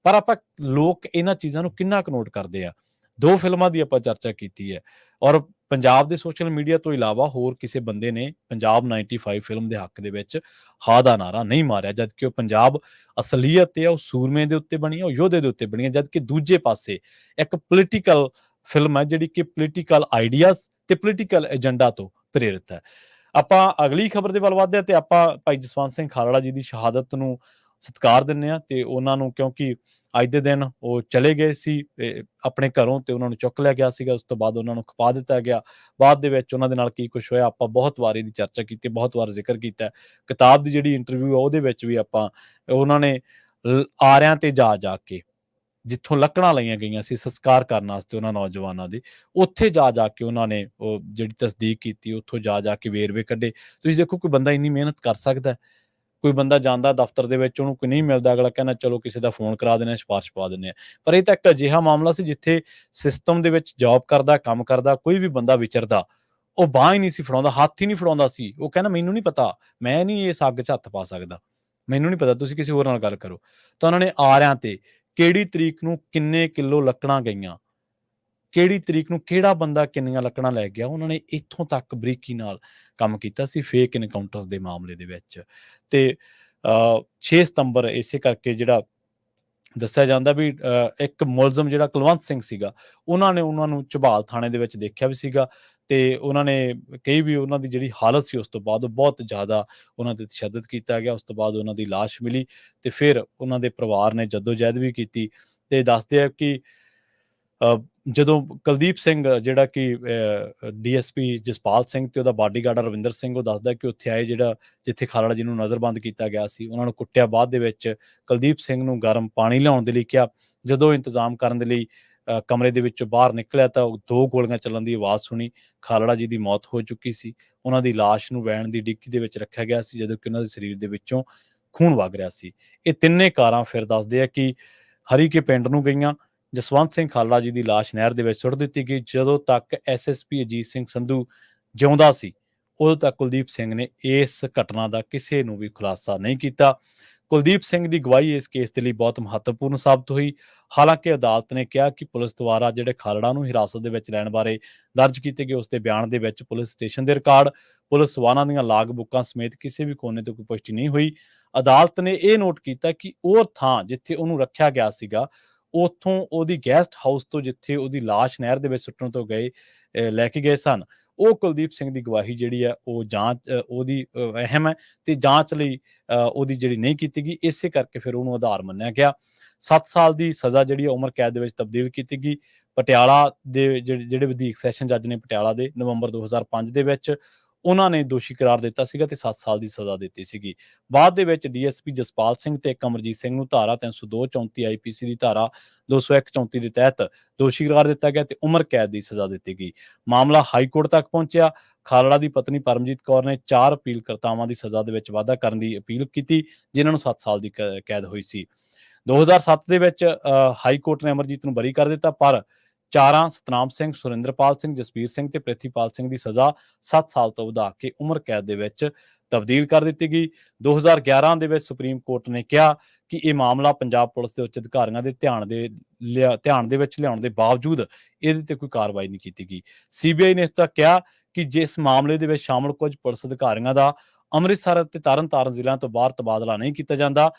ਪਰ ਆਪਾਂ ਲੋਕ ਇਹਨਾਂ ਚੀਜ਼ਾਂ ਨੂੰ ਕਿੰਨਾ ਕੁ ਨੋਟ ਕਰਦੇ ਆ। 2 ਫਿਲਮਾਂ ਦੀ ਆਪਾਂ ਚਰਚਾ ਕੀਤੀ ਹੈ, ਔਰ ਪੰਜਾਬ ਦੇ ਸੋਸ਼ਲ ਮੀਡੀਆ ਤੋਂ ਇਲਾਵਾ ਹੋਰ ਕਿਸੇ ਬੰਦੇ ਨੇ ਪੰਜਾਬ 95 ਫਿਲਮ ਦੇ ਹੱਕ ਦੇ ਵਿੱਚ ਹਾਂ ਦਾ ਨਾਰਾ ਨਹੀਂ ਮਾਰਿਆ, ਜਦਕਿ ਉਹ ਪੰਜਾਬ ਅਸਲੀਅਤ ਤੇ ਉਹ ਸੂਰਮੇ ਦੇ ਉੱਤੇ ਬਣੀ ਹੈ, ਉਹ ਯੋਧੇ ਦੇ ਉੱਤੇ ਬਣੀ ਹੈ। ਜਦਕਿ ਦੂਜੇ ਪਾਸੇ ਇੱਕ ਪੋਲੀਟੀਕਲ ਫਿਲਮ ਹੈ ਜਿਹੜੀ ਕਿ ਪੋਲੀਟੀਕਲ ਆਈਡੀਆਜ਼ ਤੇ ਪੋਲੀਟੀਕਲ ਏਜੰਡਾ ਤੋਂ ਪ੍ਰੇਰਿਤ ਹੈ। ਆਪਾਂ ਅਗਲੀ ਖਬਰ ਦੇ ਵੱਲ ਵਧਦੇ ਹਾਂ ਤੇ ਆਪਾਂ ਭਾਈ ਜਸਵੰਤ ਸਿੰਘ ਖਾਲੜਾ ਜੀ ਦੀ ਸ਼ਹਾਦਤ ਨੂੰ ਸਤਿਕਾਰ ਦਿੰਦੇ ਹਾਂ ਤੇ ਉਹਨਾਂ ਨੂੰ, ਕਿਉਂਕਿ ਅੱਜ ਦੇ ਦਿਨ ਉਹ ਚਲੇ ਗਏ ਸੀ ਆਪਣੇ ਘਰੋਂ ਤੇ ਉਹਨਾਂ ਨੂੰ ਚੁੱਕ ਲਿਆ ਗਿਆ ਸੀਗਾ, ਉਸ ਤੋਂ ਬਾਅਦ ਉਹਨਾਂ ਨੂੰ ਖਪਾ ਦਿੱਤਾ ਗਿਆ। ਬਾਅਦ ਦੇ ਵਿੱਚ ਉਹਨਾਂ ਦੇ ਨਾਲ ਕੀ ਕੁਛ ਹੋਇਆ ਆਪਾਂ ਬਹੁਤ ਵਾਰ ਇਹਦੀ ਚਰਚਾ ਕੀਤੀ, ਬਹੁਤ ਵਾਰ ਜ਼ਿਕਰ ਕੀਤਾ। ਕਿਤਾਬ ਦੀ ਜਿਹੜੀ ਇੰਟਰਵਿਊ ਆ ਉਹਦੇ ਵਿੱਚ ਵੀ ਆਪਾਂ ਉਹਨਾਂ ਨੇ ਆਰਿਆਂ ਤੇ ਜਾ ਕੇ ਜਿੱਥੋਂ ਲੱਕੜਾਂ ਲਈਆਂ ਗਈਆਂ ਸੀ ਸੰਸਕਾਰ ਕਰਨ ਵਾਸਤੇ ਉਹਨਾਂ ਨੌਜਵਾਨਾਂ ਦੇ, ਉੱਥੇ ਜਾ ਕੇ ਉਹਨਾਂ ਨੇ ਉਹ ਜਿਹੜੀ ਤਸਦੀਕ ਕੀਤੀ, ਉੱਥੋਂ ਜਾ ਕੇ ਵੇਰਵੇ ਕੱਢੇ। ਤੁਸੀਂ ਦੇਖੋ ਕੋਈ ਬੰਦਾ ਇੰਨੀ ਮਿਹਨਤ ਕਰ ਸਕਦਾ? ਕੋਈ ਬੰਦਾ ਜਾਂਦਾ ਦਫ਼ਤਰ ਦੇ ਵਿੱਚ, ਉਹਨੂੰ ਕੋਈ ਨਹੀਂ ਮਿਲਦਾ, ਅਗਲਾ ਕਹਿੰਦਾ ਚਲੋ ਕਿਸੇ ਦਾ ਫੋਨ ਕਰਾ ਦਿੰਦੇ ਹਾਂ, ਸਿਫਾਰਿਸ਼ ਪਾ ਦਿੰਦੇ ਹਾਂ। ਪਰ ਇਹ ਤਾਂ ਇੱਕ ਅਜਿਹਾ ਮਾਮਲਾ ਸੀ ਜਿੱਥੇ ਸਿਸਟਮ ਦੇ ਵਿੱਚ ਜੌਬ ਕਰਦਾ, ਕੰਮ ਕਰਦਾ ਕੋਈ ਵੀ ਬੰਦਾ ਵਿਚਰਦਾ, ਉਹ ਬਾਂਹ ਹੀ ਨਹੀਂ ਸੀ ਫੜਾਉਂਦਾ, ਹੱਥ ਹੀ ਨਹੀਂ ਫੜਾਉਂਦਾ ਸੀ। ਉਹ ਕਹਿੰਦਾ ਮੈਨੂੰ ਨਹੀਂ ਪਤਾ, ਮੈਂ ਨਹੀਂ ਇਸ ਅੱਗ 'ਚ ਹੱਥ ਪਾ ਸਕਦਾ, ਮੈਨੂੰ ਨਹੀਂ ਪਤਾ, ਤੁਸੀਂ ਕਿਸੇ ਹੋਰ ਨਾਲ ਗੱਲ ਕਰੋ। ਤਾਂ ਉਹਨਾਂ ਨੇ ਆਰਿਆਂ ਤੇ ਕਿਹੜੀ ਤਰੀਕ ਨੂੰ ਕਿੰਨੇ ਕਿਲੋ ਲੱਕੜਾਂ ਗਈਆਂ, ਕਿਹੜੀ ਤਰੀਕ ਨੂੰ ਕਿਹੜਾ ਬੰਦਾ ਕਿੰਨੀਆਂ ਲੱਕੜਾਂ ਲੈ ਗਿਆ, ਉਹਨਾਂ ਨੇ ਇੱਥੋਂ ਤੱਕ ਬਰੀਕੀ ਨਾਲ ਕੰਮ ਕੀਤਾ ਸੀ ਫੇਕ ਇਨਕਾਊਂਟਰਸ ਦੇ ਮਾਮਲੇ ਦੇ ਵਿੱਚ। ਤੇ 6 ਸਤੰਬਰ ਇਸੇ ਕਰਕੇ ਜਿਹੜਾ ਦੱਸਿਆ ਜਾਂਦਾ ਵੀ ਇੱਕ ਮੁਲਜ਼ਮ ਜਿਹੜਾ ਕੁਲਵੰਤ ਸਿੰਘ ਸੀਗਾ, ਉਹਨਾਂ ਨੂੰ ਝਬਾਲ ਥਾਣੇ ਦੇ ਵਿੱਚ ਦੇਖਿਆ ਵੀ ਸੀਗਾ ਤੇ ਉਹਨਾਂ ਨੇ ਕਹੀ ਵੀ ਉਹਨਾਂ ਦੀ ਜਿਹੜੀ ਹਾਲਤ ਸੀ ਉਸ ਤੋਂ ਬਾਅਦ ਬਹੁਤ ਜ਼ਿਆਦਾ ਉਹਨਾਂ ਤੇ ਤਸ਼ੱਦਦ ਕੀਤਾ ਗਿਆ। ਉਸ ਤੋਂ ਬਾਅਦ ਉਹਨਾਂ ਦੀ ਲਾਸ਼ ਮਿਲੀ ਤੇ ਫਿਰ ਉਹਨਾਂ ਦੇ ਪਰਿਵਾਰ ਨੇ ਜੱਦੋ-ਜਹਿਦ ਵੀ ਕੀਤੀ ਤੇ ਦੱਸਦੇ ਆ ਕਿ ਜਦੋਂ ਕੁਲਦੀਪ ਸਿੰਘ ਜਿਹੜਾ ਕਿ ਡੀਐਸਪੀ ਜਸਪਾਲ ਸਿੰਘ ਤੇ ਉਹਦਾ ਬਾਡੀਗਾਰਡ ਰਵਿੰਦਰ ਸਿੰਘ, ਉਹ ਦੱਸਦਾ ਕਿ ਉੱਥੇ ਆਏ ਜਿੱਥੇ ਖਾਲੜਾ ਜੀ ਨੂੰ ਨਜ਼ਰਬੰਦ ਕੀਤਾ ਗਿਆ ਸੀ, ਉਹਨਾਂ ਨੂੰ ਕੁੱਟਿਆ। ਬਾਅਦ ਦੇ ਵਿੱਚ ਕੁਲਦੀਪ ਸਿੰਘ ਨੂੰ ਗਰਮ ਪਾਣੀ ਲਿਆਉਣ ਦੇ ਲਈ ਕਿਹਾ। ਜਦੋਂ ਇੰਤਜ਼ਾਮ ਕਰਨ ਦੇ ਲਈ ਕਮਰੇ ਦੇ ਵਿੱਚੋਂ ਬਾਹਰ ਨਿਕਲਿਆ ਤਾਂ 2 ਗੋਲੀਆਂ ਚੱਲਣ ਦੀ ਆਵਾਜ਼ ਸੁਣੀ। ਖਾਲੜਾ ਜੀ ਦੀ ਮੌਤ ਹੋ ਚੁੱਕੀ ਸੀ। ਉਹਨਾਂ ਦੀ ਲਾਸ਼ ਨੂੰ ਵੈਨ ਦੀ ਡਿੱਗੀ ਦੇ ਵਿੱਚ ਰੱਖਿਆ ਗਿਆ ਸੀ, ਜਦੋਂ ਕਿ ਉਹਨਾਂ ਦੇ ਸਰੀਰ ਦੇ ਵਿੱਚੋਂ ਖੂਨ ਵਗ ਰਿਹਾ ਸੀ। ਇਹ ਤਿੰਨੇ ਕਾਰਾਂ ਫਿਰ ਦੱਸਦੇ ਆ ਕਿ ਹਰੀਕੇ ਪਿੰਡ ਨੂੰ ਗਈਆਂ। ਜਸਵੰਤ ਸਿੰਘ ਖਾਲੜਾ ਜੀ ਦੀ ਲਾਸ਼ ਨਹਿਰ ਦੇ ਵਿੱਚ ਸੁੱਟ ਦਿੱਤੀ ਗਈ। ਜਦੋਂ ਤੱਕ ਐਸਐਸਪੀ ਅਜੀਤ ਸਿੰਘ ਸੰਧੂ ਜਿਉਂਦਾ ਸੀ, ਉਦੋਂ ਤੱਕ ਕੁਲਦੀਪ ਸਿੰਘ ਨੇ ਇਸ ਘਟਨਾ ਦਾ ਕਿਸੇ ਨੂੰ ਵੀ ਖੁਲਾਸਾ ਨਹੀਂ ਕੀਤਾ। ਕੁਲਦੀਪ ਸਿੰਘ ਦੀ ਗਵਾਹੀ ਇਸ ਕੇਸ ਦੇ ਲਈ ਬਹੁਤ ਮਹੱਤਵਪੂਰਨ ਸਾਬਤ ਹੋਈ। ਹਾਲਾਂਕਿ ਅਦਾਲਤ ਨੇ ਕਿਹਾ ਕਿ ਪੁਲਿਸ ਦੁਆਰਾ ਜਿਹੜੇ ਖਾਲੜਾ ਨੂੰ ਹਿਰਾਸਤ ਦੇ ਵਿੱਚ ਲੈਣ ਬਾਰੇ ਦਰਜ ਕੀਤੇ ਗਏ ਉਸ ਦੇ ਬਿਆਨ ਦੇ ਵਿੱਚ ਪੁਲਿਸ ਸਟੇਸ਼ਨ ਦੇ ਰਿਕਾਰਡ, ਪੁਲਿਸ ਵਾਹਨਾਂ ਦੀਆਂ ਲਾਗ ਬੁੱਕਾਂ ਸਮੇਤ ਕਿਸੇ ਵੀ ਕੋਨੇ ਤੋਂ ਕੋਈ ਪੁਸ਼ਟੀ ਨਹੀਂ ਹੋਈ। ਅਦਾਲਤ ਨੇ ਇਹ ਨੋਟ ਕੀਤਾ ਕਿ ਉਹ ਥਾਂ ਜਿੱਥੇ ਉਹਨੂੰ ਰੱਖਿਆ ਗਿਆ ਸੀਗਾ, ਉੱਥੋਂ ਉਹਦੀ ਗੈਸਟ ਹਾਊਸ ਤੋਂ ਜਿੱਥੇ ਉਹਦੀ ਲਾਸ਼ ਨਹਿਰ ਦੇ ਵਿੱਚ ਸੁੱਟਣ ਤੋਂ ਲੈ ਕੇ ਗਏ ਸਨ, ਉਹ ਕੁਲਦੀਪ ਸਿੰਘ ਦੀ ਗਵਾਹੀ ਜਿਹੜੀ ਹੈ ਉਹ ਜਾਂਚ ਉਹਦੀ ਅਹਿਮ ਹੈ ਤੇ ਜਾਂਚ ਲਈ ਉਹਦੀ ਜਿਹੜੀ ਨਹੀਂ ਕੀਤੀ ਗਈ। ਇਸੇ ਕਰਕੇ ਫਿਰ ਉਹਨੂੰ ਆਧਾਰ ਮੰਨਿਆ ਗਿਆ। 7 ਸਾਲ ਦੀ ਸਜ਼ਾ ਜਿਹੜੀ ਉਮਰ ਕੈਦ ਦੇ ਵਿੱਚ ਤਬਦੀਲ ਕੀਤੀ ਗਈ। ਪਟਿਆਲਾ ਦੇ ਜਿਹੜੇ ਵਧੀਕ ਸੈਸ਼ਨ ਜੱਜ ਨੇ ਪਟਿਆਲਾ ਦੇ ਨਵੰਬਰ 2005 ਦੇ ਵਿੱਚ ਉਹਨਾਂ ਨੇ ਦੋਸ਼ੀ ਕਰਾਰ ਦਿੱਤਾ ਸੀਗਾ ਤੇ 7 ਸਾਲ ਦੀ ਸਜ਼ਾ ਦਿੱਤੀ ਸੀਗੀ। ਬਾਅਦ ਦੇ ਵਿੱਚ ਡੀਐਸਪੀ ਜਸਪਾਲ ਸਿੰਘ ਤੇ ਅਮਰਜੀਤ ਸਿੰਘ ਨੂੰ ਧਾਰਾ 302 34 ਆਈਪੀਸੀ ਦੀ ਧਾਰਾ 201 34 ਦੇ ਤਹਿਤ ਦੋਸ਼ੀ ਕਰਾਰ ਦਿੱਤਾ ਗਿਆ ਤੇ ਉਮਰ ਕੈਦ ਦੀ ਸਜ਼ਾ ਦਿੱਤੀ ਗਈ। ਮਾਮਲਾ ਹਾਈ ਕੋਰਟ ਤੱਕ ਪਹੁੰਚਿਆ। ਖਾਲੜਾ ਦੀ ਪਤਨੀ ਪਰਮਜੀਤ ਕੌਰ ਨੇ 4 ਅਪੀਲਕਰਤਾਵਾਂ ਦੀ ਸਜ਼ਾ ਦੇ ਵਿੱਚ ਵਾਧਾ ਕਰਨ ਦੀ ਅਪੀਲ ਕੀਤੀ, ਜਿਨ੍ਹਾਂ ਨੂੰ 7 ਸਾਲ ਦੀ ਕੈਦ ਹੋਈ ਸੀ। 2007 ਦੇ ਵਿੱਚ ਹਾਈ ਕੋਰਟ ਨੇ ਅਮਰਜੀਤ ਨੂੰ ਬਰੀ ਕਰ ਦਿੱਤਾ, ਪਰ ਚਾਰਾਂ ਸਤਨਾਮ ਸਿੰਘ, ਸੁਰਿੰਦਰਪਾਲ ਸਿੰਘ, ਜਸਬੀਰ ਸਿੰਘ ਤੇ ਪ੍ਰਿਥੀਪਾਲ ਸਿੰਘ ਦੀ ਸਜ਼ਾ 7 ਸਾਲ ਤੋਂ ਵਧਾ ਕੇ ਉਮਰ ਕੈਦ ਦੇ ਵਿੱਚ ਤਬਦੀਲ ਕਰ ਦਿੱਤੀ ਗਈ। 2011 ਦੇ ਵਿੱਚ ਸੁਪਰੀਮ ਕੋਰਟ ਨੇ ਕਿਹਾ ਕਿ ਇਹ ਮਾਮਲਾ ਪੰਜਾਬ ਪੁਲਿਸ ਦੇ ਉੱਚ ਅਧਿਕਾਰੀਆਂ ਦੇ ਧਿਆਨ ਦੇ ਵਿੱਚ ਲਿਆਉਣ ਦੇ ਬਾਵਜੂਦ ਇਹਦੇ ਤੇ ਕੋਈ ਕਾਰਵਾਈ ਨਹੀਂ ਕੀਤੀ ਗਈ। ਸੀਬੀਆਈ ਨੇ ਇਸ ਤੱਕ ਕਿਹਾ ਕਿ ਜਿਸ ਮਾਮਲੇ ਦੇ ਵਿੱਚ ਸ਼ਾਮਲ ਕੁਝ ਪੁਲਿਸ ਅਧਿਕਾਰੀਆਂ ਦਾ ਅੰਮ੍ਰਿਤਸਰ ਅਤੇ ਤਰਨਤਾਰਨ ਜ਼ਿਲ੍ਹਿਆਂ ਤੋਂ ਬਾਹਰ ਤਬਾਦਲਾ ਨਹੀਂ ਕੀਤਾ ਜਾਂਦਾ,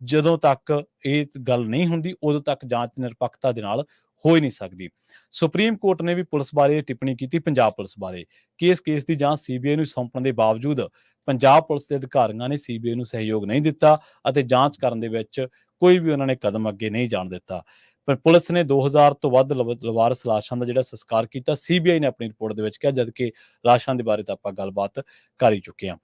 ਜਦੋਂ ਤੱਕ ਇਹ ਗੱਲ ਨਹੀਂ ਹੁੰਦੀ ਉਦੋਂ ਤੱਕ ਜਾਂਚ ਨਿਰਪੱਖਤਾ ਦੇ ਨਾਲ ਹੋ ਹੀ ਨਹੀਂ ਸਕਦੀ। ਸੁਪਰੀਮ ਕੋਰਟ ਨੇ ਵੀ ਪੁਲਿਸ ਬਾਰੇ ਟਿੱਪਣੀ ਕੀਤੀ, ਪੰਜਾਬ ਪੁਲਿਸ ਬਾਰੇ, ਕਿ ਇਸ ਕੇਸ ਦੀ ਜਾਂਚ ਸੀਬੀਆਈ ਨੂੰ ਸੌਂਪਣ ਦੇ ਬਾਵਜੂਦ ਪੰਜਾਬ ਪੁਲਿਸ ਦੇ ਅਧਿਕਾਰੀਆਂ ਨੇ ਸੀਬੀਆਈ ਨੂੰ ਸਹਿਯੋਗ ਨਹੀਂ ਦਿੱਤਾ ਅਤੇ ਜਾਂਚ ਕਰਨ ਦੇ ਵਿੱਚ ਕੋਈ ਵੀ ਉਹਨਾਂ ਨੇ ਕਦਮ ਅੱਗੇ ਨਹੀਂ ਜਾਣ ਦਿੱਤਾ। ਪਰ ਪੁਲਿਸ ਨੇ 2000 ਤੋਂ ਵੱਧ ਲਵਾਰਸ ਲਾਸ਼ਾਂ ਦਾ ਜਿਹੜਾ ਸੰਸਕਾਰ ਕੀਤਾ, ਸੀਬੀਆਈ ਨੇ ਆਪਣੀ ਰਿਪੋਰਟ ਦੇ ਵਿੱਚ ਕਿਹਾ, ਜਦਕਿ ਲਾਸ਼ਾਂ ਦੇ ਬਾਰੇ ਤਾਂ ਆਪਾਂ ਗੱਲਬਾਤ ਕਰ ਹੀ ਚੁੱਕੇ ਹਾਂ।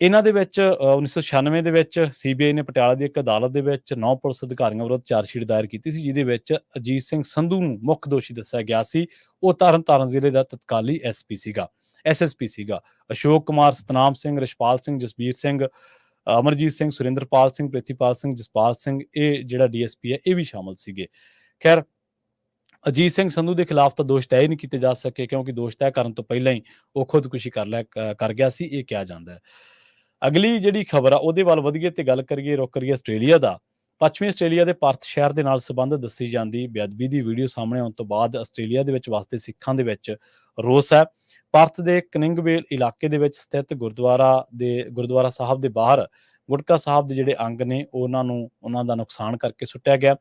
ਇਹਨਾਂ ਦੇ ਵਿੱਚ 1996 ਦੇ ਵਿੱਚ ਸੀਬੀਆਈ ਨੇ ਪਟਿਆਲਾ ਦੀ ਇੱਕ ਅਦਾਲਤ ਦੇ ਵਿੱਚ 9 ਪੁਲਿਸ ਅਧਿਕਾਰੀਆਂ ਵਿਰੁੱਧ ਚਾਰਜਸ਼ੀਟ ਦਾਇਰ ਕੀਤੀ ਸੀ, ਜਿਹਦੇ ਵਿੱਚ ਅਜੀਤ ਸਿੰਘ ਸੰਧੂ ਨੂੰ ਮੁੱਖ ਦੋਸ਼ੀ ਦੱਸਿਆ ਗਿਆ ਸੀ। ਉਹ ਤਰਨਤਾਰਨ ਜ਼ਿਲ੍ਹੇ ਦਾ ਤਤਕਾਲੀ ਐਸਐਸਪੀ ਸੀਗਾ। ਅਸ਼ੋਕ ਕੁਮਾਰ, ਸਤਨਾਮ ਸਿੰਘ, ਰਛਪਾਲ ਸਿੰਘ, ਜਸਬੀਰ ਸਿੰਘ, ਅਮਰਜੀਤ ਸਿੰਘ, ਸੁਰਿੰਦਰਪਾਲ ਸਿੰਘ, ਪ੍ਰਿਥੀਪਾਲ ਸਿੰਘ, ਜਸਪਾਲ ਸਿੰਘ, ਇਹ ਜਿਹੜਾ ਡੀਐਸਪੀ ਹੈ ਇਹ ਵੀ ਸ਼ਾਮਲ ਸੀਗੇ। ਖੈਰ, ਅਜੀਤ ਸਿੰਘ ਸੰਧੂ ਦੇ ਖਿਲਾਫ ਤਾਂ ਦੋਸ਼ ਤੈਅ ਨਹੀਂ ਕੀਤੇ ਜਾ ਸਕੇ, ਕਿਉਂਕਿ ਦੋਸ਼ ਤੈਅ ਕਰਨ ਤੋਂ ਪਹਿਲਾਂ ਹੀ ਉਹ ਖੁਦਕੁਸ਼ੀ ਕਰ ਗਿਆ ਸੀ, ਇਹ ਕਿਹਾ ਜਾਂਦਾ ਹੈ। ਅਗਲੀ ਜਿਹੜੀ ਖਬਰ ਆ ਉਹਦੇ ਵੱਲ ਵਧੀਏ ਤੇ ਗੱਲ ਕਰੀਏ, ਰੁਕ ਕਰੀਏ ਆਸਟ੍ਰੇਲੀਆ ਦਾ। ਪੱਛਮੀ ਆਸਟ੍ਰੇਲੀਆ ਦੇ ਪਰਥ ਸ਼ਹਿਰ ਦੇ ਨਾਲ ਸੰਬੰਧ ਦੱਸੀ ਜਾਂਦੀ ਬੇਅਦਬੀ ਦੀ ਵੀਡੀਓ ਸਾਹਮਣੇ ਆਉਣ ਤੋਂ ਬਾਅਦ ਆਸਟ੍ਰੇਲੀਆ ਦੇ ਵਿੱਚ ਵਸਦੇ ਸਿੱਖਾਂ ਦੇ ਵਿੱਚ ਰੋਸ ਹੈ। ਪਰਥ ਦੇ ਕਨਿੰਗਵੇਲ ਇਲਾਕੇ ਦੇ ਵਿੱਚ ਸਥਿਤ ਗੁਰਦੁਆਰਾ ਸਾਹਿਬ ਦੇ ਬਾਹਰ ਗੁਟਕਾ ਸਾਹਿਬ ਦੇ ਜਿਹੜੇ ਅੰਗ ਨੇ ਉਹਨਾਂ ਦਾ ਨੁਕਸਾਨ ਕਰਕੇ ਸੁੱਟਿਆ ਗਿਆ।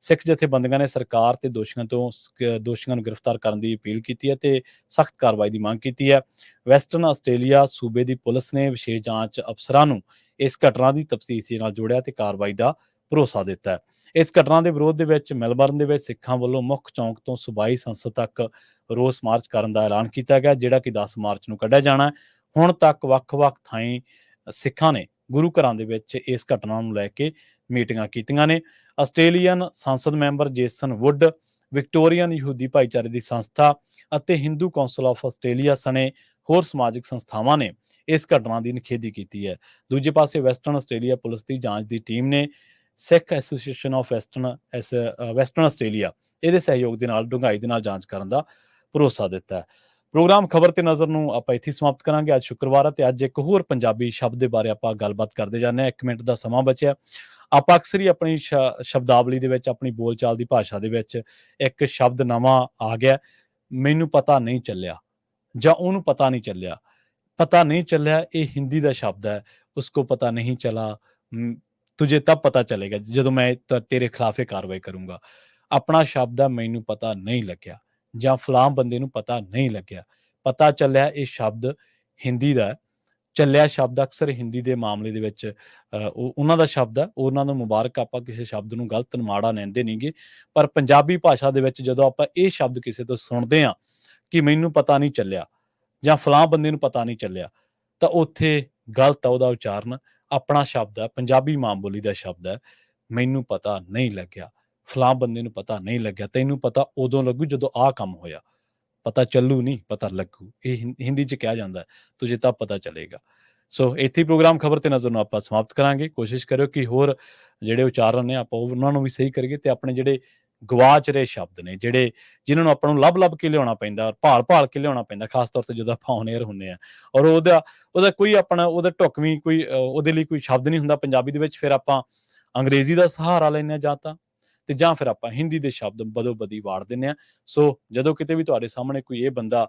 ਸਿੱਖ ਜਥੇਬੰਦੀਆਂ ਨੇ ਸਰਕਾਰ ਤੇ ਦੋਸ਼ੀਆਂ ਨੂੰ ਗ੍ਰਿਫਤਾਰ ਕਰਨ ਦੀ ਅਪੀਲ ਕੀਤੀ ਹੈ ਤੇ ਸਖਤ ਕਾਰਵਾਈ ਦੀ ਮੰਗ ਕੀਤੀ ਹੈ। ਵੈਸਟਰਨ ਆਸਟ੍ਰੇਲੀਆ ਸੂਬੇ ਦੀ ਪੁਲਿਸ ਨੇ ਵਿਸ਼ੇਸ਼ ਜਾਂਚ ਅਫਸਰਾਂ ਨੂੰ ਇਸ ਘਟਨਾ ਦੀ ਤਫਤੀਸ਼ ਨਾਲ ਜੋੜਿਆ ਤੇ ਕਾਰਵਾਈ ਦਾ ਭਰੋਸਾ ਦਿੱਤਾ ਹੈ। ਇਸ ਘਟਨਾ ਦੇ ਵਿਰੋਧ ਦੇ ਵਿੱਚ ਮੈਲਬਰਨ ਦੇ ਵਿੱਚ ਸਿੱਖਾਂ ਵੱਲੋਂ ਮੁੱਖ ਚੌਂਕ ਤੋਂ ਸੂਬਾਈ ਸੰਸਦ ਤੱਕ ਰੋਸ ਮਾਰਚ ਕਰਨ ਦਾ ਐਲਾਨ ਕੀਤਾ ਗਿਆ, ਜਿਹੜਾ ਕਿ 10 ਮਾਰਚ ਨੂੰ ਕੱਢਿਆ ਜਾਣਾ ਹੈ। ਹੁਣ ਤੱਕ ਵੱਖ-ਵੱਖ ਥਾਈਂ ਸਿੱਖਾਂ ਨੇ ਗੁਰੂ ਘਰਾਂ ਦੇ ਵਿੱਚ ਇਸ ਘਟਨਾ ਨੂੰ ਲੈ ਕੇ ਮੀਟਿੰਗਾਂ ਕੀਤੀਆਂ ਨੇ। ਆਸਟ੍ਰੇਲੀਅਨ ਸੰਸਦ ਮੈਂਬਰ ਜੇਸਨ ਵੁੱਡ, ਵਿਕਟੋਰੀਅਨ ਯਹੂਦੀ ਭਾਈਚਾਰੇ ਦੀ ਸੰਸਥਾ ਅਤੇ ਹਿੰਦੂ ਕੌਂਸਲ ਆਫ ਆਸਟ੍ਰੇਲੀਆ ਸਣੇ ਹੋਰ ਸਮਾਜਿਕ ਸੰਸਥਾਵਾਂ ਨੇ ਇਸ ਘਟਨਾ ਦੀ ਨਿਖੇਧੀ ਕੀਤੀ ਹੈ। ਦੂਜੇ ਪਾਸੇ ਵੈਸਟਰਨ ਆਸਟ੍ਰੇਲੀਆ ਪੁਲਿਸ ਦੀ ਜਾਂਚ ਦੀ ਟੀਮ ਨੇ ਸਿੱਖ ਐਸੋਸੀਏਸ਼ਨ ਆਫ ਵੈਸਟਰਨ ਆਸਟ੍ਰੇਲੀਆ ਇਹਦੇ ਸਹਿਯੋਗ ਦੇ ਨਾਲ ਡੂੰਘਾਈ ਦੇ ਨਾਲ ਜਾਂਚ ਕਰਨ ਦਾ ਭਰੋਸਾ ਦਿੱਤਾ ਹੈ। ਪ੍ਰੋਗਰਾਮ ਖਬਰ ਤੇ ਨਜ਼ਰ ਨੂੰ ਆਪਾਂ ਇੱਥੇ ਸਮਾਪਤ ਕਰਾਂਗੇ। ਅੱਜ ਸ਼ੁੱਕਰਵਾਰ ਹੈ ਤੇ ਅੱਜ ਇੱਕ ਹੋਰ ਪੰਜਾਬੀ ਸ਼ਬਦ ਦੇ ਬਾਰੇ ਆਪਾਂ ਗੱਲਬਾਤ ਕਰਦੇ ਜਾਂਦੇ ਹਾਂ। 1 ਮਿੰਟ ਦਾ ਸਮਾਂ ਬਚਿਆ। ਆਪਾਂ ਅਕਸਰ ਹੀ ਆਪਣੀ ਸ਼ਬਦਾਵਲੀ ਦੇ ਵਿੱਚ, ਆਪਣੀ ਬੋਲਚਾਲ ਦੀ ਭਾਸ਼ਾ ਦੇ ਵਿੱਚ ਇੱਕ ਸ਼ਬਦ ਨਵਾਂ ਆ ਗਿਆ, ਮੈਨੂੰ ਪਤਾ ਨਹੀਂ ਚੱਲਿਆ ਜਾਂ ਉਹਨੂੰ ਪਤਾ ਨਹੀਂ ਚੱਲਿਆ। ਪਤਾ ਨਹੀਂ ਚੱਲਿਆ ਇਹ ਹਿੰਦੀ ਦਾ ਸ਼ਬਦ ਹੈ। ਉਸਕੋ ਪਤਾ ਨਹੀਂ ਚਲਾ, ਤੁਝੇ ਤਬ ਪਤਾ ਚਲੇਗਾ ਜਦੋਂ ਮੈਂ ਤੇਰੇ ਖਿਲਾਫ ਇਹ ਕਾਰਵਾਈ ਕਰੂੰਗਾ। ਆਪਣਾ ਸ਼ਬਦ ਹੈ ਮੈਨੂੰ ਪਤਾ ਨਹੀਂ ਲੱਗਿਆ ਜਾਂ ਫਲਾਂ ਬੰਦੇ ਨੂੰ ਪਤਾ ਨਹੀਂ ਲੱਗਿਆ। ਪਤਾ ਚੱਲਿਆ ਇਹ ਸ਼ਬਦ ਹਿੰਦੀ ਦਾ ਹੈ। ਚੱਲਿਆ ਸ਼ਬਦ ਅਕਸਰ ਹਿੰਦੀ ਦੇ ਮਾਮਲੇ ਦੇ ਵਿੱਚ ਉਹਨਾਂ ਦਾ ਸ਼ਬਦ ਹੈ, ਉਹਨਾਂ ਨੂੰ ਮੁਬਾਰਕ। ਆਪਾਂ ਕਿਸੇ ਸ਼ਬਦ ਨੂੰ ਗਲਤ ਮਾੜਾ ਲੈਂਦੇ ਨਹੀਂਗੇ, ਪਰ ਪੰਜਾਬੀ ਭਾਸ਼ਾ ਦੇ ਵਿੱਚ ਜਦੋਂ ਆਪਾਂ ਇਹ ਸ਼ਬਦ ਕਿਸੇ ਤੋਂ ਸੁਣਦੇ ਹਾਂ ਕਿ ਮੈਨੂੰ ਪਤਾ ਨਹੀਂ ਚੱਲਿਆ ਜਾਂ ਫਲਾਂ ਬੰਦੇ ਨੂੰ ਪਤਾ ਨਹੀਂ ਚੱਲਿਆ, ਤਾਂ ਉੱਥੇ ਗਲਤ ਆ ਉਹਦਾ ਉਚਾਰਨ। ਆਪਣਾ ਸ਼ਬਦ ਹੈ, ਪੰਜਾਬੀ ਮਾਂ ਬੋਲੀ ਦਾ ਸ਼ਬਦ ਹੈ, ਮੈਨੂੰ ਪਤਾ ਨਹੀਂ ਲੱਗਿਆ, ਫਲਾਂ ਬੰਦੇ ਨੂੰ ਪਤਾ ਨਹੀਂ ਲੱਗਿਆ। ਤੈਨੂੰ ਪਤਾ ਉਦੋਂ ਲੱਗੂ ਜਦੋਂ ਆਹ ਕੰਮ ਹੋਇਆ। ਪਤਾ ਚੱਲੂ ਨਹੀਂ, ਪਤਾ ਲੱਗੂ, ਇਹ ਹਿੰਦੀ 'ਚ ਕਿਹਾ ਜਾਂਦਾ, ਤੁਝੇ ਤਾਂ ਪਤਾ ਚਲੇਗਾ। ਸੋ ਇੱਥੇ ਪ੍ਰੋਗਰਾਮ ਖਬਰ ਤੇ ਨਜ਼ਰ ਨੂੰ ਆਪਾਂ ਸਮਾਪਤ ਕਰਾਂਗੇ। ਕੋਸ਼ਿਸ਼ ਕਰਿਓ ਕਿ ਹੋਰ ਜਿਹੜੇ ਉਚਾਰਨ ਨੇ ਆਪਾਂ ਉਹਨਾਂ ਨੂੰ ਵੀ ਸਹੀ ਕਰੀਏ ਤੇ ਆਪਣੇ ਜਿਹੜੇ ਗਵਾਚ ਰਹੇ ਸ਼ਬਦ ਨੇ, ਜਿਨ੍ਹਾਂ ਨੂੰ ਆਪਾਂ ਨੂੰ ਲੱਭ ਕੇ ਲਿਆਉਣਾ ਪੈਂਦਾ, ਭਾਲ ਕੇ ਲਿਆਉਣਾ ਪੈਂਦਾ, ਖਾਸ ਤੌਰ ਤੇ ਜਦੋਂ ਆਪਾਂ ਔਨ ਏਅਰ ਹੁੰਦੇ ਹਾਂ, ਔਰ ਉਹਦਾ ਕੋਈ ਆਪਣਾ ਉਹਦਾ ਢੁਕਵੀਂ ਕੋਈ ਉਹਦੇ ਲਈ ਕੋਈ ਸ਼ਬਦ ਨਹੀਂ ਹੁੰਦਾ ਪੰਜਾਬੀ ਦੇ ਵਿੱਚ, ਫਿਰ ਆਪਾਂ ਅੰਗਰੇਜ਼ੀ ਦਾ ਸਹਾਰਾ ਲੈਂਦੇ ਹਾਂ ਜਾਂ ਫਿਰ ਆਪਾਂ ਹਿੰਦੀ ਦੇ ਸ਼ਬਦ ਬਦੋ-ਬਦੀ ਵਾੜ ਦਿੰਦੇ ਹਾਂ। ਸੋ ਜਦੋਂ ਕਿਤੇ ਵੀ ਤੁਹਾਡੇ ਸਾਹਮਣੇ ਕੋਈ ਇਹ ਬੰਦਾ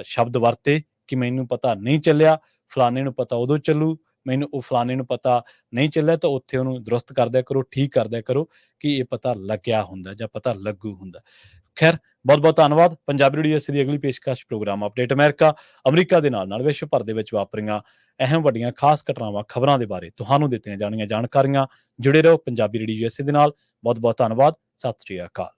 ਸ਼ਬਦ ਵਰਤੇ ਕਿ ਮੈਨੂੰ ਪਤਾ ਨਹੀਂ ਚੱਲਿਆ, ਫਲਾਣੇ ਨੂੰ ਪਤਾ ਉਦੋਂ ਚੱਲੂ, ਮੈਨੂੰ ਉਹ ਫਲਾਣੇ ਨੂੰ ਪਤਾ ਨਹੀਂ ਚੱਲਿਆ, ਤਾਂ ਉੱਥੇ ਉਹਨੂੰ ਦਰੁਸਤ ਕਰ ਦਿਆ ਕਰੋ, ਠੀਕ ਕਰ ਦਿਆ ਕਰੋ ਕਿ ਇਹ ਪਤਾ ਲੱਗਿਆ ਹੁੰਦਾ ਜਾਂ ਪਤਾ ਲੱਗੂ ਹੁੰਦਾ। ਖੈਰ, ਬਹੁਤ-ਬਹੁਤ ਧੰਨਵਾਦ। ਪੰਜਾਬੀ ਰੇਡੀਓ USA ਦੀ ਅਗਲੀ ਪੇਸ਼ਕਸ਼ ਪ੍ਰੋਗਰਾਮ ਅਪਡੇਟ ਅਮਰੀਕਾ ਦੇ ਨਾਲ ਵਿਸ਼ਵ ਭਰ ਦੇ ਵਿੱਚ ਵਾਪਰੀਆਂ ਅਹਿਮ ਵੱਡੀਆਂ ਖਾਸ ਘਟਨਾਵਾਂ, ਖਬਰਾਂ ਦੇ ਬਾਰੇ ਤੁਹਾਨੂੰ ਦਿੱਤੀਆਂ ਜਾਣੀਆਂ ਜਾਣਕਾਰੀਆਂ। ਜੁੜੇ ਰਹੋ ਪੰਜਾਬੀ ਰੇਡੀਓ USA ਦੇ ਨਾਲ। ਬਹੁਤ-ਬਹੁਤ ਧੰਨਵਾਦ। ਸਤਿ ਸ਼੍ਰੀ ਅਕਾਲ।